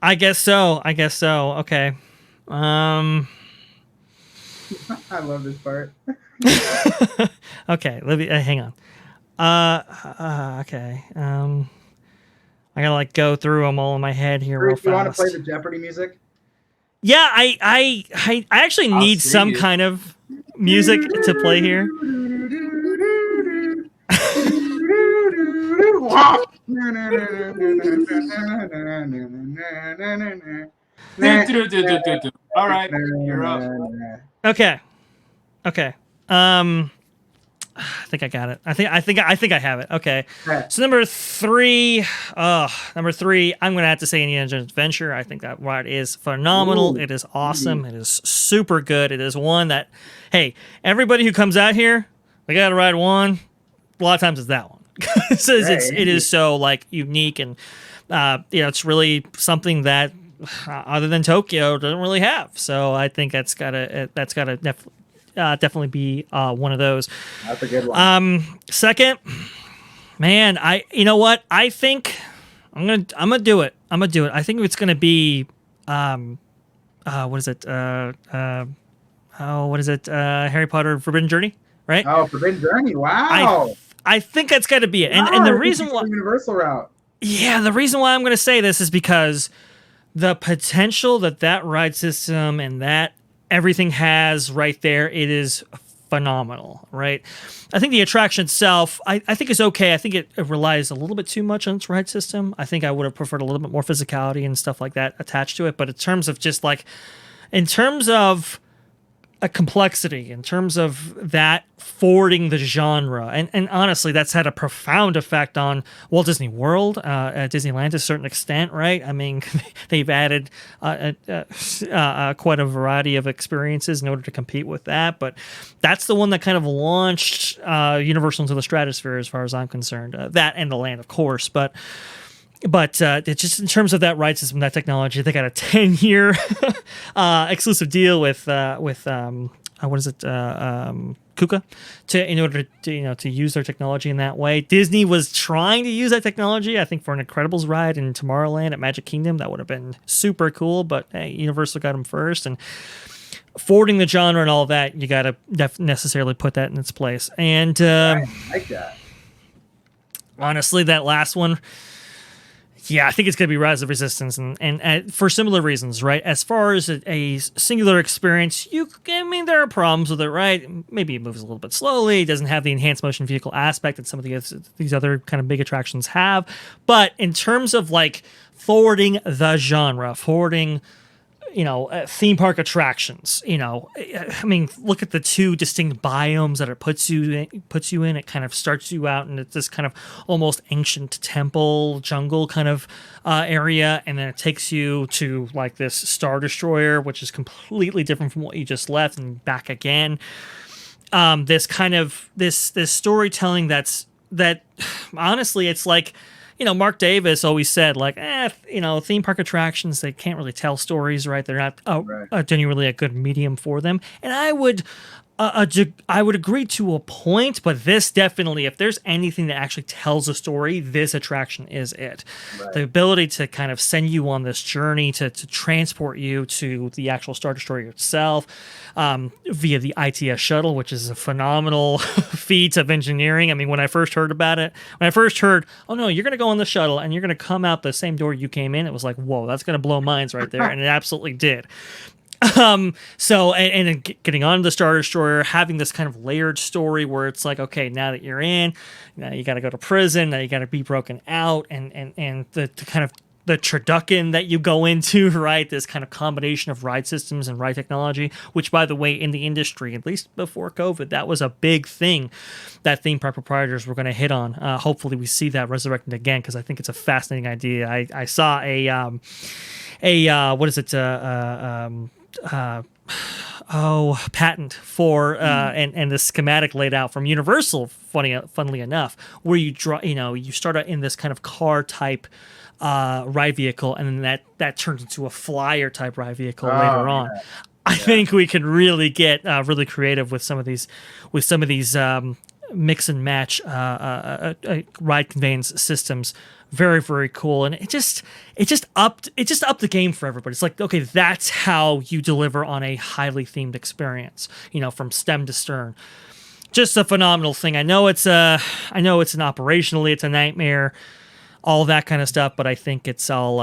I guess so. Okay. I love this part. Okay, let me hang on. Okay. I gotta go through them all in my head here real fast. You want to play the Jeopardy music? Yeah, I actually need some kind of music to play here. All right, you're up. Okay. I think I got it. I think I have it. Okay. So number 3, I'm gonna have to say Indiana Jones Adventure. I think that ride is phenomenal. It is awesome. It is super good. It is one that, hey, everybody who comes out here, they gotta ride one. A lot of times it's that one. It is so like unique and it's really something that other than Tokyo doesn't really have. So I think that's gotta definitely be one of those. That's a good one. Second, man, you know what? I think I'm gonna do it. I think it's gonna be what is it? What is it? Harry Potter Forbidden Journey, right? Oh, Forbidden Journey! Wow. I think that's got to be it. And Wow, the reason why, Universal route. yeah, the reason why I'm going to say this is because the potential that ride system and that everything has right there, it is phenomenal, right? I think the attraction itself, I think is okay. I think it relies a little bit too much on its ride system. I think I would have preferred a little bit more physicality and stuff like that attached to it. But in terms of just like, in terms of a complexity, in terms of that forwarding the genre, and honestly, that's had a profound effect on Walt Disney World, Disneyland to a certain extent, right? I mean, they've added quite a variety of experiences in order to compete with that, but that's the one that kind of launched Universal into the stratosphere, as far as I'm concerned. That and the land, of course, but it's just in terms of that ride system, that technology, they got a 10-year exclusive deal with what is it, KUKA, in order to use their technology in that way. Disney was trying to use that technology, I think, for an Incredibles ride in Tomorrowland at Magic Kingdom. That would have been super cool, but hey, Universal got them first, and forwarding the genre and all that, you got to necessarily put that in its place. And I like that. Honestly, that last one. Yeah, I think it's going to be Rise of Resistance, and for similar reasons, right? As far as a singular experience, there are problems with it, right? Maybe it moves a little bit slowly, it doesn't have the enhanced motion vehicle aspect that some of these other kind of big attractions have. But in terms of like forwarding the genre, forwarding theme park attractions, I mean, look at the two distinct biomes that it puts you in. It kind of starts you out in this kind of almost ancient temple jungle kind of area, and then it takes you to like this Star Destroyer, which is completely different from what you just left, and back again. This kind of this storytelling that honestly, it's like, Mark Davis always said, like, theme park attractions, they can't really tell stories, right? They're not genuinely a good medium for them. And I would agree to a point, but this definitely, if there's anything that actually tells a story, this attraction is it. Right. The ability to kind of send you on this journey, to transport you to the actual Star Destroyer itself, via the ITS shuttle, which is a phenomenal feat of engineering. I mean, when I first heard, oh no, you're going to go on the shuttle and you're going to come out the same door you came in, it was like, whoa, that's going to blow minds right there. And it absolutely did. So then getting on the Star Destroyer, having this kind of layered story where it's like, okay, now that you're in, now you got to go to prison, now you got to be broken out, and the kind of the turducken that you go into, right? This kind of combination of ride systems and ride technology, which, by the way, in the industry, at least before COVID, that was a big thing that theme park proprietors were going to hit on. Hopefully we see that resurrected again, because I think it's a fascinating idea. I saw patent for and the schematic laid out from Universal, funnily enough, where you start out in this kind of car type ride vehicle, and then that turns into a flyer type ride vehicle later on. I think we can really get really creative with some of these mix and match ride conveyance systems. Very, very cool. And it just upped the game for everybody. It's like, okay, that's how you deliver on a highly themed experience, from stem to stern. Just a phenomenal thing. I know it's operationally, it's a nightmare, all that kind of stuff, but I think it's all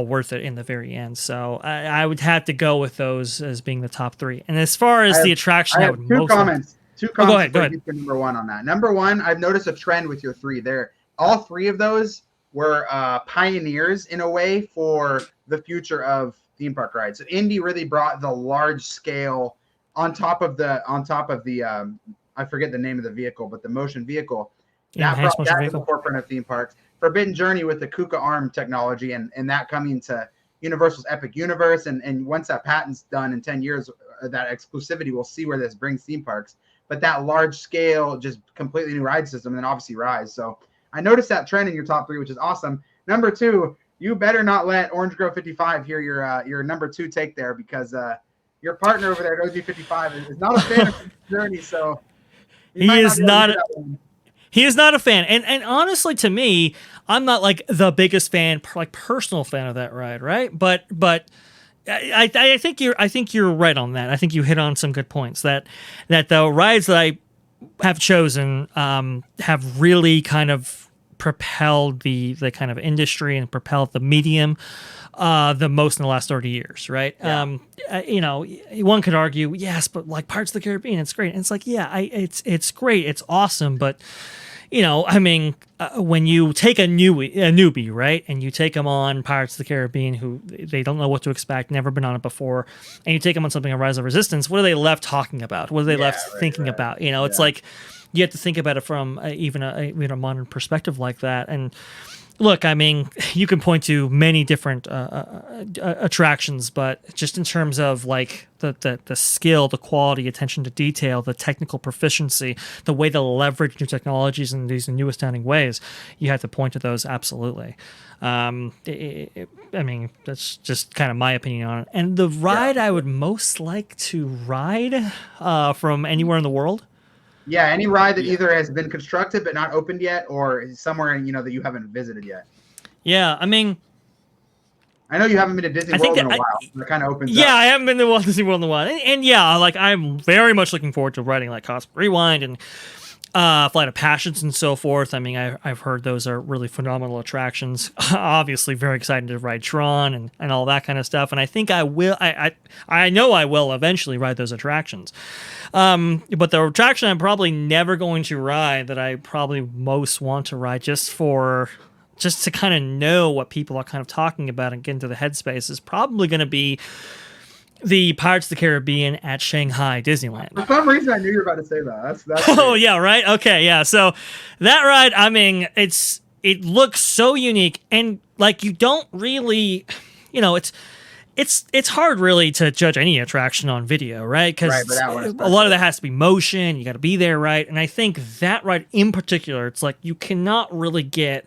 worth it in the very end. So I would have to go with those as being the top three. And as far as the attraction, I would two comments. Go ahead. Number one on that. Number one, I've noticed a trend with your three there. All three of those were pioneers in a way for the future of theme park rides. So Indy really brought the large scale on top of the I forget the name of the vehicle, but the motion vehicle. That brought that to the forefront of theme parks. Forbidden Journey with the KUKA arm technology and that coming to Universal's Epic Universe. And once that patent's done in 10 years, that exclusivity, we'll see where this brings theme parks. But that large scale, just completely new ride system, and then obviously Rise. So I noticed that trend in your top three, which is awesome. Number two, you better not let Orange Grove 55 hear your number two take there, because your partner over there at OG55 is not a fan of the journey, so he is not. He is not a fan, and honestly, to me, I'm not like the biggest fan, like personal fan of that ride, right? But I think you're right on that. I think you hit on some good points. That the rides that I have chosen have really kind of propelled the kind of industry and propelled the medium the most in the last 30 years, right? Yeah. You know, one could argue, yes, but like Pirates of the Caribbean, it's great. And it's like, yeah, it's great, it's awesome, but you know, I mean, when you take a newbie, right, and you take them on Pirates of the Caribbean, who they don't know what to expect, never been on it before, and you take them on something like Rise of Resistance, what are they left talking about? What are they left thinking about? You know, it's like you have to think about it from even a modern perspective like that. And look, I mean, you can point to many different attractions, but just in terms of like the skill, the quality, attention to detail, the technical proficiency, the way to leverage new technologies in these new astounding ways, you have to point to those absolutely. I mean, that's just kind of my opinion on it. And the ride I would most like to ride from anywhere in the world. Yeah, any ride that either has been constructed but not opened yet, or is somewhere that you haven't visited yet. Yeah, I mean, I know you haven't been to Disney World in a while. It kind of opens up. Yeah, I haven't been to Walt Disney World in a while, and yeah, like I'm very much looking forward to riding like Cosmic Rewind and Flight of Passions and so forth. I mean, I've heard those are really phenomenal attractions. Obviously, very excited to ride Tron and all that kind of stuff. And I think I will. I know I will eventually ride those attractions. But the attraction I'm probably never going to ride that I probably most want to ride just to kind of know what people are kind of talking about and get into the headspace is probably going to be the Pirates of the Caribbean at Shanghai Disneyland. For some reason, I knew you were about to say that. That's oh, yeah, right? Okay, yeah. So that ride, I mean, it looks so unique, and like you don't really, it's hard really to judge any attraction on video, right? Because a lot of that has to be motion. You got to be there, right? And I think that ride in particular, it's like you cannot really get.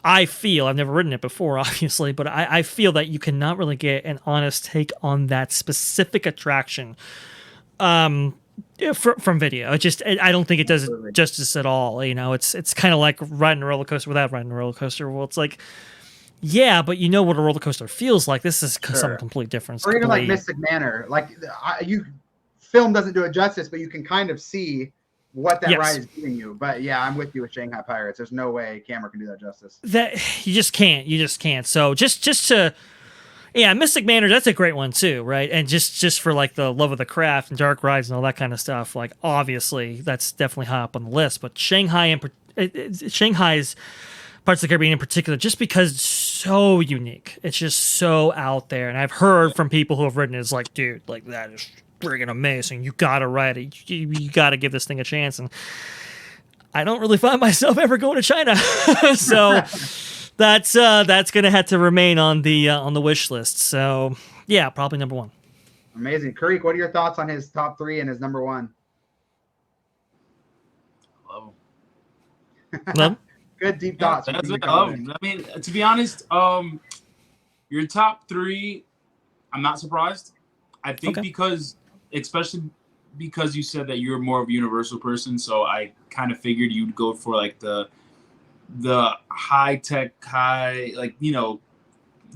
I feel, I've never ridden it before, obviously, but I feel that you cannot really get an honest take on that specific attraction from video. I don't think it does it justice at all. It's kind of like riding a roller coaster without riding a roller coaster. Well, it's like, yeah, but you know what a roller coaster feels like. This is something completely different. Or even like Mystic Manor. Like, film doesn't do it justice, but you can kind of see what that ride is giving you. But yeah, I'm with you with Shanghai Pirates. There's no way camera can do that justice. That you just can't. So just to Mystic Manor, that's a great one too, right? And just for like the love of the craft and dark rides and all that kind of stuff, like obviously that's definitely high up on the list. But Shanghai's Parts of the Caribbean in particular, just because it's so unique, it's just so out there. And I've heard from people who have ridden it, it's like, dude, like that is friggin' amazing. You gotta ride it. You gotta give this thing a chance. And I don't really find myself ever going to China, so that's gonna have to remain on the wish list. So yeah, probably number one. Amazing, Kareek. What are your thoughts on his top three and his number one? Love him. Good deep thoughts. I mean, to be honest, your top three, I'm not surprised. I think especially because you said that you're more of a universal person, so I kind of figured you'd go for like the high tech, like the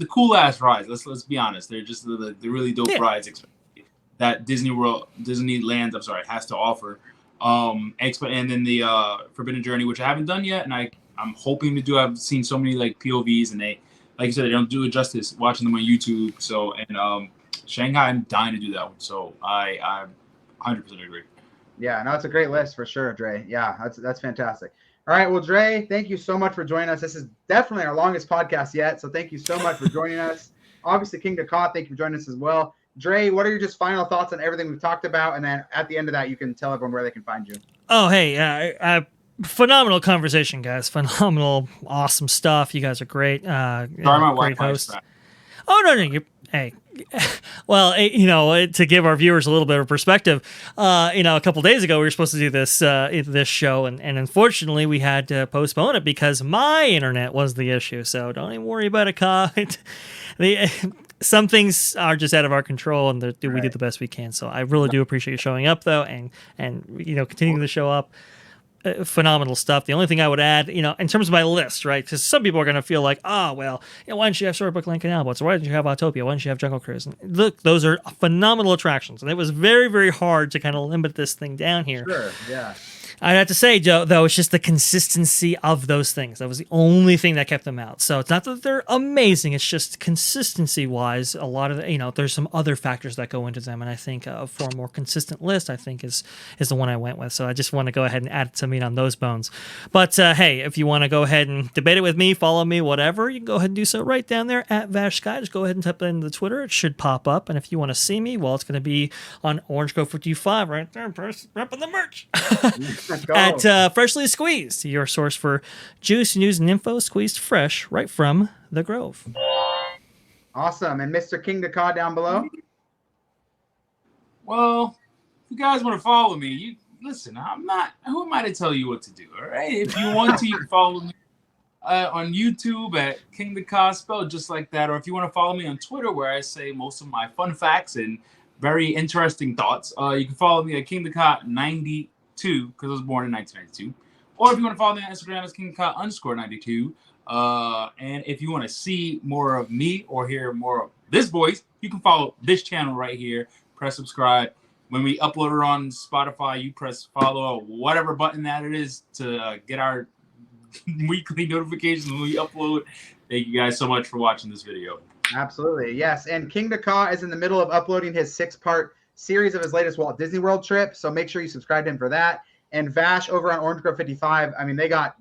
cool ass rides. Let's be honest, they're just the really dope rides that Disneyland, has to offer. And then the Forbidden Journey, which I haven't done yet, and I'm hoping to do. I've seen so many like POVs, and they, like you said, they don't do it justice watching them on YouTube. So Shanghai, I'm dying to do that one. So I 100% agree. Yeah, no, it's a great list for sure, Dre. Yeah, that's fantastic. All right, well, Dre, thank you so much for joining us. This is definitely our longest podcast yet, so thank you so much for joining us. Obviously, King Dakot, thank you for joining us as well. Dre, what are your just final thoughts on everything we've talked about? And then at the end of that, you can tell everyone where they can find you. Oh, hey, phenomenal conversation, guys. Phenomenal, awesome stuff. You guys are great. Sorry, my great hosts. Oh, no, hey. Well, to give our viewers a little bit of perspective, a couple days ago we were supposed to do this show, and unfortunately we had to postpone it because my internet was the issue. So don't even worry about it, some things are just out of our control, and we do the best we can. So I really do appreciate you showing up, though, and continuing to show up. Phenomenal stuff. The only thing I would add, in terms of my list, right? Because some people are going to feel like, why didn't you have Storybook Lane Canal Boats? Why didn't you have Autopia? Why didn't you have Jungle Cruise? And look, those are phenomenal attractions, and it was very, very hard to kind of limit this thing down here. Sure, yeah. I have to say, Joe, though, it's just the consistency of those things. That was the only thing that kept them out. So it's not that they're amazing. It's just consistency-wise, a lot of there's some other factors that go into them. And I think for a more consistent list, I think is the one I went with. So I just want to go ahead and add some meat on those bones. But hey, if you want to go ahead and debate it with me, follow me, whatever, you can go ahead and do so right down there at Vash Sky. Just go ahead and type it into the Twitter. It should pop up. And if you want to see me, well, it's going to be on Orange Grove 55 right there, repping the merch. At Freshly Squeezed, your source for juice, news, and info squeezed fresh right from the Grove. Awesome. And Mr. King the Caw down below? Well, if you guys want to follow me, listen, who am I to tell you what to do, all right? If you want to, you can follow me on YouTube at King the Caw, spelled just like that. Or if you want to follow me on Twitter, where I say most of my fun facts and very interesting thoughts, you can follow me at King the Caw 92, because I was born in 1992. Or if you want to follow me on Instagram, it's KingCaw_92. And if you want to see more of me or hear more of this voice, you can follow this channel right here. Press subscribe. When we upload it on Spotify, you press follow, whatever button that it is, to get our weekly notifications when we upload. Thank you guys so much for watching this video. Absolutely, yes. And King the Caw is in the middle of uploading his 6-part series of his latest Walt Disney World trip, so make sure you subscribe to him for that. And Vash over on Orange Grove 55, I mean, they got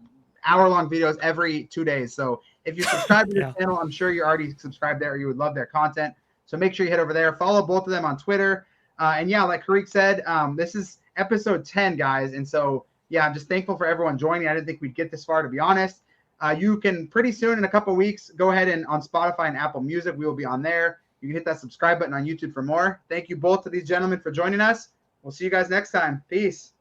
hour-long videos every 2 days. So if you subscribe to their channel, I'm sure you're already subscribed there, or you would love their content. So make sure you head over there. Follow both of them on Twitter. And yeah, like Karik said, this is episode 10, guys. And so, yeah, I'm just thankful for everyone joining. I didn't think we'd get this far, to be honest. You can pretty soon, in a couple weeks, go ahead and on Spotify and Apple Music, we will be on there. You can hit that subscribe button on YouTube for more. Thank you both to these gentlemen for joining us. We'll see you guys next time. Peace.